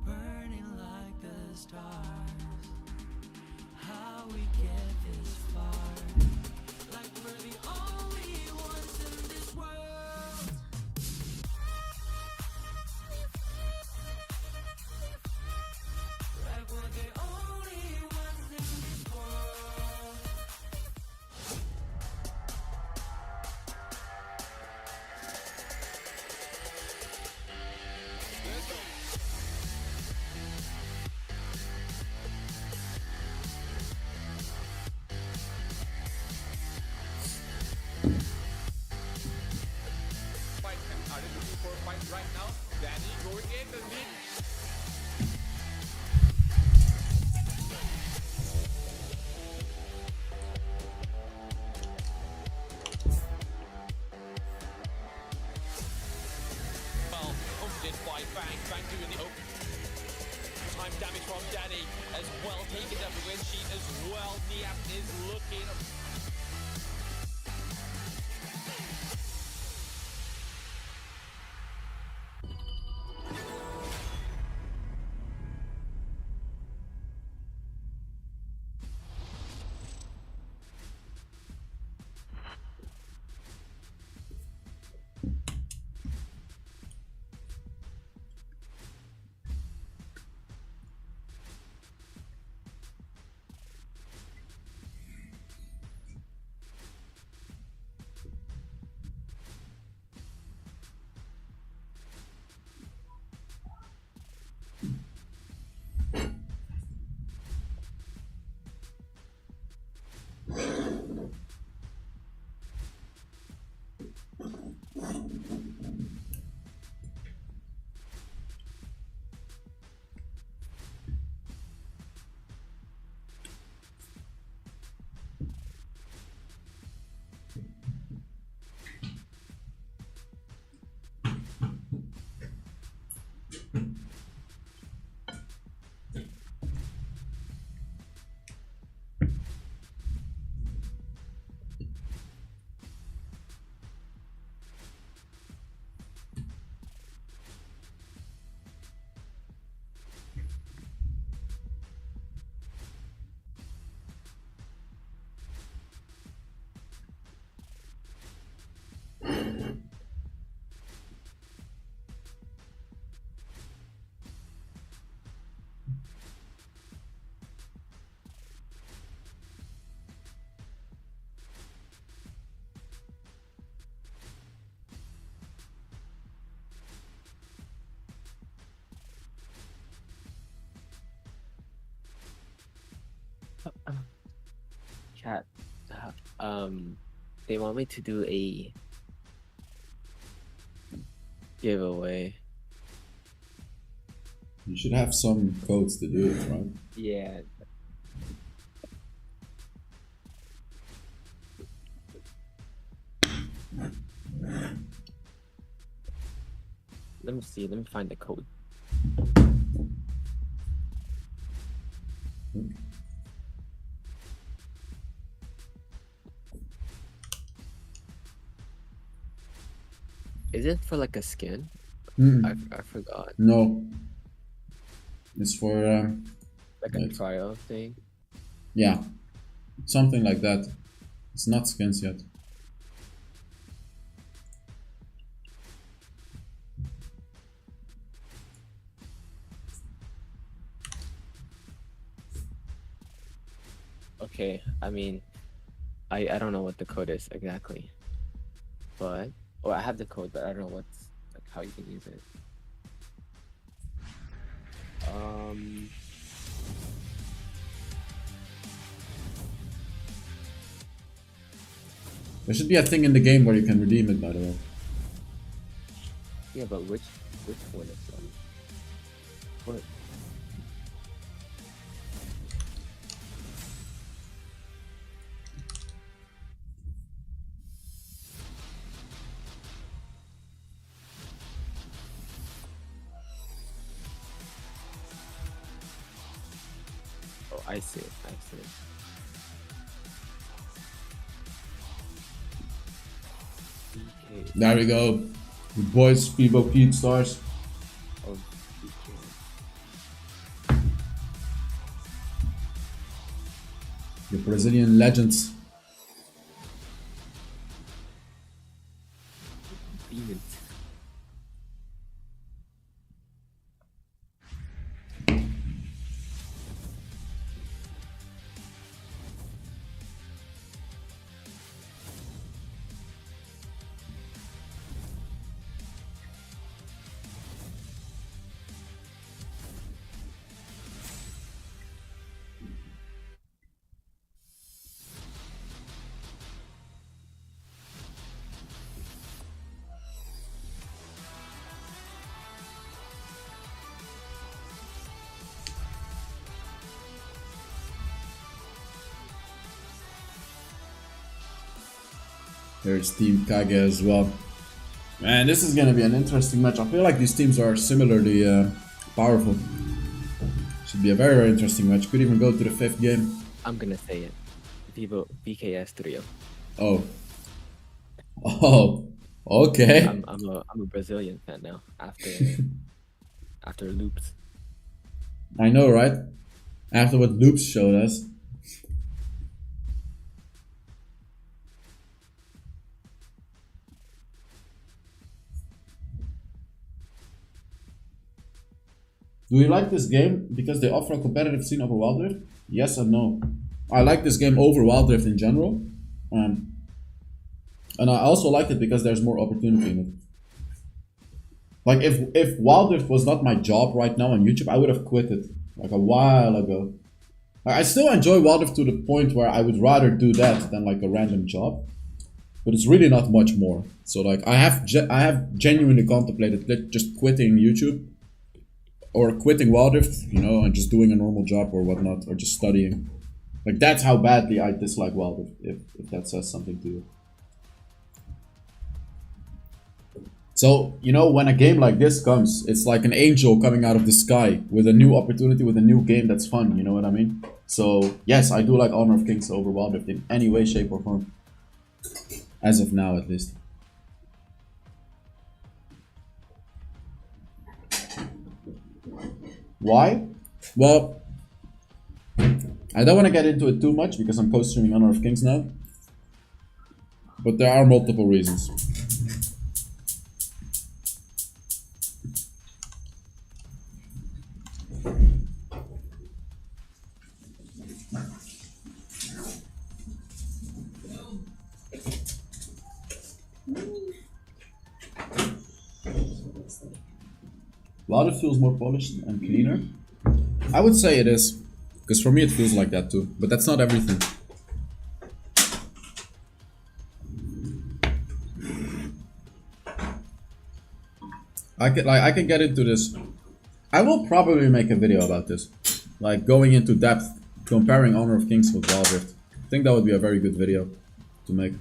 Burning like the stars. Fight are they looking for a fight right now? Danny going in the lead. Well, confident by Bang. Bang doing the time damage from Danny as well. Taking up the win sheet as well. Niap is looking. Chat. They want me to do a giveaway. You should have some codes to do it, right? Yeah. Let me see. Let me find the code. Is it for like a skin? I forgot. No. It's for Like a Right. trial thing. yeah, something like that. It's not skins yet. Okay, I mean, I don't know what the code is exactly, but I have the code, but I don't know what's like how you can use it. There should be a thing in the game where you can redeem it, by the way. Yeah, but which one is one? What? Oh, I see it. I see it. DK. There we go. The boys, Speedboat Pete stars. Oh, DK. The Brazilian legends. Demons. There's Team Kage as well. Man, this is gonna be an interesting match. I feel like these teams are similarly powerful. Should be a very, very interesting match. Could even go to the 5th game. I'm gonna say it. Vivo VKS Trio. Oh. Oh. Okay. I'm a Brazilian fan now after after loops. I know, right? After what Loops showed us. Do you like this game because they offer a competitive scene over Wild Rift? Yes and no. I like this game over Wild Rift in general. And I also like it because there's more opportunity in it. Like if Wild Rift was not my job right now on YouTube, I would have quit it like a while ago. I still enjoy Wild Rift to the point where I would rather do that than like a random job. But it's really not much more. So like I have genuinely contemplated just quitting YouTube or quitting Wild Rift, you know, and just doing a normal job or whatnot, or just studying. Like that's how badly I dislike Wild Rift, if that says something to you. So, you know, when a game like this comes, it's like an angel coming out of the sky with a new opportunity, with a new game that's fun, you know what I mean? So, yes, I do like Honor of Kings over Wild Rift in any way, shape, or form. As of now, at least. Why? Well, I don't want to get into it too much because I'm co-streaming Honor of Kings now. But there are multiple reasons. Wild Rift feels more polished and cleaner. I would say it is. Because for me it feels like that too. But that's not everything. I can get into this. I will probably make a video about this. Like going into depth, comparing Honor of Kings with Wild Rift. I think that would be a very good video to make.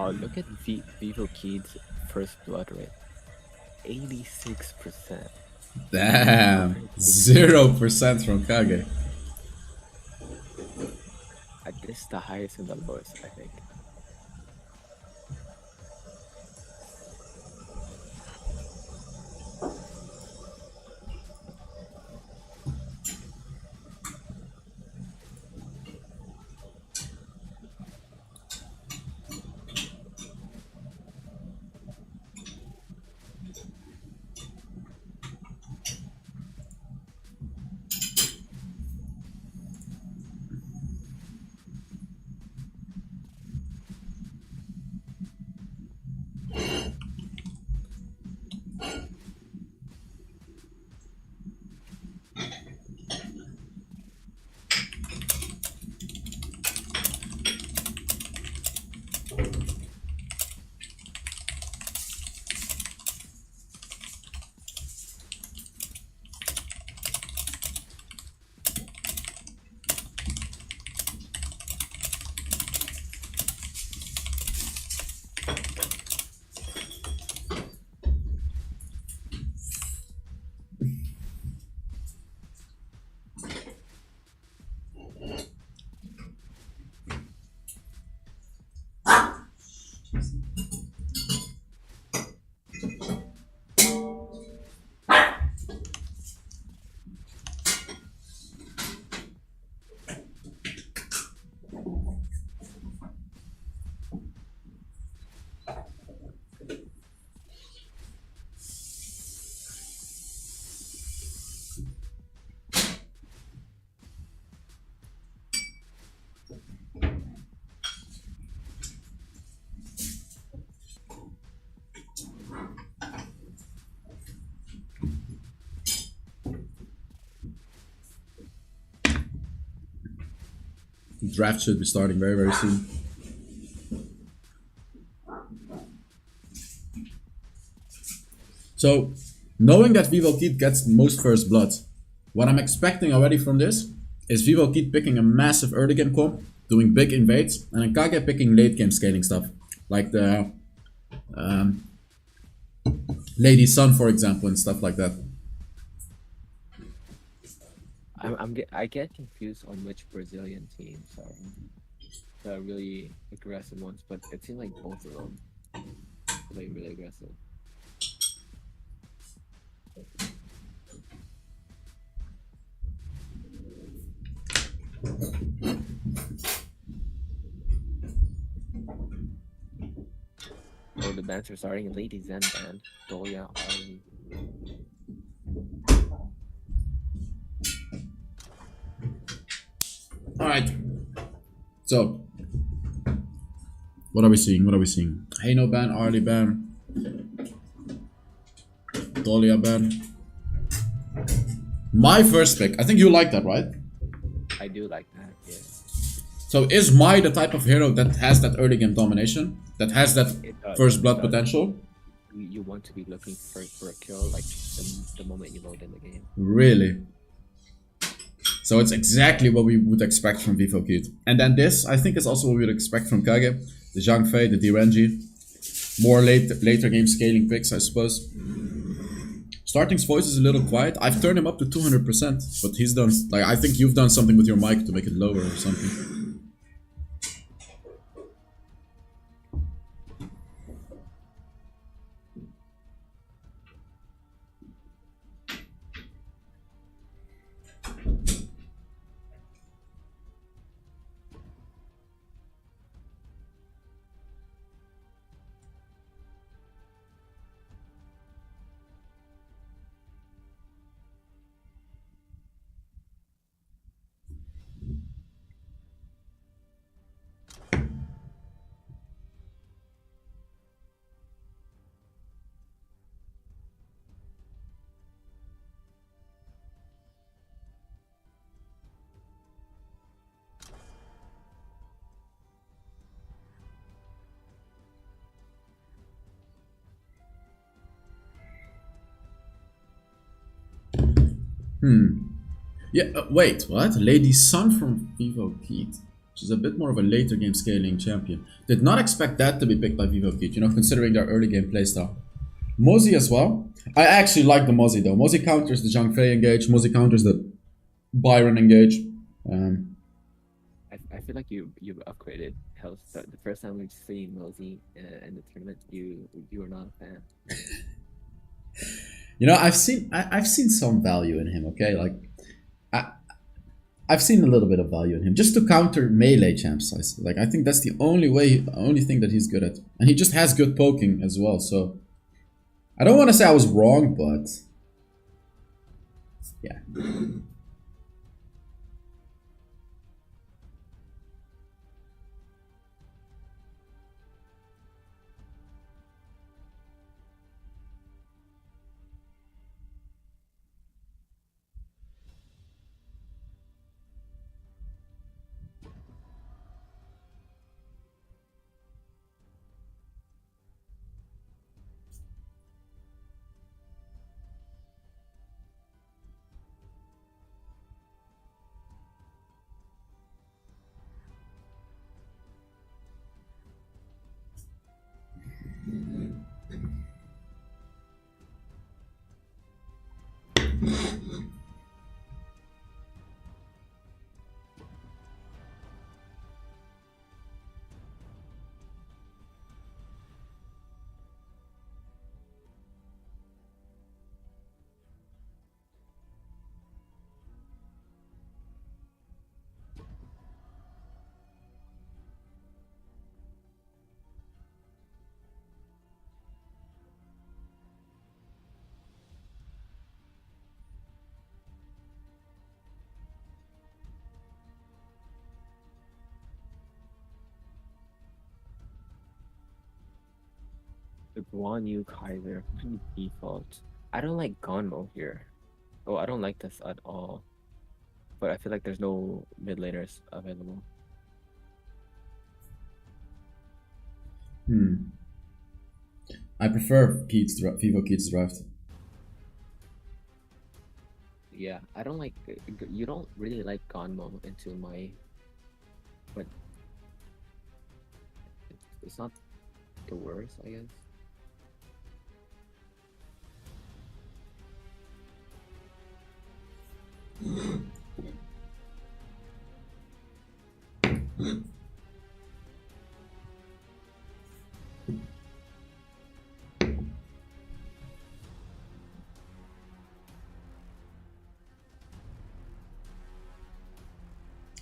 Oh, look at Vivo Kid's first blood rate. 86%. Damn. 0% from Kage. This is the highest and the lowest, I think. The draft should be starting very, very soon. So, knowing that Vivo Keith gets most first blood, what I'm expecting already from this is Vivo Keith picking a massive early game comp, doing big invades, and then Kage picking late game scaling stuff, like the Lady Sun, for example, and stuff like that. I get confused on which Brazilian teams are the really aggressive ones, but it seems like both of them are like really aggressive. Oh, the bands are starting. Lady Zen band. Doya, Harley. Alright. So, what are we seeing? What are we seeing? Heino ban, Arlie ban, Dolia ban. My first pick. I think you like that, right? I do like that, yeah. So is Mai the type of hero that has that early game domination? That has that It does, first blood it does. potential? You want to be looking for a kill like the moment you load in the game. Really? So it's exactly what we would expect from Vivo Kid. And then this, I think, is also what we would expect from Kage. The Zhang Fei, the Direnji. More later game scaling picks, I suppose. Starting's voice is a little quiet. I've turned him up to 200%, but he's done... Like, I think you've done something with your mic to make it lower or something. Yeah, wait, what? Lady Sun from Vivo Keith. She's a bit more of a later game scaling champion. Did not expect that to be picked by Vivo Keith, you know, considering their early game playstyle. Mozzie as well. I actually like the Mozzie though. Mozzie counters the Zhang Fei engage, Mozzie counters the Byron engage. I feel like you upgraded health. The first time we seen Mosey in the tournament, you were not a fan. You know, I've seen some value in him, okay? Like I've seen a little bit of value in him just to counter melee champs. I think that's the only thing that he's good at, and he just has good poking as well. So I don't want to say I was wrong, but yeah. The Guan Yu Kaiser default. I don't like Gonmo here. Oh, I don't like this at all. But I feel like there's no mid laners available. I prefer Vivo Keats draft. Yeah, I don't like. You don't really like Gonmo into my, but it's not the worst, I guess.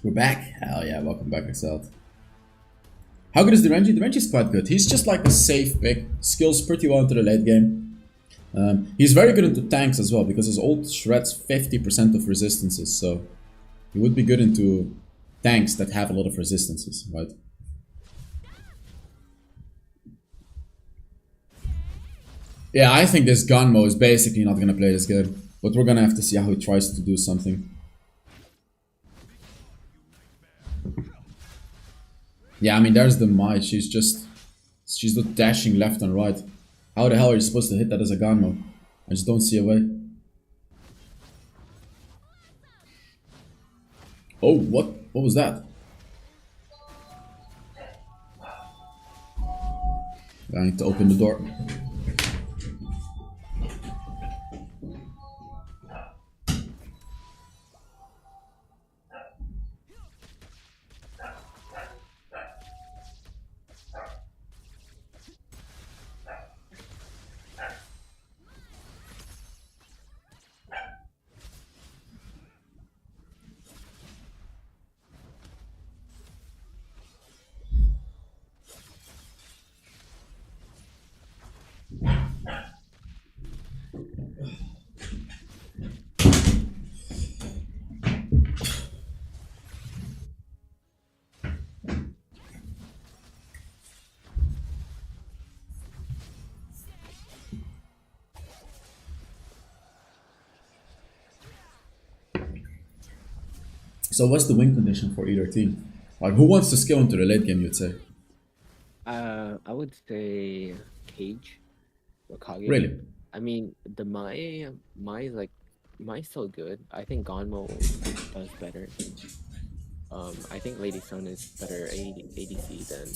We're back. Hell yeah, welcome back, Exalt. How good is the Renji? The Renji's quite good. He's just like a safe pick. Skills pretty well into the late game. He's very good into tanks as well because his ult shreds 50% of resistances. So he would be good into tanks that have a lot of resistances, right? Yeah, I think this Gunmo is basically not going to play this game. But we're going to have to see how he tries to do something. Yeah, I mean, there's the Mai. She's just dashing left and right. How the hell are you supposed to hit that as a Gunmo? I just don't see a way. Oh, what was that? I need to open the door. So what's the win condition for either team? Like, who wants to scale into the late game, you'd say? I would say Cage or Kage. Really? I mean, the Mai is like Mai's so good. I think Gonmo does better. I think Lady Sun is better ADC than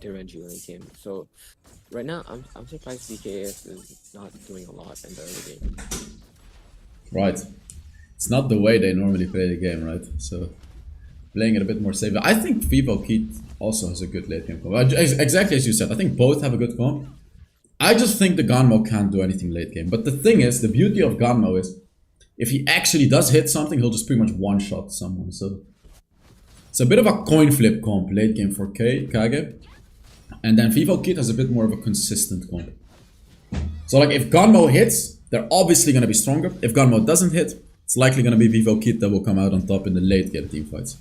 Derenji late game. So right now, I'm surprised BKS is not doing a lot in the early game. Right. It's not the way they normally play the game, right? So playing it a bit more safe. I think Vivo Keat also has a good late game comp. Exactly as you said. I think both have a good comp. I just think the Gunmo can't do anything late game. But the thing is, the beauty of Gunmo is, if he actually does hit something, he'll just pretty much one-shot someone. So it's a bit of a coin flip comp late game for Kage. And then Vivo Keat has a bit more of a consistent comp. So like if Gunmo hits, they're obviously going to be stronger. If Gunmo doesn't hit, it's likely going to be Vivo Keat that will come out on top in the late game teamfights.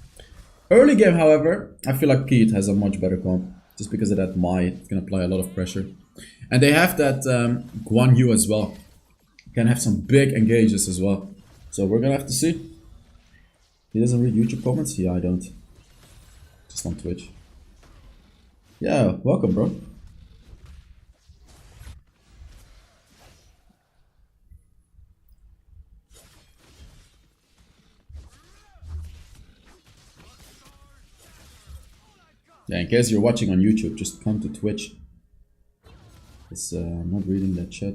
Early game, however, I feel like Keat has a much better comp. Just because of that Mai, it can apply a lot of pressure. And they have that Guan Yu as well. Can have some big engages as well. So we're going to have to see. He doesn't read YouTube comments? Yeah, I don't. Just on Twitch. Yeah, welcome, bro. Yeah, in case you're watching on YouTube, just come to Twitch. I'm not reading that chat.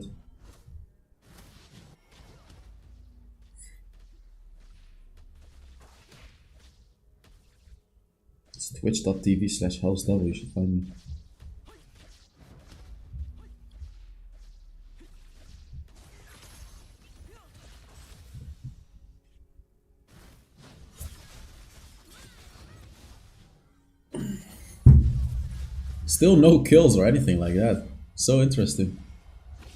It's twitch.tv/houseW, you should find me. Still no kills or anything like that. So interesting.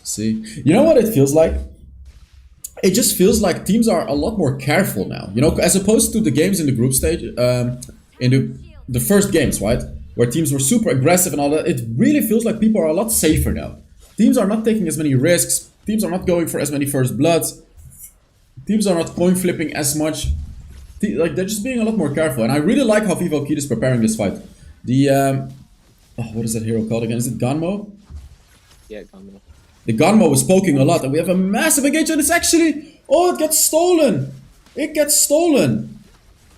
See, you know what it feels like? It just feels like teams are a lot more careful now. You know, as opposed to the games in the group stage, in the first games, right? Where teams were super aggressive and all that. It really feels like people are a lot safer now. Teams are not taking as many risks. Teams are not going for as many first bloods. Teams are not coin flipping as much. Like, they're just being a lot more careful. And I really like how Vivo Keat is preparing this fight. Oh, what is that hero called again? Is it Ganmo? Yeah, combo. The Ganmo was poking a lot, and we have a massive engagement. It's actually... Oh, it gets stolen! It gets stolen!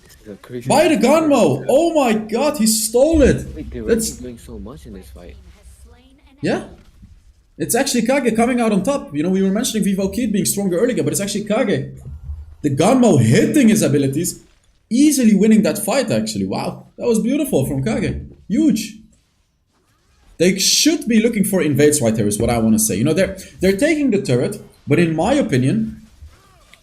This is a crazy. By the Ganmo! Oh my god, he stole it! Wait, they're That's... really doing so much in this fight. Yeah? It's actually Kage coming out on top. You know, we were mentioning Vivo Kid being stronger earlier, but it's actually Kage. The Ganmo hitting his abilities, easily winning that fight actually. Wow, that was beautiful from Kage. Huge. They should be looking for invades right here is what I want to say. You know, they're taking the turret, but in my opinion,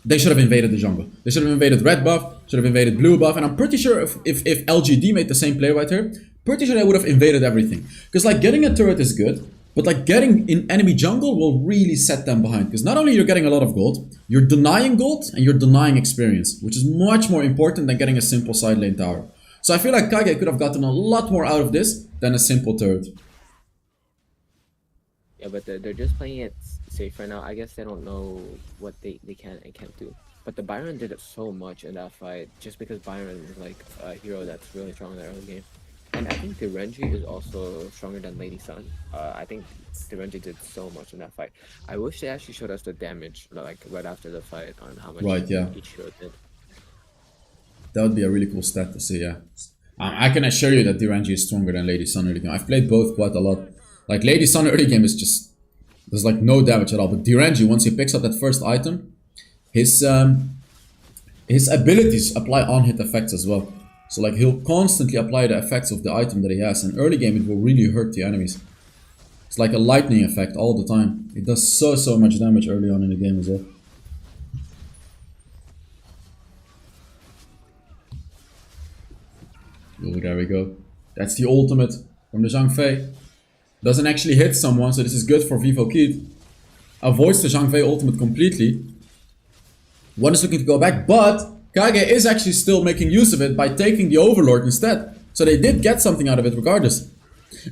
they should have invaded the jungle. They should have invaded red buff, should have invaded blue buff, and I'm pretty sure if LGD made the same play right here, pretty sure they would have invaded everything. Because like getting a turret is good, but like getting in enemy jungle will really set them behind. Because not only you're getting a lot of gold, you're denying gold and you're denying experience, which is much more important than getting a simple side lane tower. So I feel like Kage could have gotten a lot more out of this than a simple turret. Yeah, but they're just playing it safe right now. I guess they don't know what they can and can't do. But the Byron did it so much in that fight, just because Byron is like a hero that's really strong in the early game. And I think the Renji is also stronger than Lady Sun. I think the Renji did so much in that fight. I wish they actually showed us the damage like right after the fight on how much Right, yeah. each hero did. That would be a really cool stat to see, yeah. I can assure you that Direnji is stronger than Lady Sun early game. I've played both quite a lot. Like Lady Sun early game is just... There's like no damage at all. But Direnji, once he picks up that first item, his abilities apply on-hit effects as well. So like he'll constantly apply the effects of the item that he has. And early game it will really hurt the enemies. It's like a lightning effect all the time. It does so much damage early on in the game as well. Oh, there we go. That's the ultimate from the Zhang Fei. Doesn't actually hit someone, so this is good for Vivo Kid. Avoids the Zhang Fei ultimate completely. One is looking to go back, but Kage is actually still making use of it by taking the Overlord instead. So they did get something out of it regardless.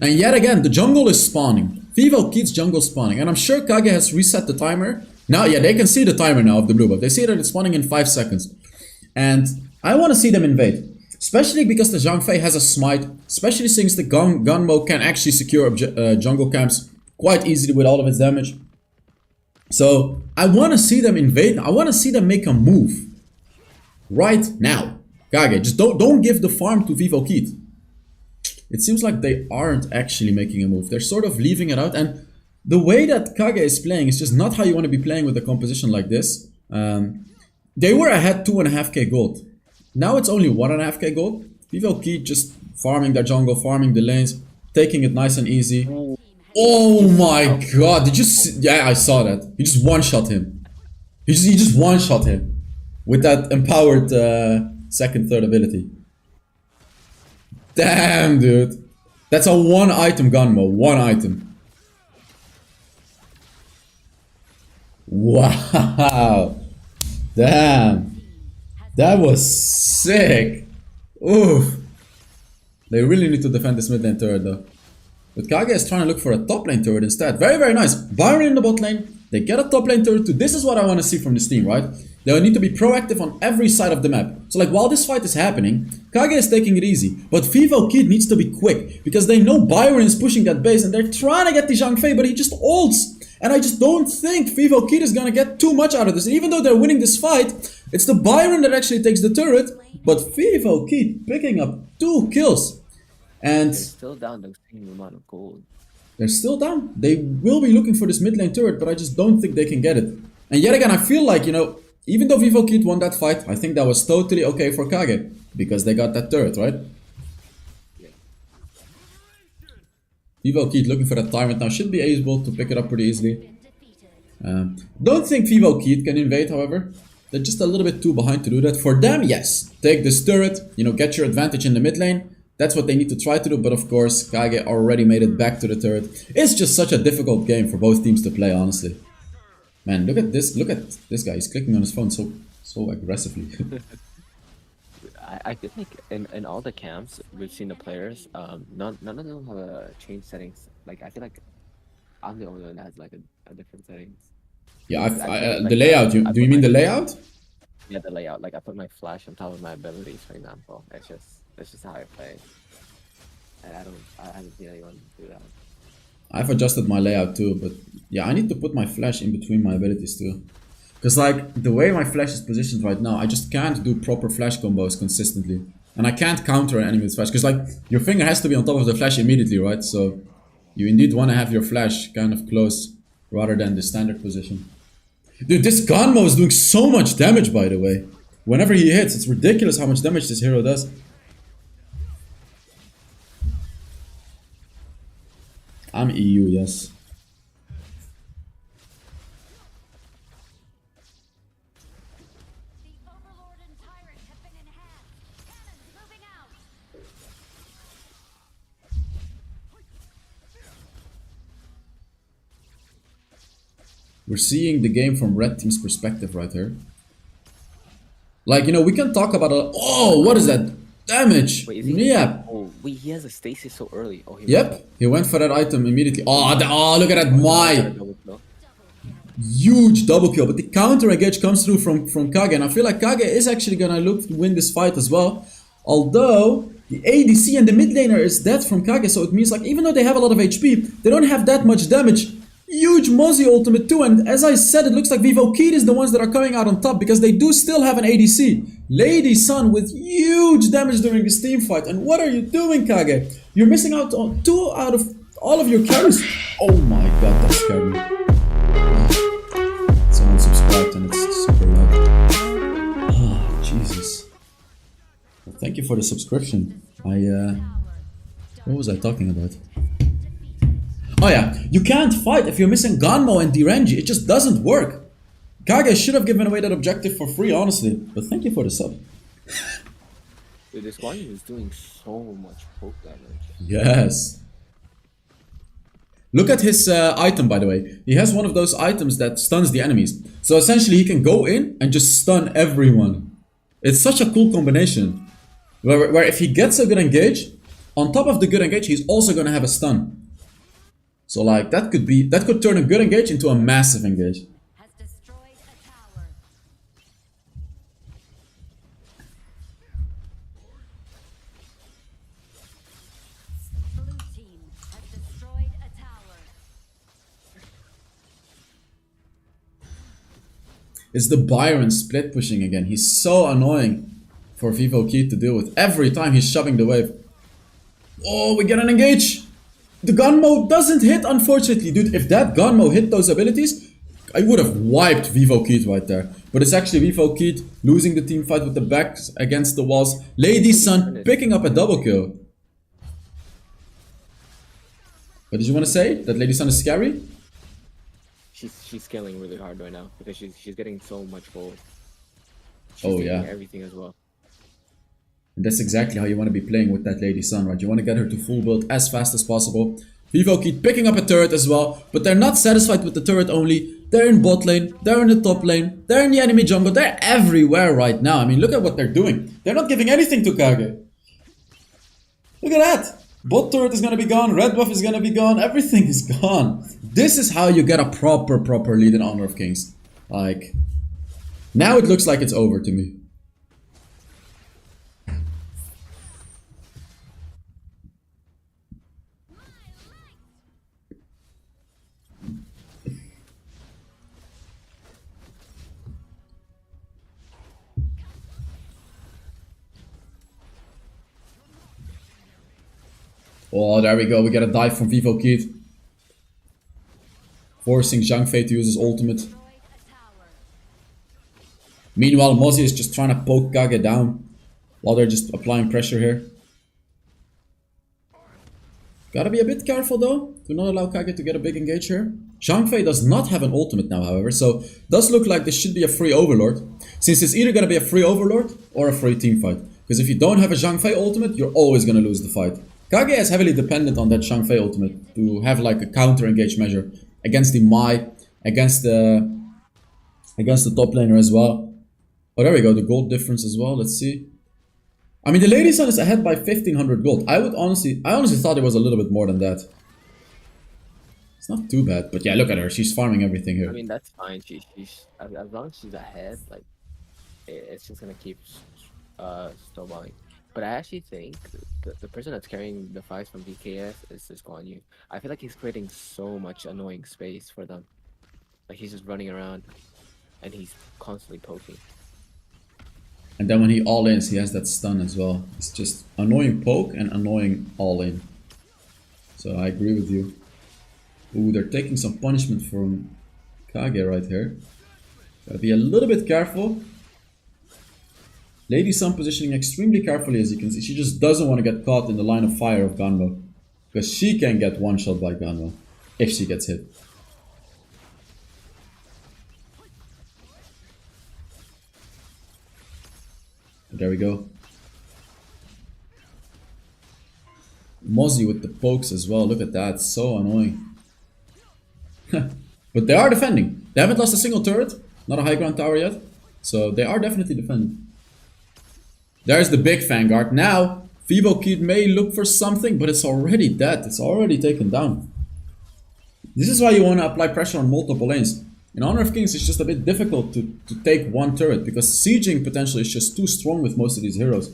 And yet again, the jungle is spawning. Vivo Kid's jungle spawning. And I'm sure Kage has reset the timer. Now, yeah, they can see the timer now of the blue buff. They see that it's spawning in 5 seconds. And I want to see them invade. Especially because the Zhang Fei has a smite. Especially since the Gunmo can actually secure jungle camps quite easily with all of its damage. So I want to see them invade. I want to see them make a move. Right now. Kage, just don't give the farm to Vivo Kid. It seems like they aren't actually making a move. They're sort of leaving it out. And the way that Kage is playing is just not how you want to be playing with a composition like this. They were ahead 2.5k gold. Now it's only 1.5k gold. Vivo Kid just farming their jungle, farming the lanes, taking it nice and easy. Oh my god, did you see? Yeah, I saw that. He just one-shot him. He just one-shot him. With that empowered second, third ability. Damn, dude. That's a one item Gunmo. One item. Wow. Damn. That was sick. Oof. They really need to defend this mid lane turret though. But Kage is trying to look for a top lane turret instead. Very, very nice. Byron in the bot lane. They get a top lane turret too. This is what I want to see from this team, right? They need to be proactive on every side of the map. So like while this fight is happening, Kage is taking it easy. But Vivo Kid needs to be quick. Because they know Byron is pushing that base and they're trying to get the Zhang Fei, but he just ults. And I just don't think Vivo Kid is gonna get too much out of this. Even though they're winning this fight, it's the Byron that actually takes the turret. But Vivo Kid picking up 2 kills. And They're still down the same amount of gold. they're still down. They will be looking for this mid lane turret, but I just don't think they can get it. And yet again, I feel like, you know, even though Vivo Kid won that fight, I think that was totally okay for Kage. Because they got that turret, right? Yeah. Vivo Kid looking for that tyrant now. Should be able to pick it up pretty easily. Don't think Vivo Kid can invade, however. They're just a little bit too behind to do that. For them, yes. Take this turret, you know, get your advantage in the mid lane. That's what they need to try to do, but of course, Kage already made it back to the turret. It's just such a difficult game for both teams to play, honestly. Man, look at this guy. He's clicking on his phone so aggressively. I feel like in all the camps we've seen the players, none of them have changed settings. Like I feel like I'm the only one that has like a different settings. Yeah, Like, the layout. Do you mean the layout? Yeah, the layout. Like I put my flash on top of my abilities, for example. It's just how I play. I haven't seen anyone do that. I've adjusted my layout too, but yeah, I need to put my flash in between my abilities too. Because like, the way my flash is positioned right now, I just can't do proper flash combos consistently. And I can't counter an enemy with flash, because like, your finger has to be on top of the flash immediately, right? So, you indeed want to have your flash kind of close, rather than the standard position. Dude, this Ganmo is doing so much damage, by the way. Whenever he hits, it's ridiculous how much damage this hero does. I'm EU, yes. The Overlord and Tyrant have been enhanced. Cannons moving out. We're seeing the game from Red Team's perspective right here. Like, you know, we can talk about a... Oh, what is that? Damage! Wait, is he? Yeah. Oh, wait, he has a stasis so early. Oh, he Yep, he went for that item immediately. Oh, oh look at that! My double kill. huge double kill. But the counter engage comes through from Kage, and I feel like Kage is actually gonna look to win this fight as well. Although the ADC and the mid laner is dead from Kage, so it means like even though they have a lot of HP, they don't have that much damage. Huge Mozzie ultimate too, and as I said, it looks like Vivo Kid is the ones that are coming out on top because they do still have an ADC. Lady Sun with huge damage during this team fight. And what are you doing, Kage? You're missing out on 2 out of all of your carries. Oh my god, that scared me. Someone subscribed and it's super loud. Oh, Jesus. Well, thank you for the subscription. What was I talking about? Oh yeah, you can't fight if you're missing Ganmo and Direnji. It just doesn't work. Kage should have given away that objective for free, honestly. But thank you for the sub. Dude, this one is doing so much poke damage. Yes. Look at his item, by the way. He has one of those items that stuns the enemies. So essentially, he can go in and just stun everyone. It's such a cool combination. Where if he gets a good engage, on top of the good engage, he's also going to have a stun. So like, that could turn a good engage into a massive engage. Has destroyed a tower. Blue team has destroyed a tower. It's the Byron split pushing again. He's so annoying for Vivo Kid to deal with. Every time he's shoving the wave. Oh, we get an engage! The Ganmo doesn't hit, unfortunately. Dude, if that Ganmo hit those abilities, I would have wiped Vivo Kid right there. But it's actually Vivo Kid losing the team fight with the backs against the walls. Lady Sun picking up a double kill. What did you want to say? That Lady Sun is scary? She's scaling really hard right now because she's getting so much gold. Oh, She's yeah. taking everything as well. And that's exactly how you want to be playing with that Lady Sun, right? You want to get her to full build as fast as possible. Vivo Kid picking up a turret as well, but they're not satisfied with the turret only. They're in bot lane, they're in the top lane, they're in the enemy jungle, they're everywhere right now. I mean, look at what they're doing. They're not giving anything to Kage. Look at that. Bot turret is gonna be gone, red buff is gonna be gone, everything is gone. This is how you get a proper lead in Honor of Kings. Like, now it looks like it's over to me. Oh, there we go. We get a dive from Vivo Kid. Forcing Zhang Fei to use his ultimate. Destroyed a tower. Meanwhile, Mozzie is just trying to poke Kage down. While they're just applying pressure here. Gotta be a bit careful though. Do not allow Kage to get a big engage here. Zhang Fei does not have an ultimate now, however. So, does look like this should be a free Overlord. Since it's either gonna be a free Overlord or a free team fight. Because if you don't have a Zhang Fei ultimate, you're always gonna lose the fight. Kage is heavily dependent on that Zhang Fei ultimate to have like a counter engage measure against the Mai, against the top laner as well. Oh, there we go, the gold difference as well. Let's see. I mean, the Lady Sun is ahead by 1500 gold. I honestly thought it was a little bit more than that. It's not too bad, but yeah, look at her. She's farming everything here. I mean, that's fine. She's as long as she's ahead, like it's just gonna keep snowballing. But I actually think the person that's carrying the fights from BKS is this Guan Yu. I feel like he's creating so much annoying space for them. Like he's just running around and he's constantly poking. And then when he all-ins, he has that stun as well. It's just annoying poke and annoying all-in. So I agree with you. Ooh, they're taking some punishment from Kage right here. Gotta be a little bit careful. Lady Sun positioning extremely carefully, as you can see. She just doesn't want to get caught in the line of fire of Ganbo. Because she can get one-shot by Ganbo. If she gets hit. There we go. Mozzie with the pokes as well. Look at that. So annoying. But they are defending. They haven't lost a single turret. Not a high ground tower yet. So they are definitely defending. There's the big Vanguard. Now, Vivo Kid may look for something, but it's already dead. It's already taken down. This is why you want to apply pressure on multiple lanes. In Honor of Kings, it's just a bit difficult to take one turret, because sieging potential is just too strong with most of these heroes.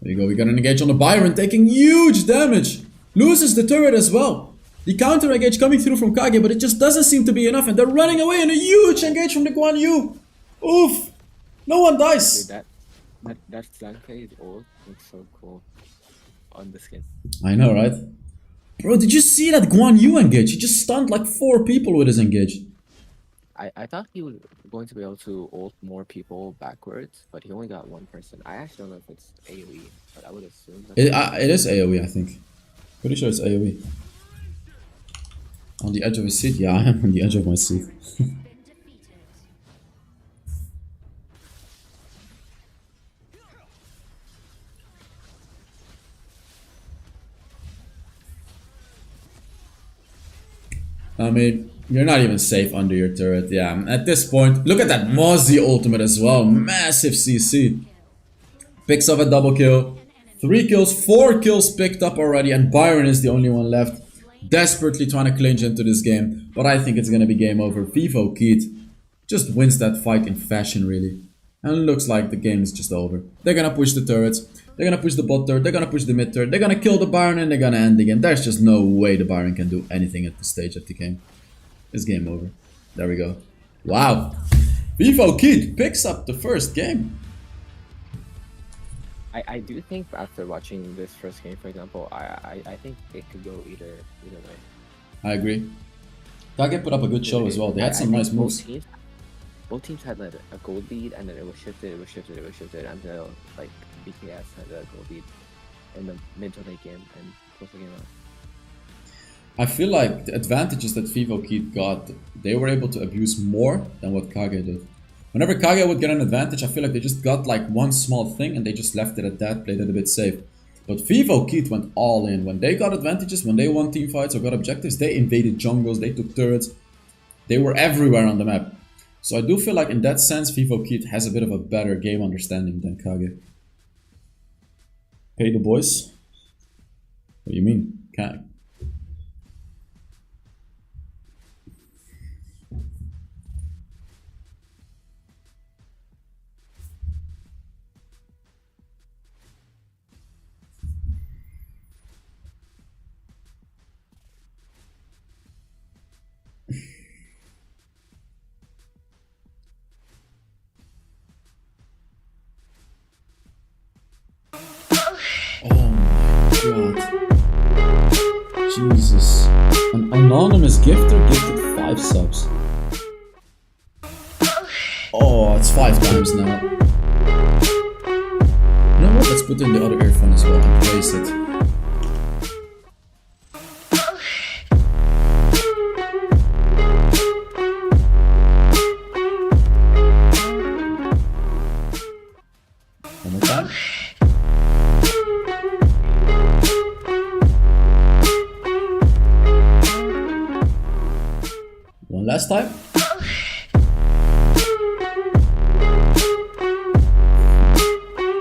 There you go, we got an engage on the Byron, taking huge damage. Loses the turret as well. The counter engage coming through from Kage, but it just doesn't seem to be enough, and they're running away in a huge engage from the Guan Yu. Oof! No one dies! Dude, that slang phase ult looks so cool on the skin. I know, right? Bro, did you see that Guan Yu engage? He just stunned like 4 people with his engage. I thought he was going to be able to ult more people backwards, but he only got one person. I actually don't know if it's AoE, but I would assume that It is AoE, I think. Pretty sure it's AoE. On the edge of his seat? Yeah, I am on the edge of my seat. I mean, you're not even safe under your turret. Yeah, at this point, look at that Mozzie ultimate as well. Massive CC. Picks up a double kill. 3 kills, 4 kills picked up already, and Byron is the only one left. Desperately trying to clinch into this game, but I think it's gonna be game over. Vivo Keat just wins that fight in fashion, really. And it looks like the game is just over. They're gonna push the turrets. They're gonna push the bot turret, they're gonna push the mid turret, they're gonna kill the Baron, and they're gonna end the game. There's just no way the Baron can do anything at this stage of the game. It's game over. There we go. Wow. Vivo Kid picks up the first game. I do think after watching this first game, for example, I think it could go either way. I agree. Kage put up a good show as well. They had some nice moves. Both teams had like a gold lead, and then it was shifted until like BKS had a gold lead in the mid to late game and close the game out. I feel like the advantages that Vivo Kid got, they were able to abuse more than what Kage did. Whenever Kage would get an advantage, I feel like they just got like one small thing and they just left it at that, played it a bit safe. But Vivo Kid went all in. When they got advantages, when they won team fights or got objectives, they invaded jungles, they took turrets. They were everywhere on the map. So I do feel like in that sense, Vivo Kid has a bit of a better game understanding than Kage. Pay the boys? What do you mean? Kage? God. Jesus. An anonymous gifter gifted 5 subs. Oh, it's 5 times now. You know what? Let's put in the other earphone as well and place it. One more time. One last time.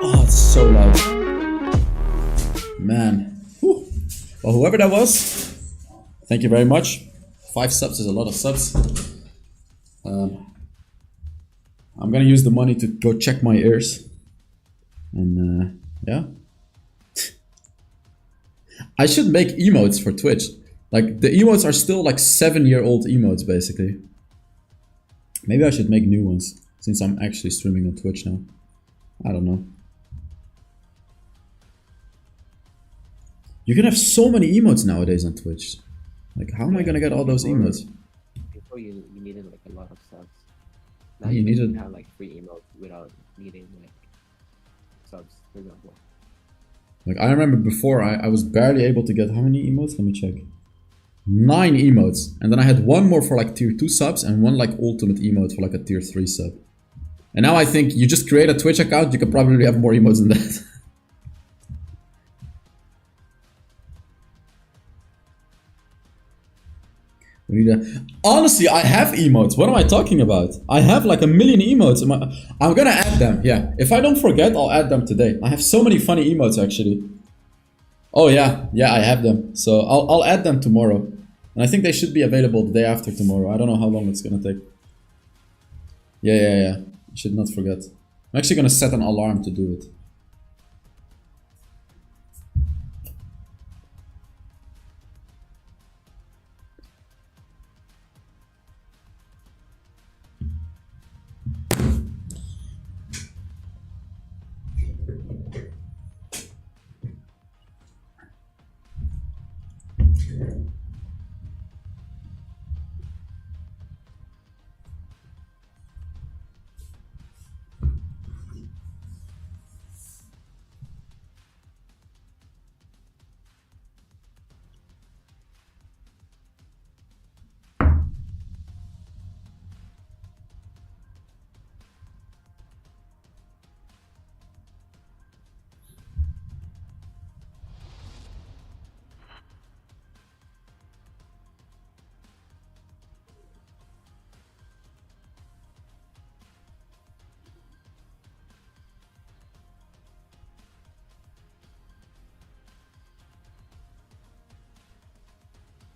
Oh, it's so loud. Man. Whew. Well, whoever that was, thank you very much. 5 subs is a lot of subs. I'm gonna use the money to go check my ears. And yeah. I should make emotes for Twitch. Like, the emotes are still like 7-year-old emotes, basically. Maybe I should make new ones, since I'm actually streaming on Twitch now. I don't know. You can have so many emotes nowadays on Twitch. Like, how am I gonna get all those emotes? Before you needed like a lot of subs. Now You you can needed... have like free emotes without needing like subs, for example. Like, I remember before, I was barely able to get... How many emotes? Let me check. 9 emotes. And then I had one more for like tier 2 subs and one like ultimate emote for like a tier 3 sub. And now I think you just create a Twitch account, you could probably have more emotes than that. Honestly, I have emotes. What am I talking about? I have like 1,000,000 emotes. I'm gonna add them. Yeah, if I don't forget, I'll add them today. I have so many funny emotes actually. Oh yeah, I have them. So I'll add them tomorrow, and I think they should be available the day after tomorrow. I don't know how long it's gonna take. Yeah. You should not forget. I'm actually gonna set an alarm to do it.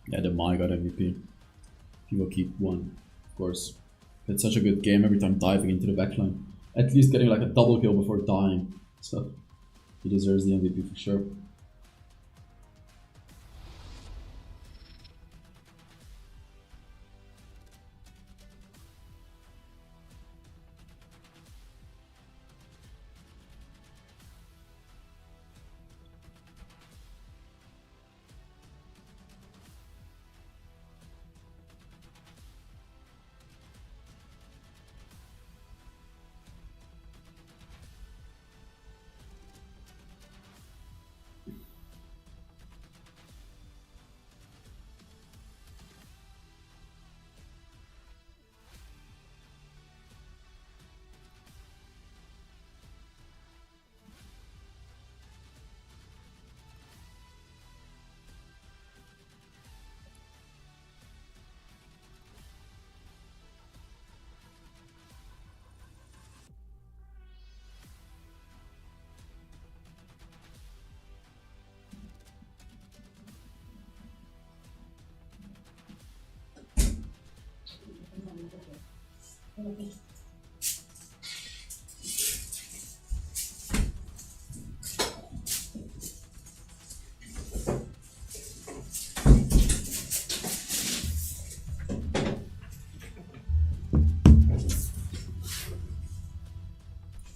Yeah, the Mai got MVP. He will keep one, of course. It's such a good game every time diving into the backline. At least getting like a double kill before dying. So he deserves the MVP for sure.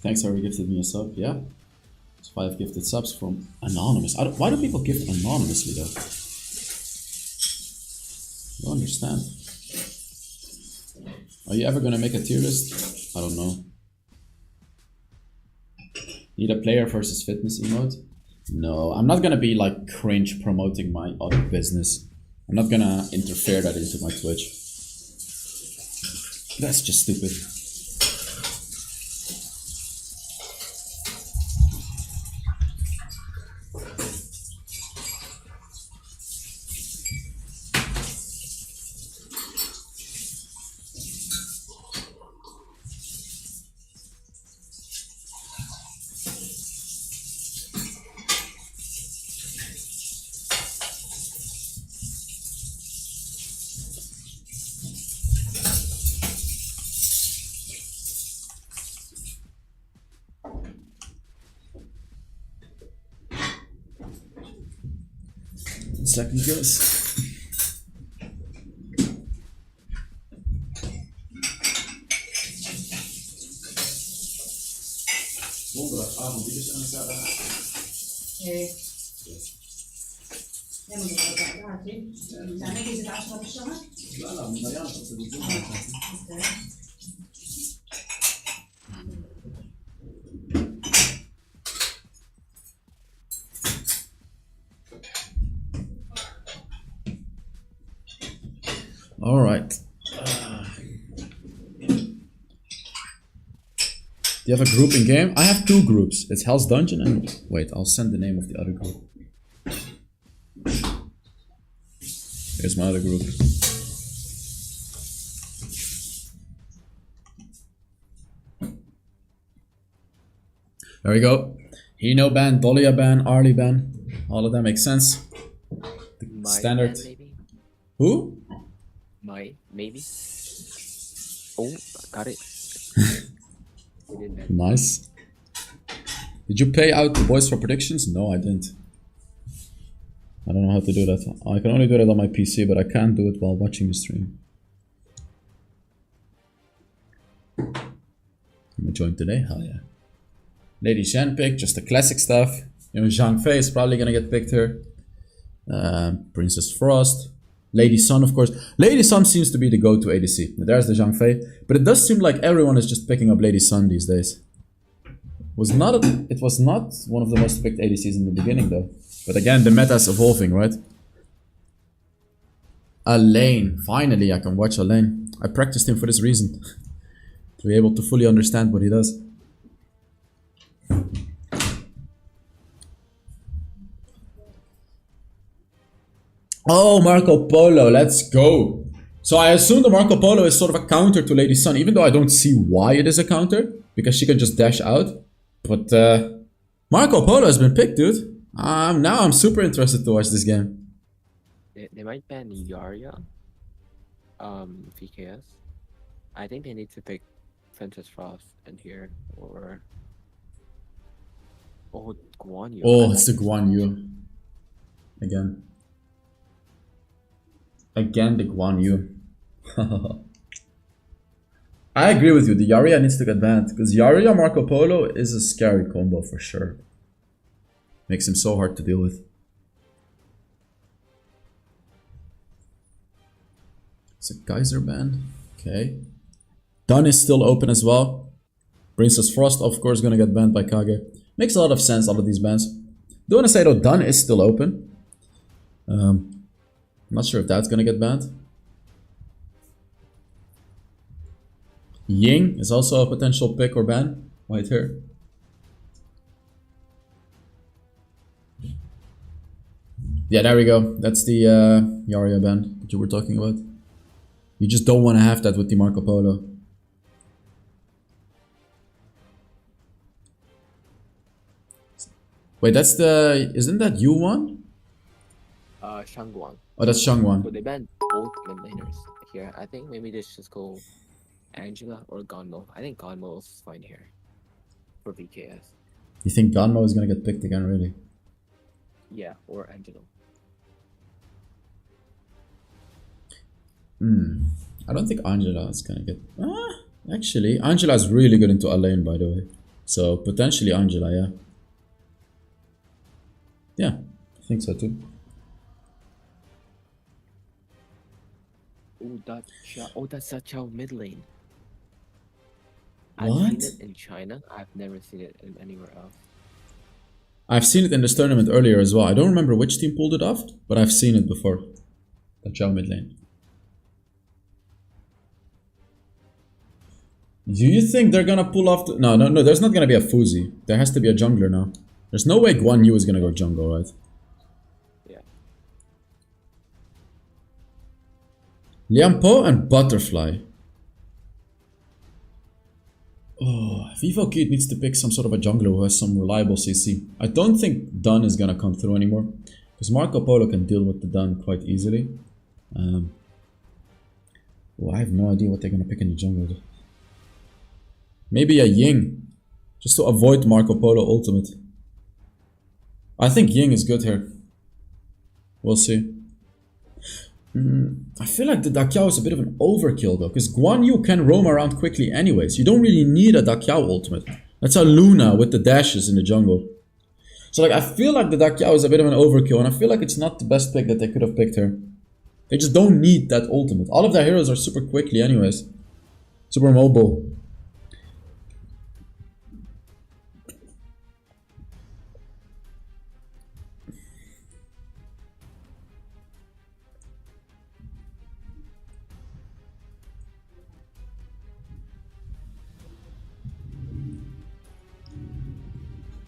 Thanks, Harvey gifted me a sub. Yeah, it's 5 gifted subs from Anonymous. Why do people gift anonymously though? I don't understand. Are you ever gonna make a tier list? I don't know. Need a player versus fitness emote? No, I'm not gonna be like cringe promoting my other business. I'm not gonna interfere that into my Twitch. That's just stupid. second, guys. Donderdagavond, wie is er aan zaterdag? Zijn er deze afspraken staan? Ja, nou, Marianne, dat is de donderdag. All right. Do you have a group in game? I have 2 groups. It's Hell's Dungeon and... Wait, I'll send the name of the other group. Here's my other group. There we go. Hino ban, Dolia ban, Arlie ban. All of that makes sense. The My standard. man, maybe. Who? Maybe. Oh, got it. He did that. Nice. Did you pay out the boys for predictions? No, I didn't. I don't know how to do that. I can only do that on my PC, but I can't do it while watching the stream. I'm gonna join today? Hell yeah. Lady Shen picked, just the classic stuff. You know, Zhang Fei is probably gonna get picked here. Princess Frost. Lady Sun, of course. Lady Sun seems to be the go-to ADC. There's the Zhang Fei. But it does seem like everyone is just picking up Lady Sun these days. It was not one of the most picked ADCs in the beginning, though. But again, the meta is evolving, right? Alain. Finally, I can watch Alain. I practiced him for this reason. To be able to fully understand what he does. Oh, Marco Polo, let's go. So I assume the Marco Polo is sort of a counter to Lady Sun, even though I don't see why it is a counter, because she can just dash out. But Marco Polo has been picked, dude. Now I'm super interested to watch this game. They might ban Yarya. VKS. I think they need to pick Princess Frost in here, or Guan Yu. Oh, it's the Guan Yu. Again. Again, the Guan Yu. I agree with you. The Yarya needs to get banned because Yarya Marco Polo is a scary combo for sure. Makes him so hard to deal with. It's a Kaiser ban. Okay. Dun is still open as well. Princess Frost, of course, gonna get banned by Kage. Makes a lot of sense, all of these bans. Do want to say though, Dun is still open. Not sure if that's gonna get banned. Ying is also a potential pick or ban. Right here. Yeah, there we go. That's the Yarya ban that you were talking about. You just don't want to have that with the Marco Polo. Wait, that's the... Isn't that you one? Shangguan. Oh, that's Shangwan. So they banned both mid laners here. I think maybe they should just go Angela or Gonmo. I think Gonmo is fine here for VKS. You think Ganmo is gonna get picked again, really? Yeah, or Angelo. I don't think Angela is gonna get... actually, Angela is really good into Alain, by the way. So, potentially Angela, yeah. Yeah, I think so too. That's Chao mid lane. What? I've seen it in China. I've never seen it in anywhere else. I've seen it in this tournament earlier as well. I don't remember which team pulled it off, but I've seen it before. The Chao mid lane. Do you think they're gonna pull off the... No, there's not gonna be a Fuzi. There has to be a jungler now. There's no way Guan Yu is gonna go jungle, right? Yeah. Liang Po and Butterfly. Oh, Vivo Kid needs to pick some sort of a jungler who has some reliable CC. I don't think Dun is gonna come through anymore. Because Marco Polo can deal with the Dun quite easily. Oh, I have no idea what they're gonna pick in the jungle. Maybe a Ying. Just to avoid Marco Polo ultimate. I think Ying is good here. We'll see. I feel like the Dakiao is a bit of an overkill though, because Guan Yu can roam around quickly anyways. You don't really need a Dakiao ultimate. That's a Luna with the dashes in the jungle. So like, I feel like the Dakiao is a bit of an overkill, and I feel like it's not the best pick that they could have picked her. They just don't need that ultimate. All of their heroes are super quickly anyways. Super mobile.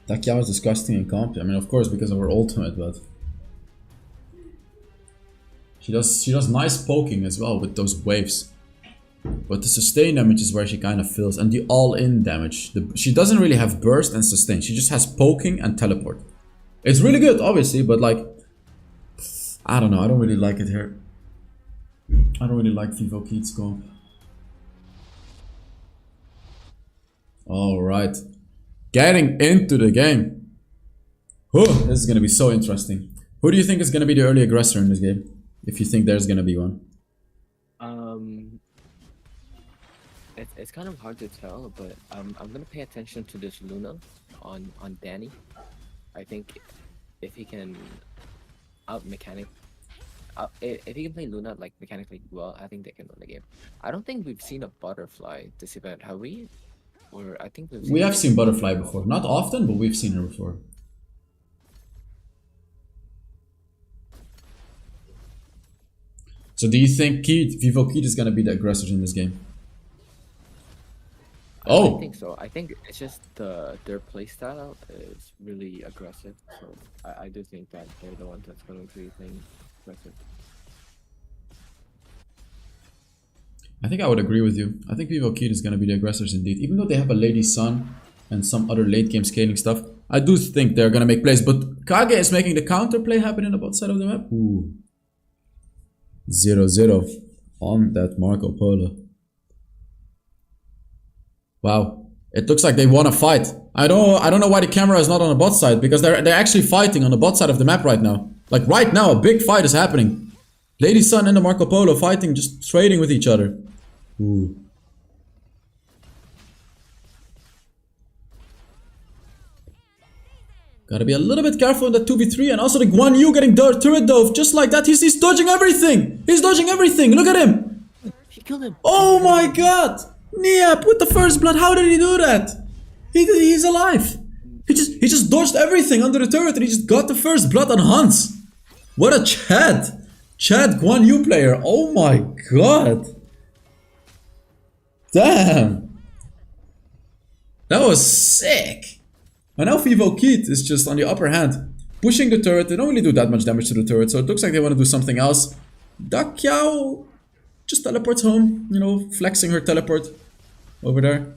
Dakiao is disgusting in comp. I mean, of course, because of her ultimate, but she does nice poking as well with those waves. But the sustain damage is where she kind of feels, and the all-in damage. She doesn't really have burst and sustain. She just has poking and teleport. It's really good, obviously, but like, I don't know. I don't really like it here. I don't really like Vivo Keats comp. All right. Getting into the game. Whew, this is going to be so interesting. Who do you think is going to be the early aggressor in this game? If you think there's going to be one. It's kind of hard to tell, but I'm gonna pay attention to this Luna on Danny. I think if he can if he can play Luna like mechanically well, I think they can win the game. I don't think we've seen a butterfly this event, have we? Or I think we have seen Butterfly before. Not often, but we've seen her before. So do you think Vivo Keat is going to be the aggressor in this game? I think so. I think it's just their playstyle is really aggressive. So I do think that they're the ones that's going to be playing aggressive. I think I would agree with you. I think Vivo Keat is going to be the aggressors indeed. Even though they have a Lady Sun and some other late game scaling stuff, I do think they're going to make plays. But Kage is making the counter play happen in the bot side of the map. Ooh. 0-0 on that Marco Polo. Wow. It looks like they want to fight. I don't know why the camera is not on the bot side, because they're actually fighting on the bot side of the map right now. Like right now, a big fight is happening. Lady Sun and the Marco Polo fighting, just trading with each other. Ooh. Gotta be a little bit careful in that 2v3, and also the Guan Yu getting turret dove just like that. He's dodging everything. He's dodging everything. Look at him. He killed him. Oh my god. Niap with the first blood. How did he do that? He's alive. He just dodged everything under the turret and he just got the first blood on Hans. What a Chad Guan Yu player. Oh my god. Damn. That was sick. And now Vivo Keat is just on the upper hand, pushing the turret. They don't really do that much damage to the turret, so it looks like they want to do something else. Dakiao just teleports home, you know, flexing her teleport over there.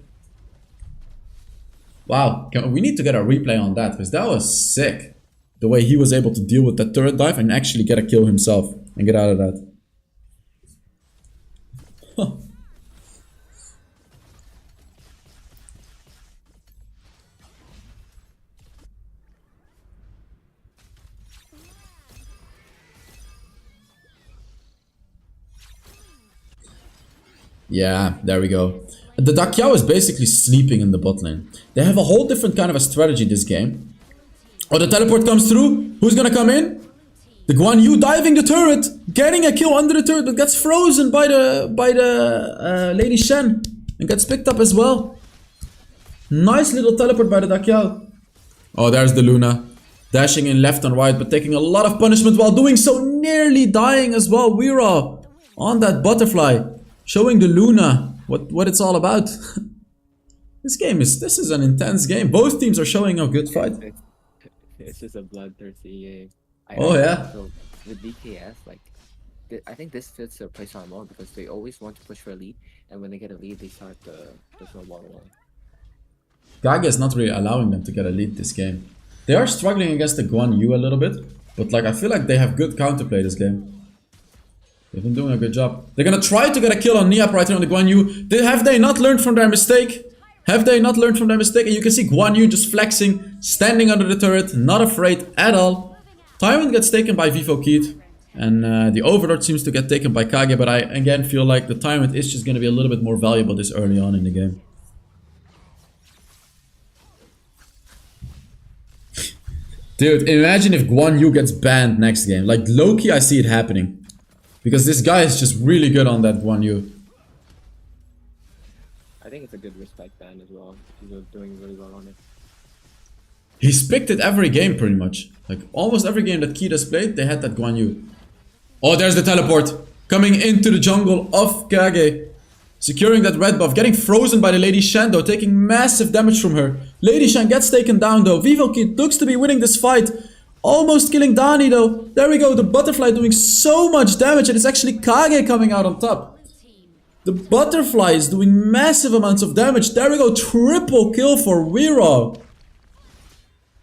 Wow, we need to get a replay on that, because that was sick. The way he was able to deal with that turret dive and actually get a kill himself and get out of that. Huh. Yeah, there we go. The Dakiao is basically sleeping in the bot lane. They have a whole different kind of a strategy this game. Oh, the teleport comes through. Who's gonna come in? The Guan Yu diving the turret, getting a kill under the turret, but gets frozen by the Lady Shen and gets picked up as well. Nice little teleport by the Dakiao. Oh, there's the Luna, dashing in left and right, but taking a lot of punishment while doing so, nearly dying as well. We're on that butterfly, showing the Luna what it's all about. This is an intense game. Both teams are showing a good fight. It's just a bloodthirsty game. Yeah. So with DKS, like, I think this fits their playstyle more because they always want to push for a lead, and when they get a lead, they start the snowball along. Gaga is not really allowing them to get a lead this game. They are struggling against the Guan Yu a little bit, but like I feel like they have good counterplay this game. They've been doing a good job. They're gonna try to get a kill on Niap right here on the Guan Yu. Have they not learned from their mistake? Have they not learned from their mistake? And you can see Guan Yu just flexing, standing under the turret, not afraid at all. Tyrant gets taken by Vivo Keith, and the Overlord seems to get taken by Kage, but I again feel like the Tyrant is just going to be a little bit more valuable this early on in the game. Dude, imagine if Guan Yu gets banned next game. Like, low-key, I see it happening. Because this guy is just really good on that Guan Yu. I think it's a good respect ban as well. He's doing really well on it. He's picked it every game, pretty much. Like, almost every game that Keith has played, they had that Guan Yu. Oh, there's the teleport. Coming into the jungle of Kage. Securing that red buff. Getting frozen by the Lady Shen, though. Taking massive damage from her. Lady Shen gets taken down, though. Vivo Keith looks to be winning this fight. Almost killing Dani, though. There we go. The butterfly doing so much damage. And it's actually Kage coming out on top. The butterfly is doing massive amounts of damage. There we go. Triple kill for Weiro.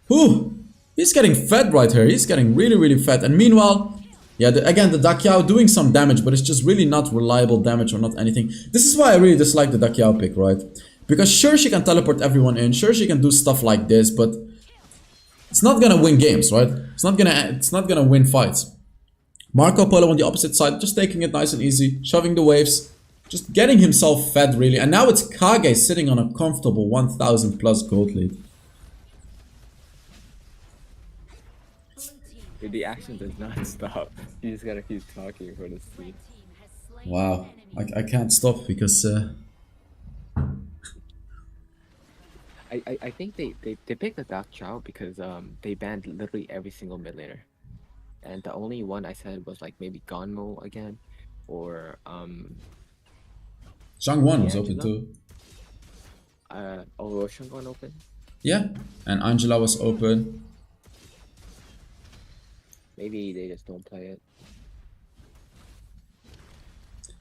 Whew. He's getting fed right here. He's getting really, really fed. And meanwhile... yeah, again, the Dakiao doing some damage, but it's just really not reliable damage or not anything. This is why I really dislike the Dakiao pick, right? Because sure, she can teleport everyone in. Sure, she can do stuff like this, but it's not gonna win games, right? It's not gonna win fights. Marco Polo on the opposite side, just taking it nice and easy, shoving the waves, just getting himself fed, really. And now it's Kage sitting on a comfortable 1,000 plus gold lead. The action does not stop. You just gotta keep talking for this scene. Wow, I can't stop because I think they picked the Dark Chow because they banned literally every single mid laner. And the only one I said was like maybe Gonmo again, or Zhang Wan was open too. was Shangon open? Yeah, and Angela was open. Maybe they just don't play it.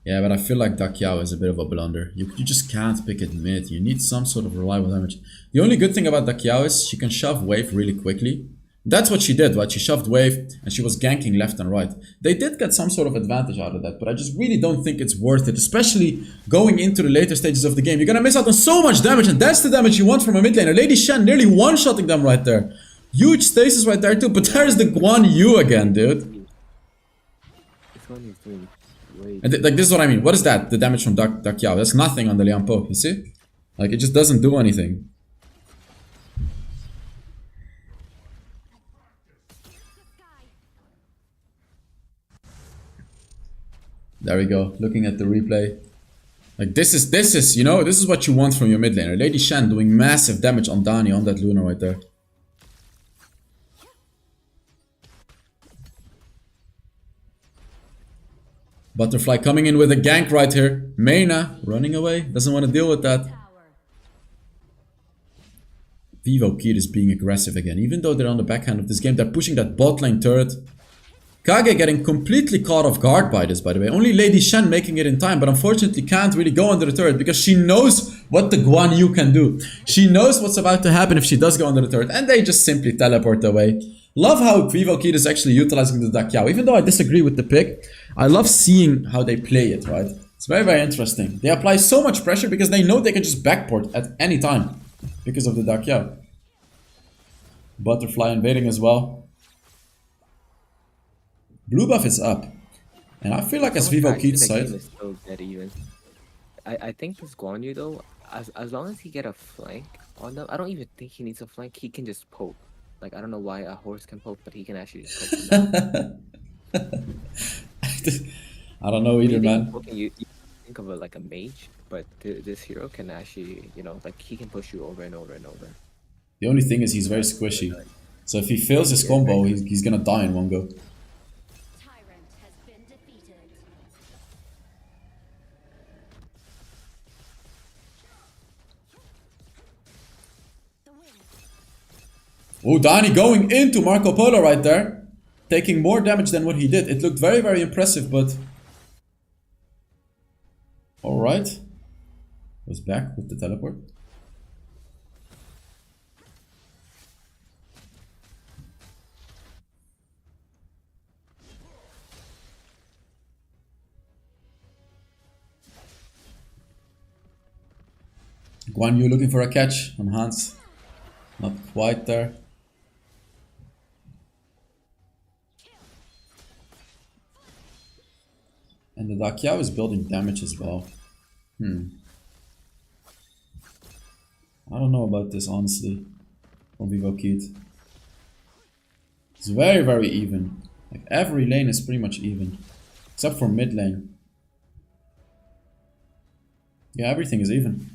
Yeah, but I feel like Dakiao is a bit of a blunder. You just can't pick it mid. You need some sort of reliable damage. The only good thing about Dakiao is she can shove wave really quickly. That's what she did, right? She shoved wave and she was ganking left and right. They did get some sort of advantage out of that, but I just really don't think it's worth it, especially going into the later stages of the game. You're gonna miss out on so much damage, and that's the damage you want from a mid laner. Lady Shen nearly one-shotting them right there. Huge stasis right there too, but there's the Guan Yu again, dude. This one is doing way. And like, this is what I mean. What is that? The damage from Dakiao. That's nothing on the Lian Po, you see? Like, it just doesn't do anything. There we go. Looking at the replay. Like, this is, you know, this is what you want from your mid laner. Lady Shen doing massive damage on Dani, on that Luna right there. Butterfly coming in with a gank right here. Mena running away. Doesn't want to deal with that. Vivo Keith is being aggressive again. Even though they're on the backhand of this game, they're pushing that bot lane turret. Kage getting completely caught off guard by this, by the way. Only Lady Shen making it in time, but unfortunately can't really go under the turret because she knows what the Guan Yu can do. She knows what's about to happen if she does go under the turret, and they just simply teleport away. Love how Vivo Keith is actually utilizing the Dakiao. Even though I disagree with the pick, I love seeing how they play it, right? It's very, very interesting. They apply so much pressure because they know they can just backport at any time because of the Dakiao. Butterfly invading as well. Blue buff is up. And I feel like as Vivo Keith's side... is so dead even. I think this Guan Yu though, as long as he get a flank on them, I don't even think he needs a flank, he can just poke. Like, I don't know why a horse can poke, but he can actually just poke them down. I don't know either, man. Poking, you think of it like a mage, but this hero can actually, you know, like he can push you over and over and over. The only thing is he's very squishy. So if he fails his combo, he's gonna die in one go. Tyrant has been defeated. Oh, Dani going into Marco Polo right there. Taking more damage than what he did. It looked very, very impressive, but... Alright. Was back with the teleport. Guan Yu looking for a catch on Hans. Not quite there. And the Dakiao is building damage as well. I don't know about this, honestly. From Vivo Kid. It's very, very even. Like, every lane is pretty much even. Except for mid lane. Yeah, everything is even.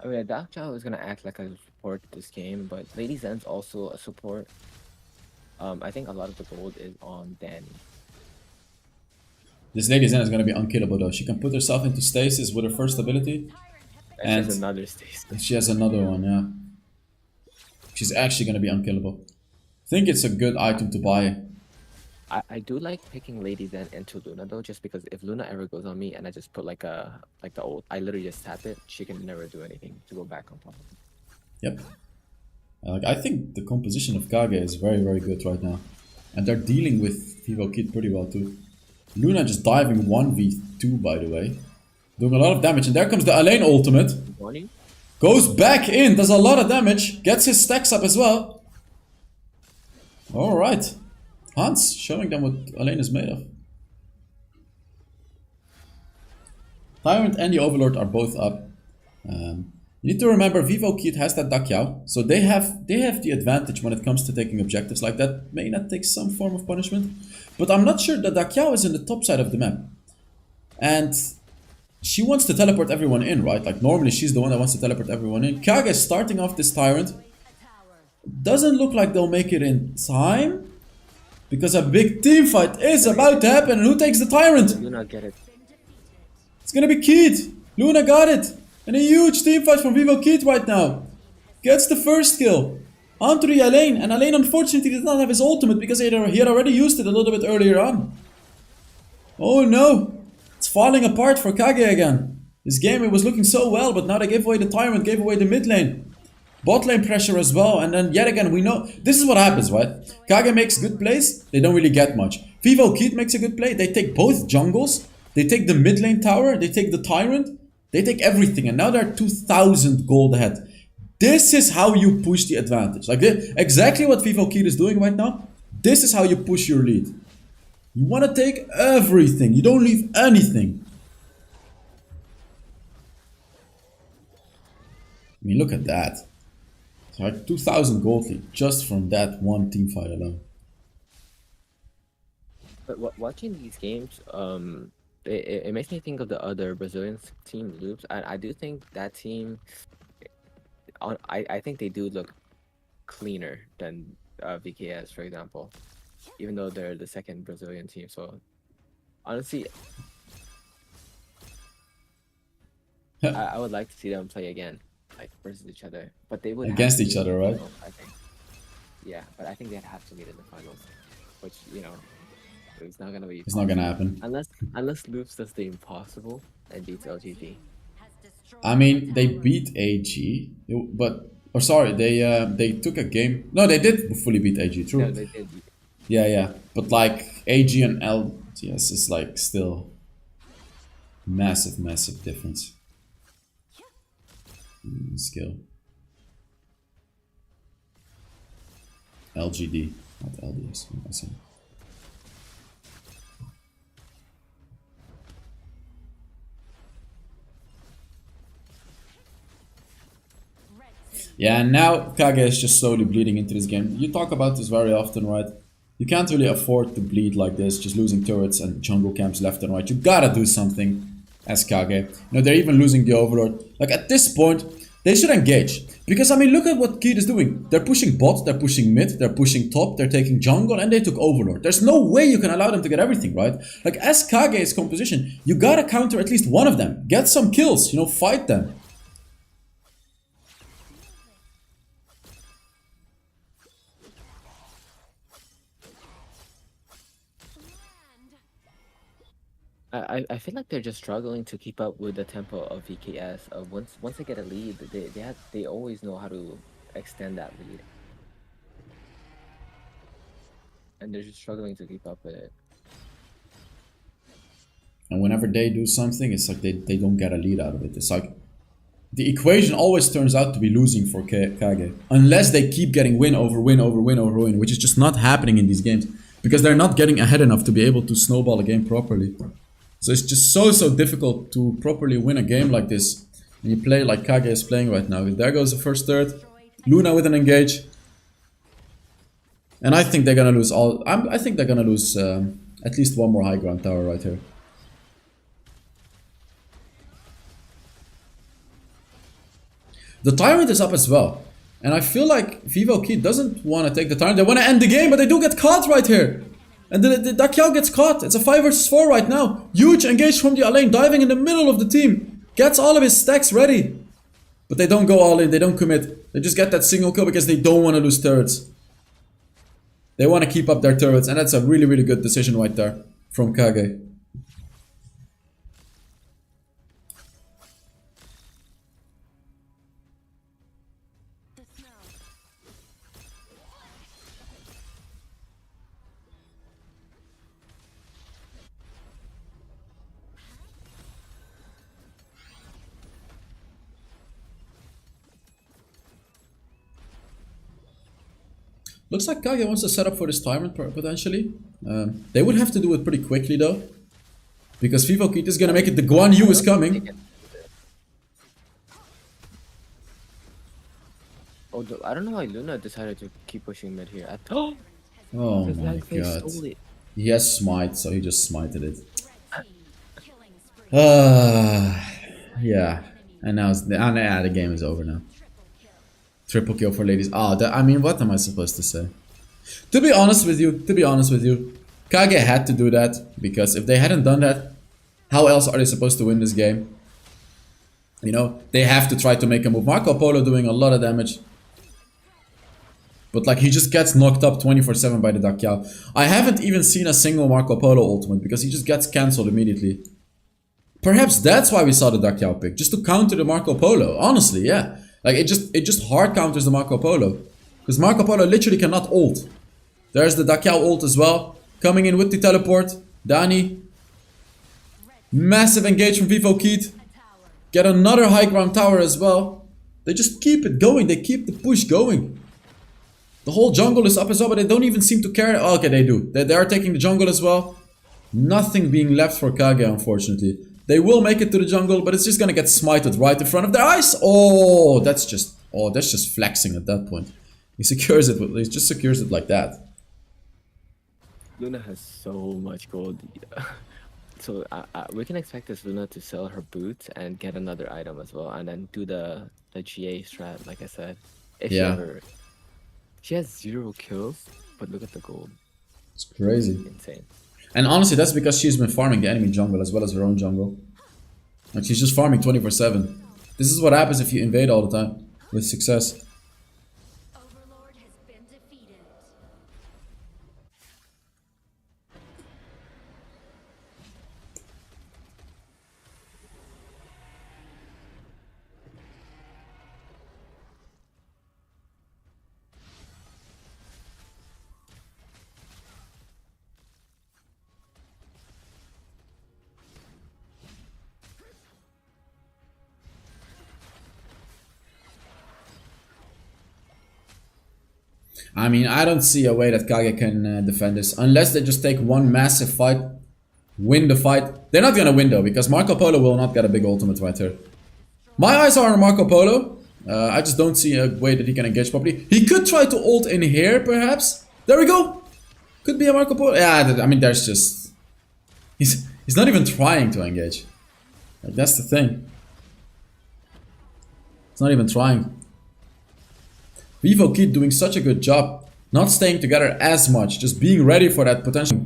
I mean, Dark Chow is gonna act like a support this game, but Lady Zen's also a support. I think a lot of the gold is on Danny. This Lady Zen is gonna be unkillable though. She can put herself into stasis with her first ability. And she has And another stasis. she has another one, yeah. She's actually gonna be unkillable. I think it's a good item to buy. I do like picking Lady Zen into Luna though, just because if Luna ever goes on me and I just put like the old, I literally just tap it, she can never do anything to go back on top of it. Yep. I think the composition of Kage is very, very good right now. And they're dealing with Vivo Kid pretty well too. Luna just diving 1v2 by the way. Doing a lot of damage. And there comes the Alain ultimate. Morning? Goes back in, does a lot of damage. Gets his stacks up as well. Alright. Hans showing them what Alain is made of. Tyrant and the Overlord are both up. You need to remember Vivo Kid has that Dakiao, so they have the advantage when it comes to taking objectives like that. May not take some form of punishment, but I'm not sure that Dakiao is in the top side of the map. And she wants to teleport everyone in, right? Like normally she's the one that wants to teleport everyone in. Kage is starting off this Tyrant. Doesn't look like they'll make it in time. Because a big team fight is about to happen, and who takes the Tyrant? Luna get it. It's gonna be Kid. Luna got it. And a huge team fight from Vivo Kid right now. Gets the first kill. Onto the Alain. And Alain unfortunately did not have his ultimate because he had already used it a little bit earlier on. Oh no. It's falling apart for Kage again. This game, it was looking so well, but now they gave away the Tyrant, gave away the mid lane. Bot lane pressure as well, and then yet again we know this is what happens, right? Kage makes good plays, they don't really get much. Vivo Kid makes a good play, they take both jungles, they take the mid lane tower, they take the Tyrant, they take everything, and now they're 2,000 gold ahead. This is how you push the advantage. Like exactly what Vivo Kid is doing right now. This is how you push your lead. You want to take everything, you don't leave anything. I mean, look at that. It's like 2,000 gold lead just from that one team fight alone. But watching these games, it makes me think of the other Brazilian team, Loops. I do think that team, I think they do look cleaner than VKS, for example, even though they're the second Brazilian team. So honestly, I would like to see them play again, like versus each other. But they would against each other, right? Finals, I think. Yeah, but I think they'd have to meet in the finals, which it's not gonna be. It's not gonna happen. Unless Loops does the impossible and beats LGD. I mean, they beat AG, but or sorry, they took a game. No, they did fully beat AG. True. Yeah, they did. Yeah. But like AG and LGS is like still massive difference. Skill. LGD, not LDS. What am I saying? Yeah, and now Kage is just slowly bleeding into this game. You talk about this very often, right? You can't really afford to bleed like this, just losing turrets and jungle camps left and right. You gotta do something as Kage. They're even losing the Overlord. Like at this point, they should engage. Because I mean, look at what Kid is doing. They're pushing bot, they're pushing mid, they're pushing top, they're taking jungle, and they took Overlord. There's no way you can allow them to get everything, right? Like as Kage's composition, you gotta counter at least one of them. Get some kills, fight them. I feel like they're just struggling to keep up with the tempo of VKS. Once they get a lead, they always know how to extend that lead, and they're just struggling to keep up with it. And whenever they do something, it's like they don't get a lead out of it. It's like the equation always turns out to be losing for Kage. Unless they keep getting win over win over win over win, which is just not happening in these games. Because they're not getting ahead enough to be able to snowball a game properly. So it's just so difficult to properly win a game like this. When you play like Kage is playing right now. There goes the first third. Luna with an engage. And I think they're gonna lose all... I think they're gonna lose at least one more high ground tower right here. The Tyrant is up as well. And I feel like Vivo Key doesn't want to take the Tyrant. They want to end the game, but they do get caught right here. And the Dakiao gets caught. It's a 5 versus 4 right now. Huge engage from the Alain, diving in the middle of the team. Gets all of his stacks ready. But they don't go all in, they don't commit. They just get that single kill because they don't want to lose turrets. They want to keep up their turrets, and that's a really good decision right there from Kage. Looks like Kage wants to set up for this Tyrant potentially. They would have to do it pretty quickly though. Because Vivo Kit is gonna make it. The Guan Yu is coming. Oh, I don't know why Luna decided to keep pushing mid here. Oh my god. He has smite, so he just smited it. Yeah. And now the game is over now. Triple kill for ladies. Oh, I mean, what am I supposed to say? To be honest with you, Kage had to do that, because if they hadn't done that, how else are they supposed to win this game? You know, they have to try to make a move. Marco Polo doing a lot of damage. But like, he just gets knocked up 24/7 by the Dakiao. I haven't even seen a single Marco Polo ultimate, because he just gets cancelled immediately. Perhaps that's why we saw the Dakiao pick, just to counter the Marco Polo. Honestly, yeah. Like, it just hard counters the Marco Polo. Because Marco Polo literally cannot ult. There's the Dakiao ult as well. Coming in with the teleport. Dani. Massive engage from Vivo Keat. Get another high ground tower as well. They just keep it going. They keep the push going. The whole jungle is up as well, but they don't even seem to care. Oh, okay, they do. They are taking the jungle as well. Nothing being left for Kage, unfortunately. They will make it to the jungle, but it's just gonna get smited right in front of their eyes. Oh, that's just flexing at that point. He secures it. He just secures it like that. Luna has so much gold. So we can expect this Luna to sell her boots and get another item as well, and then do the GA strat, like I said. If she has 0 kills, but look at the gold. It's crazy. Insane. And honestly, that's because she's been farming the enemy jungle as well as her own jungle. Like, she's just farming 24/7. This is what happens if you invade all the time with success. Overlord has been defeated. I mean, I don't see a way that Kage can defend this. Unless they just take one massive fight, win the fight. They're not gonna win though, because Marco Polo will not get a big ultimate right here. My eyes are on Marco Polo. I just don't see a way that he can engage properly. He could try to ult in here, perhaps. There we go. Could be a Marco Polo. Yeah, I mean, there's just... He's not even trying to engage. Like, that's the thing. He's not even trying. Vivo Kid doing such a good job, not staying together as much, just being ready for that potential.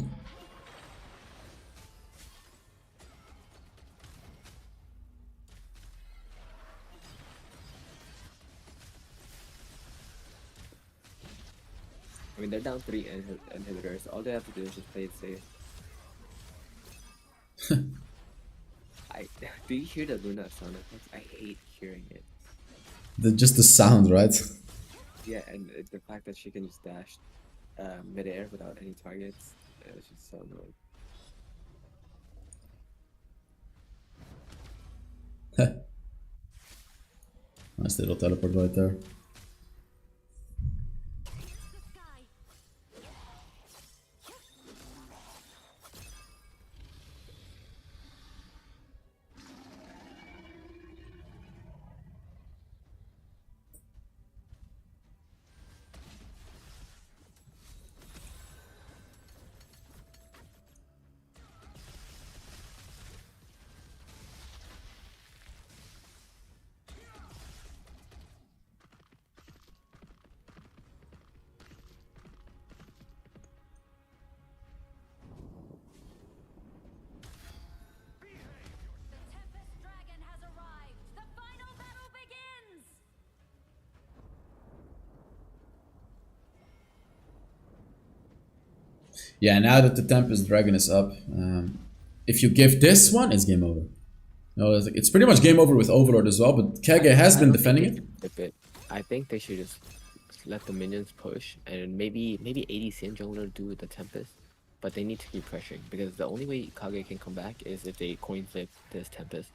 I mean, they're down 3 inhibitors. All they have to do is just play it safe. Do you hear the Luna sound effects? I hate hearing it. Just the sound, right? Yeah, and the fact that she can just dash mid-air without any targets, it's just so annoying. Nice little teleport right there. The Tempest Dragon has arrived. The final battle begins. Yeah, now that the Tempest Dragon is up, if you give this one, it's game over. No, it's pretty much game over with Overlord as well, but Kage has been defending it. I think they should just let the minions push, and maybe ADC and jungler do the Tempest, but they need to keep pressuring, because the only way Kage can come back is if they coin flip this Tempest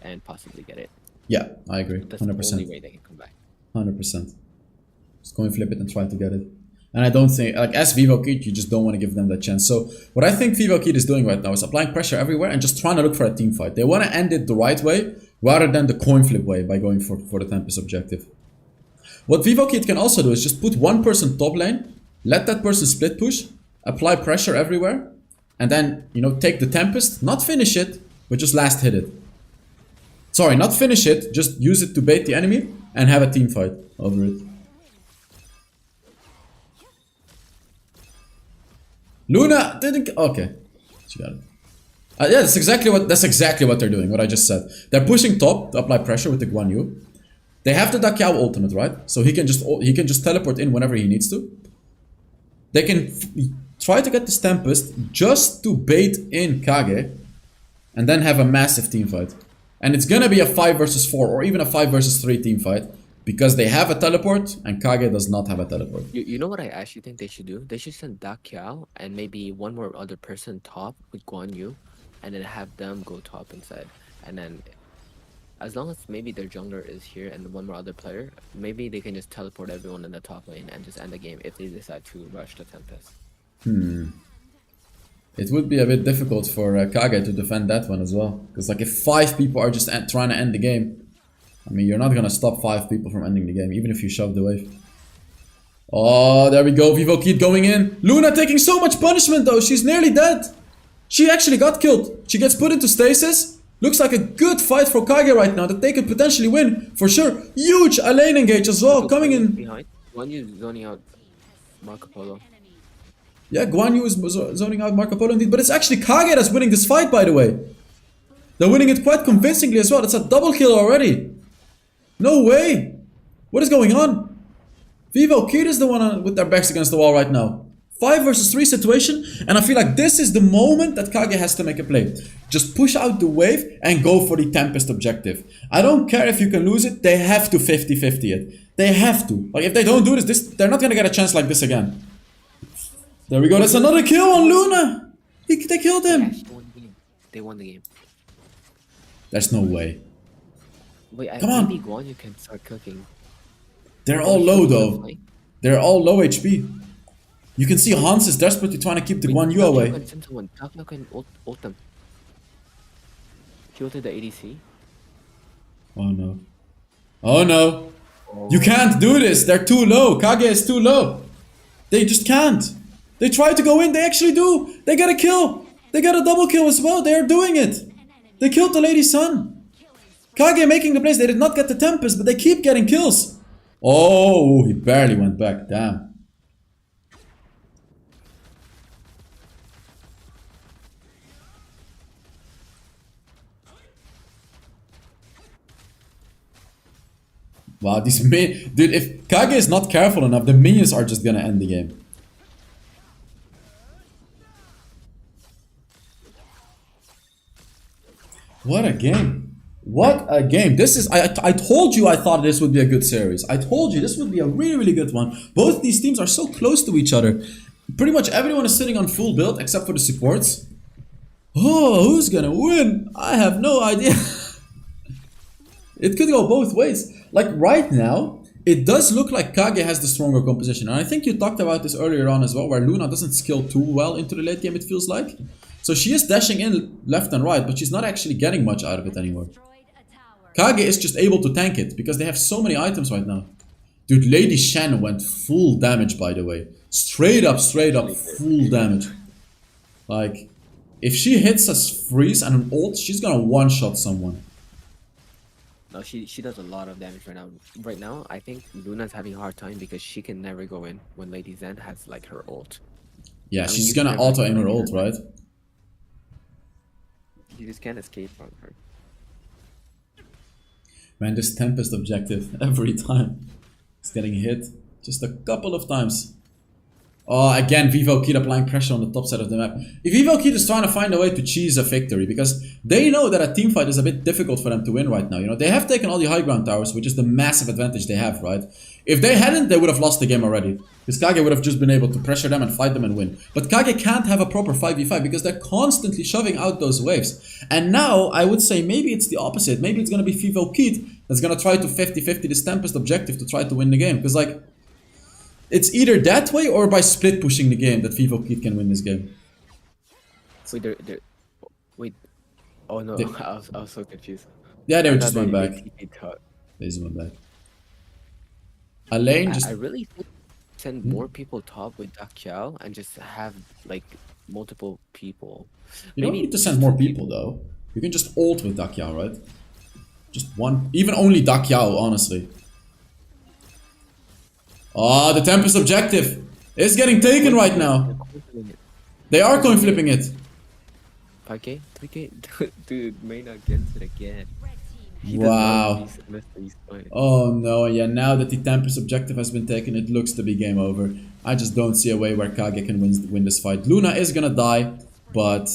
and possibly get it. Yeah, I agree. That's the 100%. only way they can come back. 100%. Just go and flip it and try to get it. And I don't think, like, as Vivo Kid, you just don't want to give them that chance. So what I think Vivo Kid is doing right now is applying pressure everywhere and just trying to look for a team fight. They want to end it the right way rather than the coin flip way by going for the Tempest objective. What Vivo Kid can also do is just put one person top lane, let that person split push, apply pressure everywhere, and then, you know, take the Tempest, not finish it, but just last hit it. Sorry, not finish it, just use it to bait the enemy and have a team fight over it. Luna didn't. Okay, she got it. Yeah, that's exactly what they're doing. What I just said. They're pushing top to apply pressure with the Guan Yu. They have the Dakiao ultimate, right? So he can just teleport in whenever he needs to. They can try to get this Tempest just to bait in Kage, and then have a massive team fight. And it's gonna be a 5 versus 4 or even a 5 versus 3 team fight. Because they have a teleport and Kage does not have a teleport. You know what I actually think they should do? They should send Dakiao and maybe one more other person top with Guan Yu, and then have them go top instead. And then, as long as maybe their jungler is here and one more other player, maybe they can just teleport everyone in the top lane and just end the game if they decide to rush the Tempest. It would be a bit difficult for Kage to defend that one as well. Because like if 5 people are just trying to end the game, I mean, you're not gonna stop 5 people from ending the game, even if you shove the wave. Oh, there we go. Vivo Kid going in. Luna taking so much punishment though. She's nearly dead. She actually got killed. She gets put into stasis. Looks like a good fight for Kage right now that they could potentially win for sure. Huge lane engage as well coming in. Behind. Guan Yu zoning out Marco Polo. Yeah, Guan Yu is zoning out Marco Polo indeed, but it's actually Kage that's winning this fight, by the way. They're winning it quite convincingly as well. That's a double kill already. No way! What is going on? Vivo Kid is the one with their backs against the wall right now. 5 versus 3 situation, and I feel like this is the moment that Kage has to make a play. Just push out the wave and go for the Tempest objective. I don't care if you can lose it, they have to 50-50 it. They have to. Like, if they don't do this, they're not gonna get a chance like this again. There we go, that's another kill on Luna! They killed him! They won the game. There's no way. Wait, Come on. maybe Guan Yu can start cooking. They're all low though. They're all low HP. You can see Hans is desperately trying to keep the Guan Yu away. Dakiao can ult them. He ulted the ADC. Oh no. Oh no. You can't do this. They're too low. Kage is too low. They just can't. They try to go in. They actually do. They get a kill. They got a double kill as well. They're doing it. They killed the lady's son. Kage making the plays. They did not get the Tempest, but they keep getting kills. Oh, he barely went back. Damn. Wow, these dude, if Kage is not careful enough, the minions are just gonna end the game. What a game. What a game. This is, I told you I thought this would be a good series. I told you this would be a really, really good one. Both these teams are so close to each other. Pretty much everyone is sitting on full build except for the supports. Oh, who's gonna win? I have no idea. It could go both ways. like right now, it does look like Kage has the stronger composition. And I think you talked about this earlier on as well, where Luna doesn't skill too well into the late game, it feels like. So she is dashing in left and right, but she's not actually getting much out of it anymore. Destroyed a tower. Kage is just able to tank it because they have so many items right now. Dude, Lady Shen went full damage, by the way. Straight up, full damage. Like, if she hits a freeze and an ult, she's gonna one-shot someone. No, she does a lot of damage right now. Right now, I think Luna's having a hard time because she can never go in when Lady Zen has like her ult. Yeah, I mean, she's you gonna can auto never in her play ult, her. right? You just can't escape from her. Man, this Tempest objective, every time. It's getting hit just a couple of times. Oh, again, Vivo Kid applying pressure on the top side of the map. If Vivo Kid is trying to find a way to cheese a victory, because they know that a team fight is a bit difficult for them to win right now. You know, they have taken all the high ground towers, which is the massive advantage they have, right? If they hadn't, they would have lost the game already. Because Kage would have just been able to pressure them and fight them and win. But Kage can't have a proper 5v5 because they're constantly shoving out those waves. And now, I would say maybe it's the opposite. Maybe it's going to be Vivo Kid that's going to try to 50-50 this Tempest objective to try to win the game. Because, like, it's either that way or by split pushing the game that Vivo Kid can win this game. Wait, wait. Oh no, They- I was so confused. Yeah, they I just thought went back. TP'd top. They just went back. Elaine just... I really think send more people top with Dakiao and just have like multiple people. You don't Maybe need to send more people though. You can just ult with Dakiao, right? Just one, even only Dakiao, honestly. Oh, the Tempest objective is getting taken right now. They are coin flipping it. 5k? 3k? Dude, may not get it again. Red team He does Wow. not miss these points. Oh no, yeah, now that the Tempest objective has been taken, it looks to be game over. I just don't see a way where Kage can win this fight. Luna is gonna die, but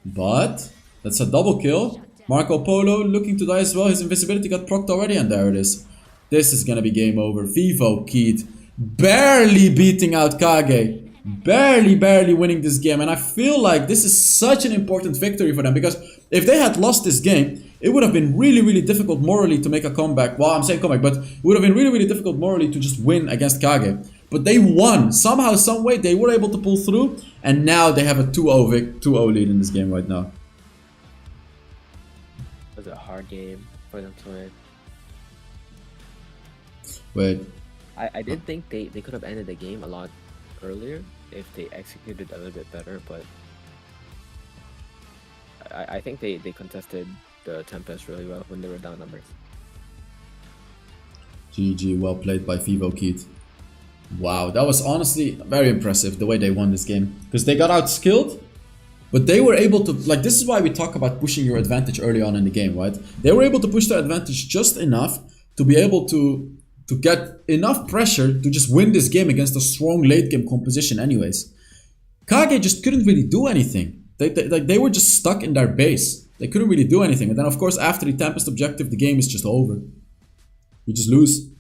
that's a double kill. Marco Polo looking to die as well. His invisibility got procced already, and there it is. This is gonna be game over. Vivo Kid barely beating out Kage. Barely winning this game. And I feel like this is such an important victory for them, because if they had lost this game, it would have been really difficult morally to make a comeback. Well, I'm saying comeback, but it would have been really difficult morally to just win against Kage. But they won. Somehow, some way, they were able to pull through. And now they have a 2-0 lead in this game right now. It was a hard game for them to win. Wait. I did think they could have ended the game a lot earlier if they executed a little bit better, but I think they contested the Tempest really well when they were down numbers. GG, well played by Vivo Kid. Wow, that was honestly very impressive the way they won this game. Because they got outskilled, but they were able to, like, this is why we talk about pushing your advantage early on in the game, right? They were able to push their advantage just enough to be able to get enough pressure to just win this game against a strong late game composition anyways. Kage just couldn't really do anything. They were just stuck in their base. They couldn't really do anything. And then of course after the Tempest objective, the game is just over. You just lose.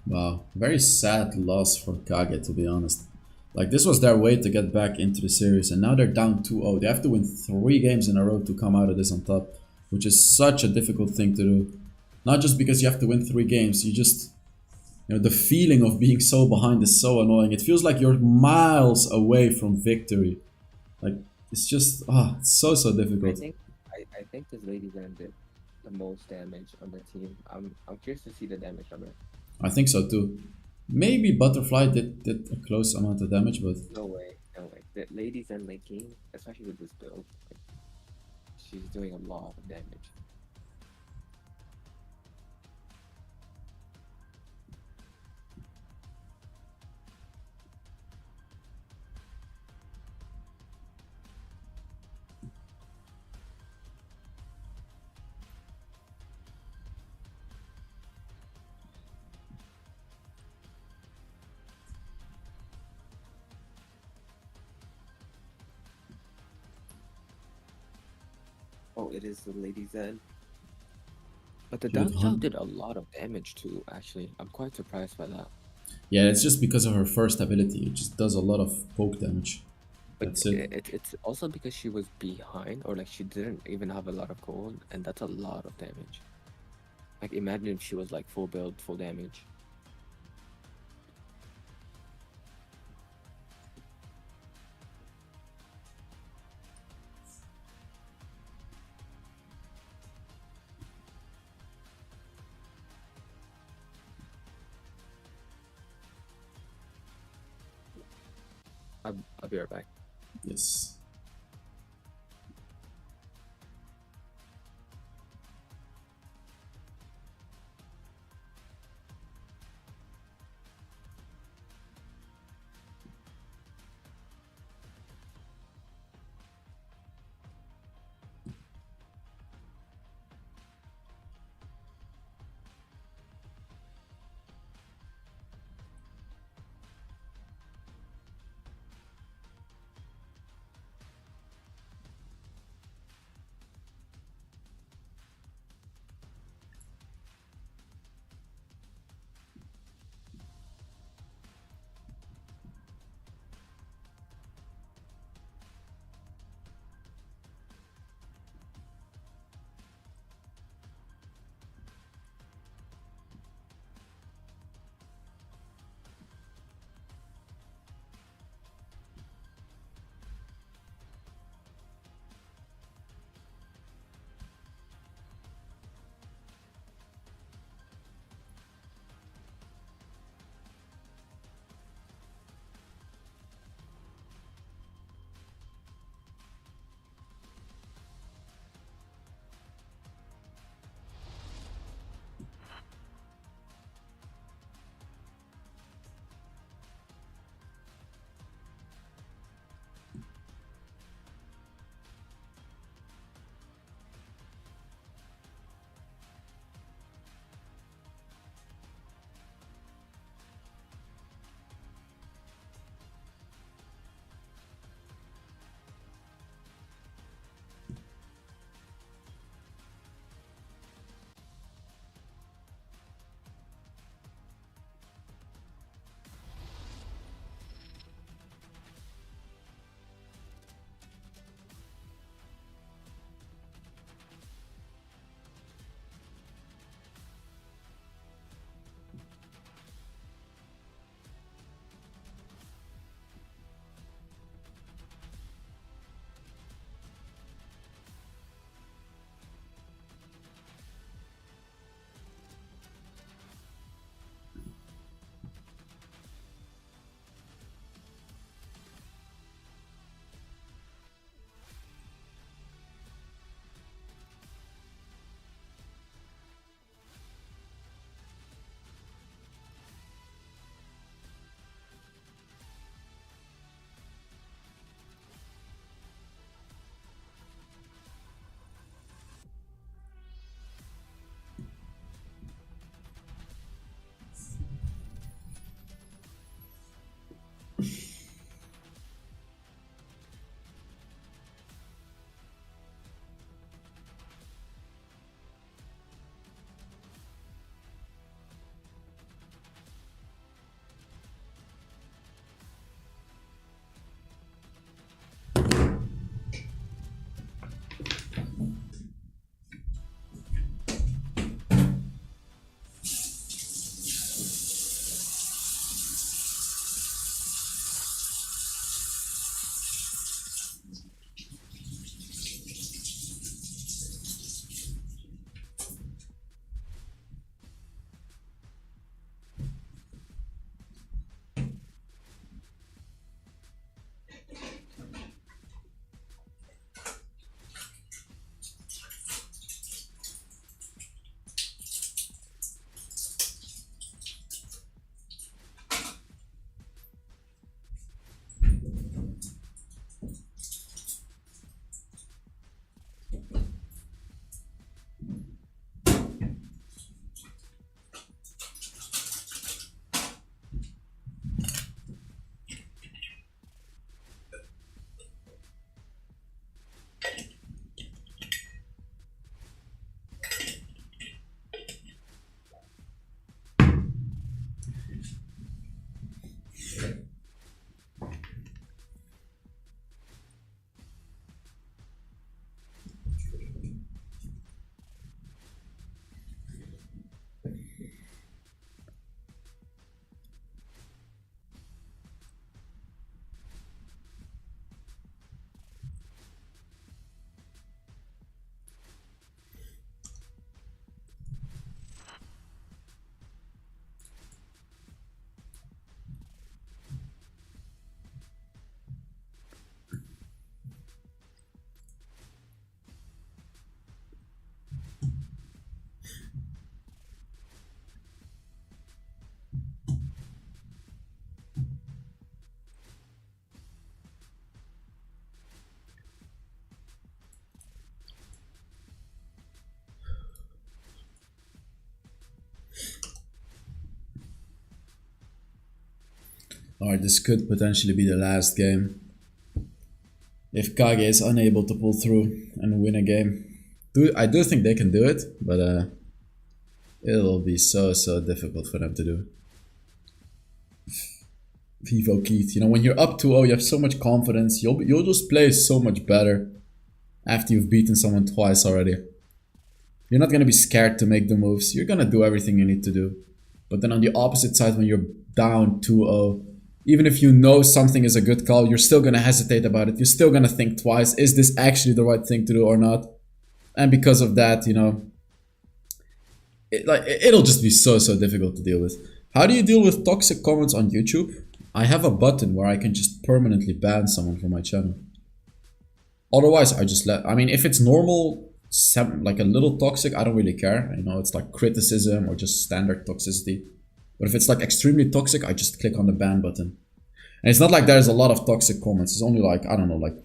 Wow, very sad loss for Kage, to be honest. Like, this was their way to get back into the series, and now they're down 2-0. They have to win 3 games in a row to come out of this on top, which is such a difficult thing to do. Not just because you have to win 3 games, you just... You know, the feeling of being so behind is so annoying. It feels like you're miles away from victory. Like, it's just... it's so difficult. I think this Lady Zen did the most damage on the team. I'm curious to see the damage on it. I think so too. Maybe Butterfly did a close amount of damage, but... No way. The Lady Zen late game, especially with this build, like, she's doing a lot of damage. Oh, it is the Lady Zen. But the Dude, down chow did a lot of damage too, actually. I'm quite surprised by that. Yeah, it's just because of her first ability. It just does a lot of poke damage. But That's it. it's also because she was behind, or like she didn't even have a lot of gold, and that's a lot of damage. Like imagine if she was like full build, full damage. I'll be right back. Yes. Alright, this could potentially be the last game. If Kage is unable to pull through and win a game. I do think they can do it, but it'll be so difficult for them to do. Vivo Keith, you know, when you're up 2-0, you have so much confidence. You'll just play so much better after you've beaten someone twice already. You're not gonna be scared to make the moves. You're gonna do everything you need to do. But then on the opposite side, when you're down 2-0, even if you know something is a good call, you're still gonna hesitate about it. You're still gonna think twice. Is this actually the right thing to do or not? And because of that, you know, it'll just be so difficult to deal with. How do you deal with toxic comments on YouTube? I have a button where I can just permanently ban someone from my channel. Otherwise, I just I mean, if it's normal, like a little toxic, I don't really care. You know, it's like criticism or just standard toxicity. But if it's like extremely toxic, I just click on the ban button. And it's not like there's a lot of toxic comments. It's only like, I don't know, like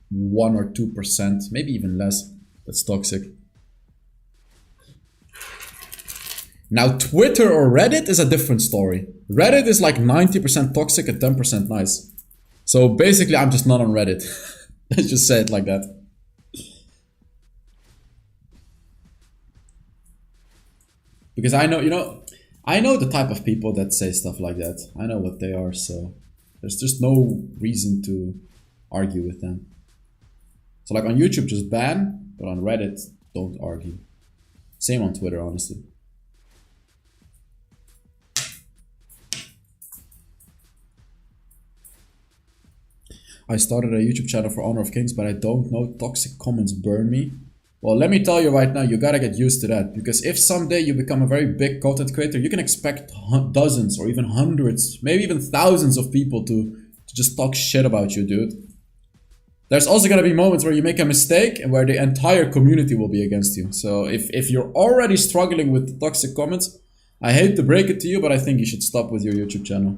1 or 2%, maybe even less, that's toxic. Now, Twitter or Reddit is a different story. Reddit is like 90% toxic and 10% nice. So basically, I'm just not on Reddit. Let's just say it like that. Because I know, you know, I know the type of people that say stuff like that. I know what they are, so there's just no reason to argue with them. So like on YouTube, just ban, but on Reddit, don't argue. Same on Twitter, honestly. I started a YouTube channel for Honor of Kings, but I don't know, toxic comments burn me. Well, let me tell you right now, you gotta get used to that. Because if someday you become a very big content creator, you can expect dozens or even hundreds, maybe even thousands of people to just talk shit about you, dude. There's also gonna be moments where you make a mistake and where the entire community will be against you. So if you're already struggling with toxic comments, I hate to break it to you, but I think you should stop with your YouTube channel.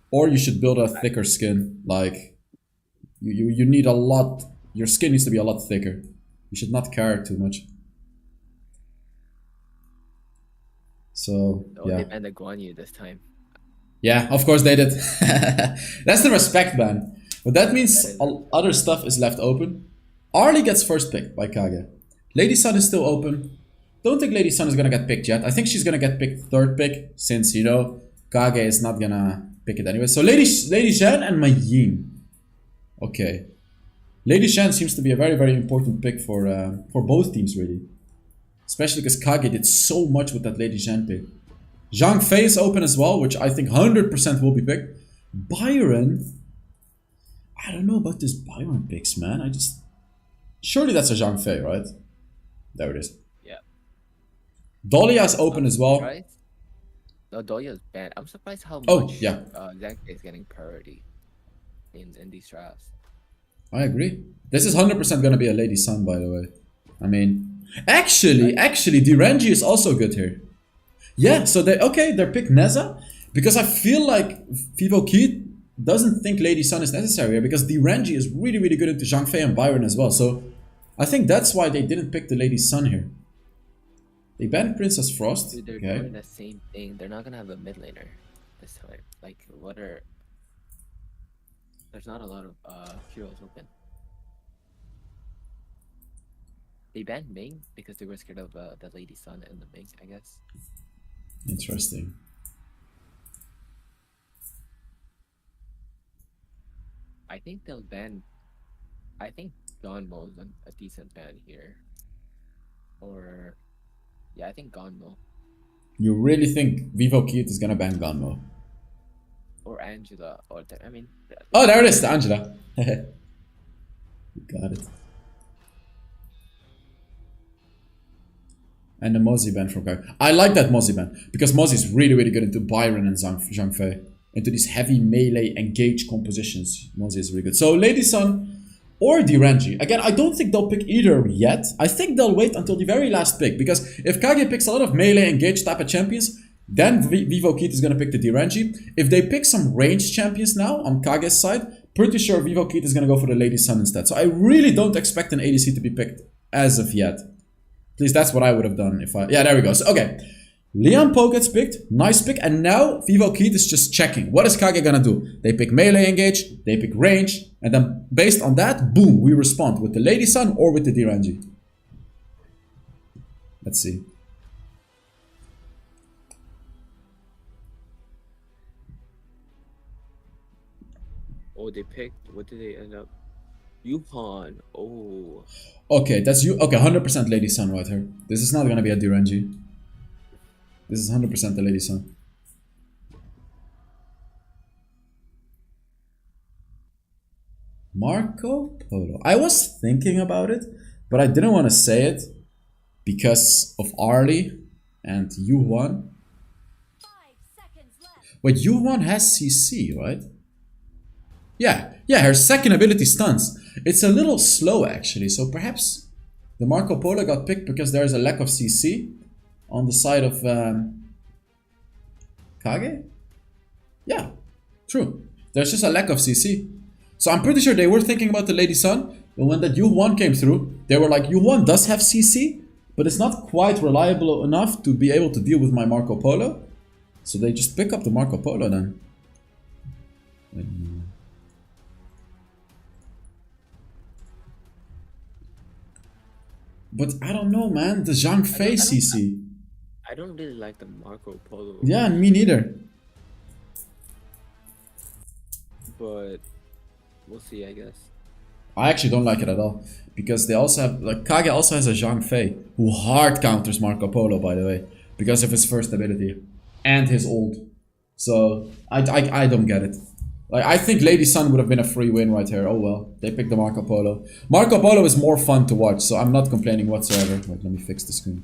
Or you should build a thicker skin. Like, you need a lot, your skin needs to be a lot thicker. You should not care too much. So, yeah. They banned the Guan Yu this time. Yeah, of course they did. That's the respect ban. But that means other stuff is left open. Arlie gets first pick by Kage. Lady Sun is still open. Don't think Lady Sun is gonna get picked yet. I think she's gonna get picked third pick, since, you know, Kage is not gonna pick it anyway. So Lady Shen and Mayim. Okay. Lady Shen seems to be a very important pick for both teams, really. Especially because Kage did so much with that Lady Shen pick. Zhang Fei is open as well, which I think 100% will be picked. Byron... I don't know about this Byron picks, man. Surely that's a Zhang Fei, right? There it is. Yeah. Dahlia's open as well. Right? No, Dahlia is banned. I'm surprised how much Zhang Fei is getting priority in these drafts. I agree. This is 100% gonna be a Lady Sun, by the way. I mean, actually, Direnji is also good here. Yeah, so they pick Neza, because I feel like Vivo Keith doesn't think Lady Sun is necessary here, because Direnji is really good into Zhang Fei and Byron as well. So I think that's why they didn't pick the Lady Sun here. They banned Princess Frost. Dude, they're doing the same thing. They're not gonna have a mid laner this time. Like, there's not a lot of heroes open. They banned Ming because they were scared of the Lady Sun and the Ming, I guess. Interesting. I think they'll ban... I think Gonmo is a decent ban here. Or... yeah, I think Gonmo. You really think Vivo Keith is gonna ban Gonmo? Or Angela, or... I mean... oh, there it is, the Angela. You got it. And the Mozzie ban from Kage. I like that Mozzie ban, because Mozzie is really good into Byron and Zhang Fei. Into these heavy melee engage compositions. Mozzie is really good. So Lady Sun or Direnji. Again, I don't think they'll pick either yet. I think they'll wait until the very last pick, because if Kage picks a lot of melee engage type of champions, then Vivo Keith is going to pick the Direnji. If they pick some ranged champions now on Kage's side, pretty sure Vivo Keith is going to go for the Lady Sun instead. So I really don't expect an ADC to be picked as of yet. At least that's what I would have done if I... yeah, there we go. So, okay. Lian Po gets picked. Nice pick. And now Vivo Keith is just checking. What is Kage gonna do? They pick melee engage, they pick range, and then based on that, boom, we respond with the Lady Sun or with the Diranji. Let's see. Oh, they picked. What did they end up? Yuhan. Oh. Okay, that's you. Okay, 100% Lady Sun right here. This is not gonna be a Diranji. This is 100% the Lady Sun. Marco Polo. I was thinking about it, but I didn't want to say it because of Arlie and Yuhuan. 5 seconds left. Wait, Yuhuan has CC, right? Yeah, her second ability stuns. It's a little slow actually, so perhaps the Marco Polo got picked because there is a lack of CC on the side of Kage? Yeah, true. There's just a lack of CC. So I'm pretty sure they were thinking about the Lady Sun, but when that Yu1 came through, they were like, Yu1 does have CC, but it's not quite reliable enough to be able to deal with my Marco Polo. So they just pick up the Marco Polo then. But I don't know, man. The Zhang Fei CC. I don't really like the Marco Polo. Yeah, me neither. But we'll see, I guess. I actually don't like it at all. Because they also have, like, Kage also has a Zhang Fei, who hard counters Marco Polo, by the way. Because of his first ability. And his ult. So, I don't get it. Like, I think Lady Sun would have been a free win right here. Oh well, they picked the Marco Polo. Marco Polo is more fun to watch, so I'm not complaining whatsoever. Wait, let me fix the screen.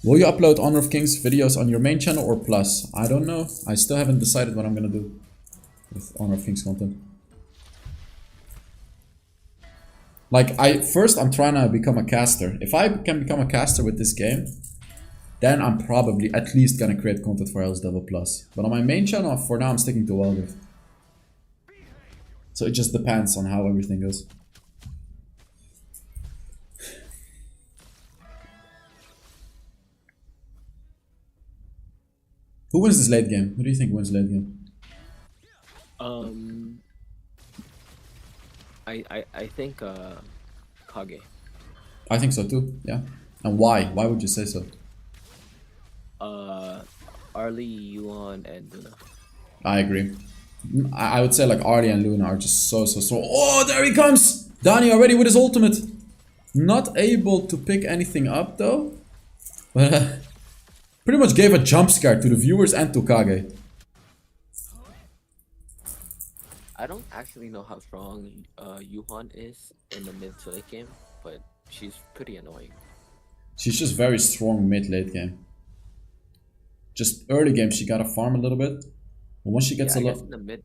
Will you upload Honor of Kings videos on your main channel or Plus? I don't know. I still haven't decided what I'm gonna do with Honor of Kings content. Like, I'm trying to become a caster. If I can become a caster with this game, then I'm probably at least gonna create content for Hell's Devil Plus. But on my main channel, for now, I'm sticking to Wildrift. So it just depends on how everything goes. Who wins this late game? Who do you think wins late game? I think Kage. I think so too, yeah. And why? Why would you say so? Arlie, Yuan, and Luna. I agree. I would say like Arlie and Luna are just so. Oh, there he comes! Danny already with his ultimate. Not able to pick anything up though. But pretty much gave a jump scare to the viewers and to Kage. I don't actually know how strong Yuhan is in the mid to late game, but she's pretty annoying. She's just very strong mid-late game. Just early game, she gotta farm a little bit. But once she gets I a guess lot... in the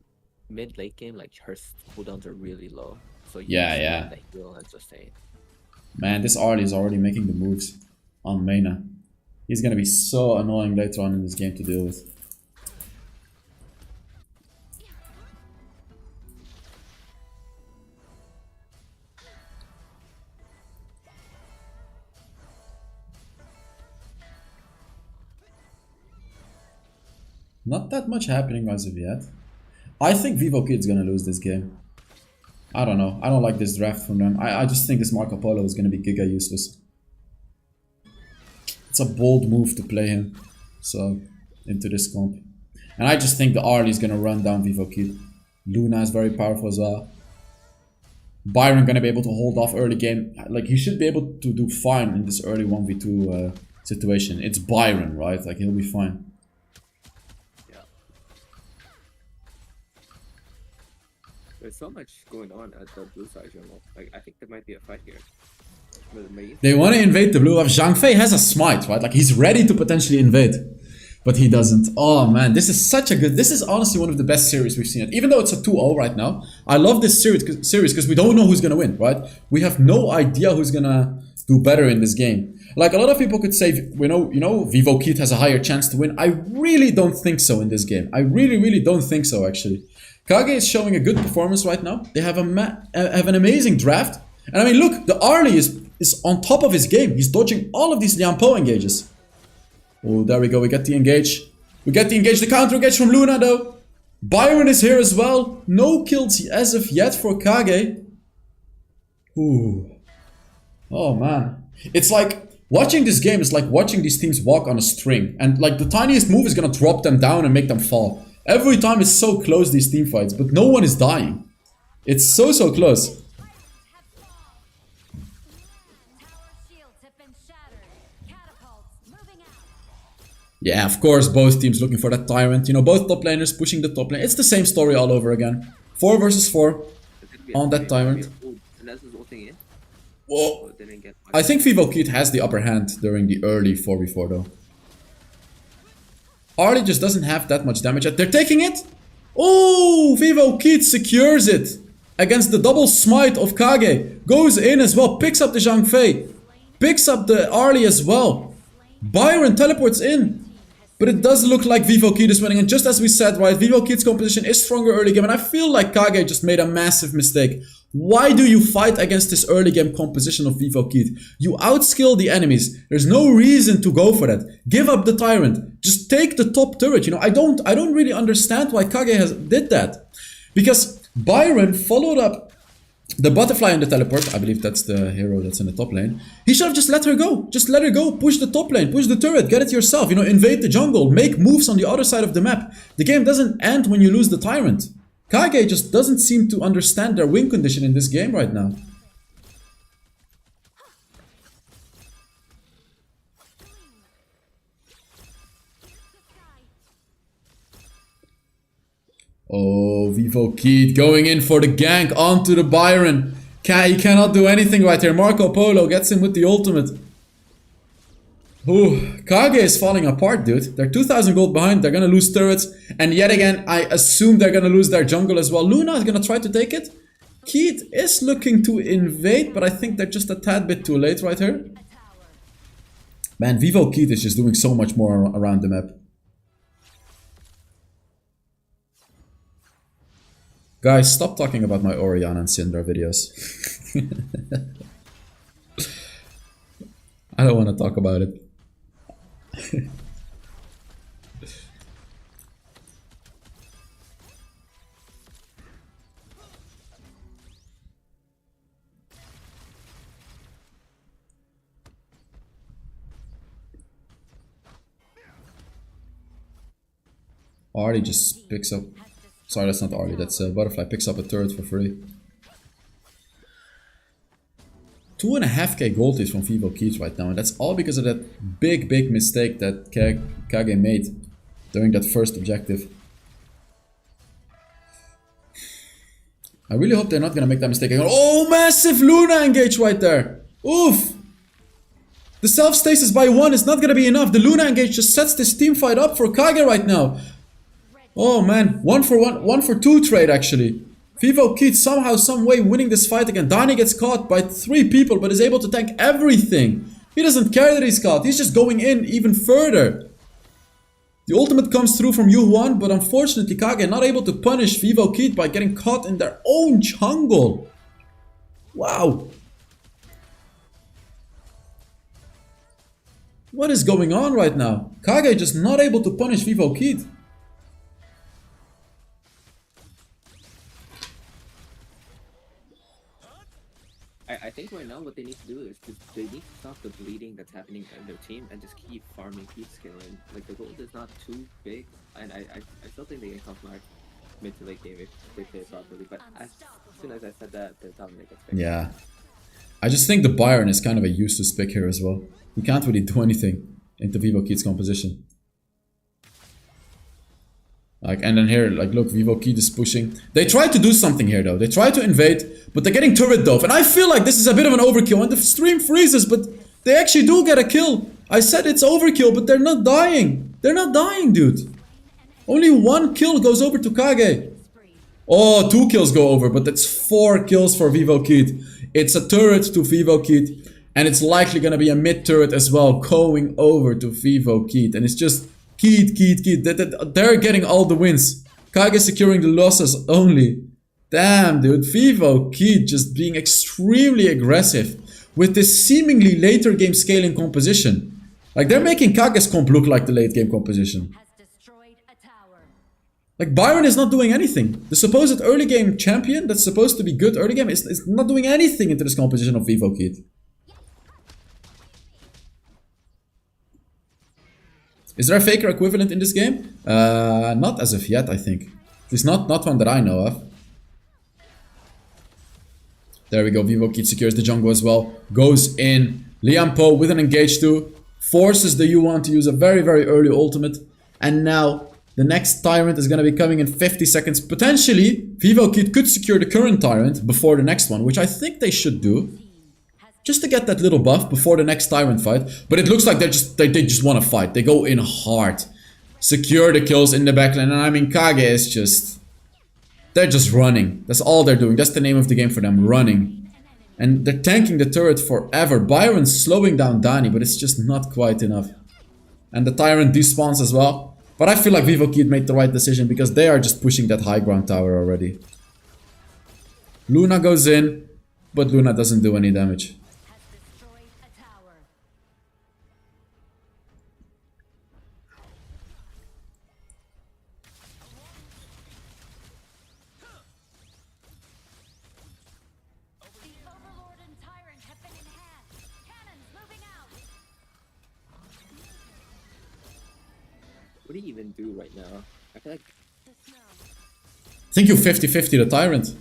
mid late game, like her cooldowns are really low. So you Yeah. The heal and sustain. Man, this Arlie is already making the moves on Mena. He's gonna be so annoying later on in this game to deal with. Not that much happening as of yet. I think Vivo Kid's gonna lose this game. I don't know. I don't like this draft from them. I just think this Marco Polo is gonna be giga useless. It's a bold move to play him. So, into this comp. And I just think the Arlie is gonna run down Vivo Kid. Luna is very powerful as well. Byron gonna be able to hold off early game. Like, he should be able to do fine in this early 1v2 situation. It's Byron, right? Like, he'll be fine. There's so much going on at the blue side, you know. Like, I think there might be a fight here. They want to invade the blue. Zhang Fei has a smite, right? Like, he's ready to potentially invade. But he doesn't. Oh, man. This is such a good... This is honestly one of the best series we've seen. Even though it's a 2-0 right now. I love this series because we don't know who's going to win, right? We have no idea who's going to do better in this game. Like, a lot of people could say, you know, Vivo Kid has a higher chance to win. I really don't think so in this game. I really don't think so, actually. Kage is showing a good performance right now. They have an amazing draft. And I mean, look, the Arlie is is on top of his game. He's dodging all of these Liang Po engages. Oh, there we go. We get the engage. We get the engage. The counter engage from Luna, though. Byron is here as well. No kills as of yet for Kage. Ooh. Oh, man. It's like... watching this game is like watching these teams walk on a string. And like the tiniest move is gonna drop them down and make them fall. Every time it's so close, these team fights. But no one is dying. It's so close. Yeah, of course, both teams looking for that Tyrant. You know, both top laners pushing the top lane. It's the same story all over again. 4 versus 4 on that Tyrant. Whoa. I think Vivo Kid has the upper hand during the early 4v4 though. Arlie just doesn't have that much damage yet. They're taking it! Oh, Vivo Kid secures it against the double smite of Kage. Goes in as well, picks up the Zhang Fei. Picks up the Arlie as well. Byron teleports in. But it does look like Vivo Kid is winning. And just as we said, right, Vivo Kid's composition is stronger early game. And I feel like Kage just made a massive mistake. Why do you fight against this early game composition of Vivo Kid? You outskill the enemies. There's no reason to go for that. Give up the Tyrant. Just take the top turret. You know, I don't really understand why Kage did that. Because Byron followed up the butterfly and the teleport. I believe that's the hero that's in the top lane. He should have just let her go. Just let her go. Push the top lane. Push the turret. Get it yourself. You know, invade the jungle. Make moves on the other side of the map. The game doesn't end when you lose the Tyrant. Kage just doesn't seem to understand their win condition in this game right now. Oh, Vivo Kid going in for the gank onto the Byron. He cannot do anything right here. Marco Polo gets him with the ultimate. Ooh, Kage is falling apart, dude. They're 2,000 gold behind. They're gonna lose turrets. And yet again, I assume they're gonna lose their jungle as well. Luna is gonna try to take it. Keith is looking to invade, but I think they're just a tad bit too late right here. Man, Vivo Keith is just doing so much more around the map. Guys, stop talking about my Orianna and Syndra videos. I don't want to talk about it. Arlie just picks up... Sorry, that's not Arlie, that's Butterfly. Picks up a turret for free. 2.5k gold is from Vivo Keys right now, and that's all because of that big mistake that Kage made during that first objective. I really hope they're not gonna make that mistake again. Oh, massive Luna engage right there! Oof! The self-stasis by 1 is not gonna be enough. The Luna engage just sets this team fight up for Kage right now. Oh man, 1 for 2 trade actually. Vivo Kid somehow, some way winning this fight again. Dani gets caught by 3 people but is able to tank everything. He doesn't care that he's caught, he's just going in even further. The ultimate comes through from Yuhuan, but unfortunately Kage not able to punish Vivo Kid by getting caught in their own jungle. Wow. What is going on right now? Kage just not able to punish Vivo Kid. I think right now what they need to do is they need to stop the bleeding that's happening in their team and just keep farming, keep scaling. Like the gold is not too big, and I still think they can come back mid to late game if they play it properly. But as soon as I said that, the dominate gets fixed. Yeah, I just think the Byron is kind of a useless pick here as well. He can't really do anything into Vivo Kid's composition. Like, and then here, like, look, Vivo Kid is pushing. They try to do something here, though. They try to invade, but they're getting turret dove. And I feel like this is a bit of an overkill. And the stream freezes, but they actually do get a kill. I said it's overkill, but they're not dying. They're not dying, dude. Only 1 kill goes over to Kage. Oh, 2 kills go over, but that's 4 kills for Vivo Kid. It's a turret to Vivo Kid. And it's likely gonna be a mid turret as well, going over to Vivo Kid. And it's just... Kid. They're getting all the wins. Kage securing the losses only. Damn, dude. Vivo Kid just being extremely aggressive. with this seemingly later game scaling composition. Like, they're making Kage's comp look like the late game composition. Has destroyed a tower. Like, Byron is not doing anything. The supposed early game champion that's supposed to be good early game is not doing anything into this composition of Vivo Kid. Is there a Faker equivalent in this game? Not as of yet, I think. At least not one that I know of. There we go. Vivo Kid secures the jungle as well. Goes in. Liam Poe with an engage 2. Forces the U1 to use a very, very early ultimate. And now the next Tyrant is going to be coming in 50 seconds. Potentially, Vivo Kid could secure the current Tyrant before the next one, which I think they should do. Just to get that little buff before the next Tyrant fight. But it looks like they just want to fight. They go in hard. Secure the kills in the backline. And I mean, Kage is just... They're just running. That's all they're doing. That's the name of the game for them. Running. And they're tanking the turret forever. Byron's slowing down Dani, but it's just not quite enough. And the Tyrant despawns as well. But I feel like Vivo Kid made the right decision because they are just pushing that high ground tower already. Luna goes in, but Luna doesn't do any damage. What do you even do right now? I feel like I think you 50-50 the Tyrant.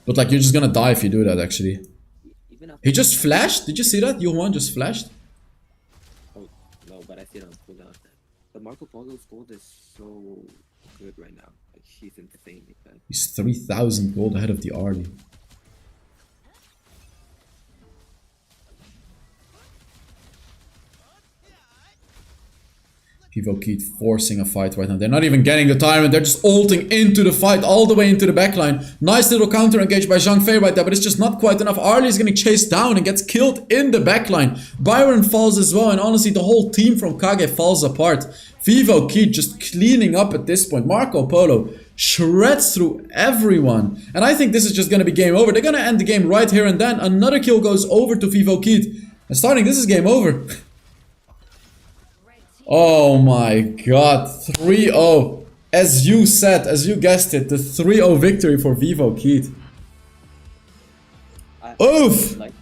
But like, you're just gonna die if you do that, actually. even after He just flashed? Did you see that? Johan just flashed? oh no, but I see it on cooldown. The Marco Polo's gold is so good right now. Like she's insane like that. He's 3,000 gold ahead of the Arlie. Vivo Kid forcing a fight right now. They're not even getting the Tyrant. They're just ulting into the fight, all the way into the backline. Nice little counter engage by Zhang Fei right there, but it's just not quite enough. Arlie is getting chased down and gets killed in the backline. Byron falls as well, and honestly, the whole team from Kage falls apart. Vivo Kid just cleaning up at this point. Marco Polo shreds through everyone. And I think this is just going to be game over. They're going to end the game right here and then. Another kill goes over to Vivo Kid. And starting, this is game over. Oh my god, 3-0. As you said, as you guessed it, the 3-0 victory for Vivo Kid. Oof! Like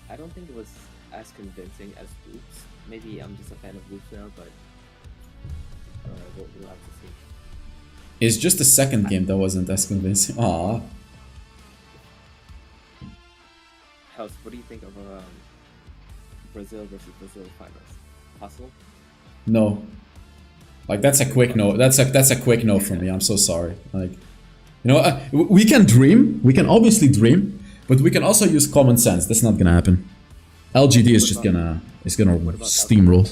I don't think it was as convincing as Oops. Maybe I'm just a fan of Oops now, but we'll have to see. It's just the second game that wasn't as convincing. Aww. House, what do you think of Brazil versus Brazil finals? Possible? No. Like, that's a quick no. That's a quick no from me. I'm so sorry. Like, you know, we can dream. We can obviously dream, but we can also use common sense. That's not gonna happen. LGD is just gonna steamroll.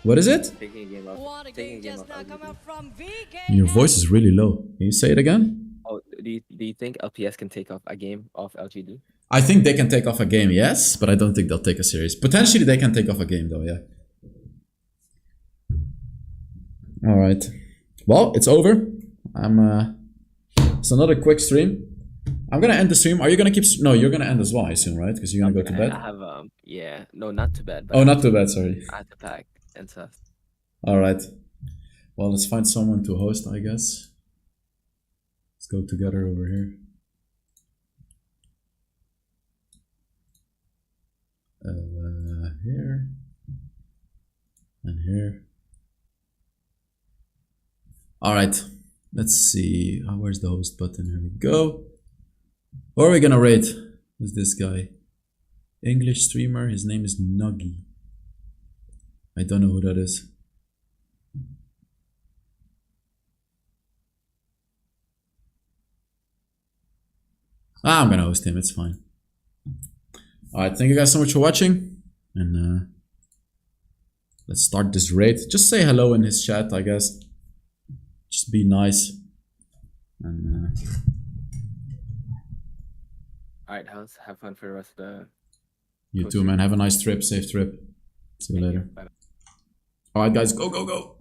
What is it? Taking a game off. What a game just now come out from VK. Your voice is really low. Can you say it again? Oh, do you think LPS can take off a game off LGD? I think they can take off a game, yes, but I don't think they'll take a series. Potentially they can take off a game though, yeah. Alright. Well, it's over. It's another quick stream. I'm gonna end the stream. Are you gonna keep... No, you're gonna end as well, I assume, right? Because you're gonna go to bed? I have, yeah. No, not to bed. But Oh, not too bad, sorry. I have to pack and stuff. Alright. Well, let's find someone to host, I guess. Let's go together over here. Here. And here. Alright. Let's see. Oh, where's the host button? Here we go. What are we gonna rate? Who's this guy? English streamer. His name is Nuggy. I don't know who that is. I'm gonna host him. It's fine. Alright, thank you guys so much for watching. And let's start this raid. Just say hello in his chat, I guess. Just be nice. And Alright, House, have fun for the rest of the... you too, man. Have a nice trip. Safe trip. See you later. Bye. Alright, guys. Go, go, go.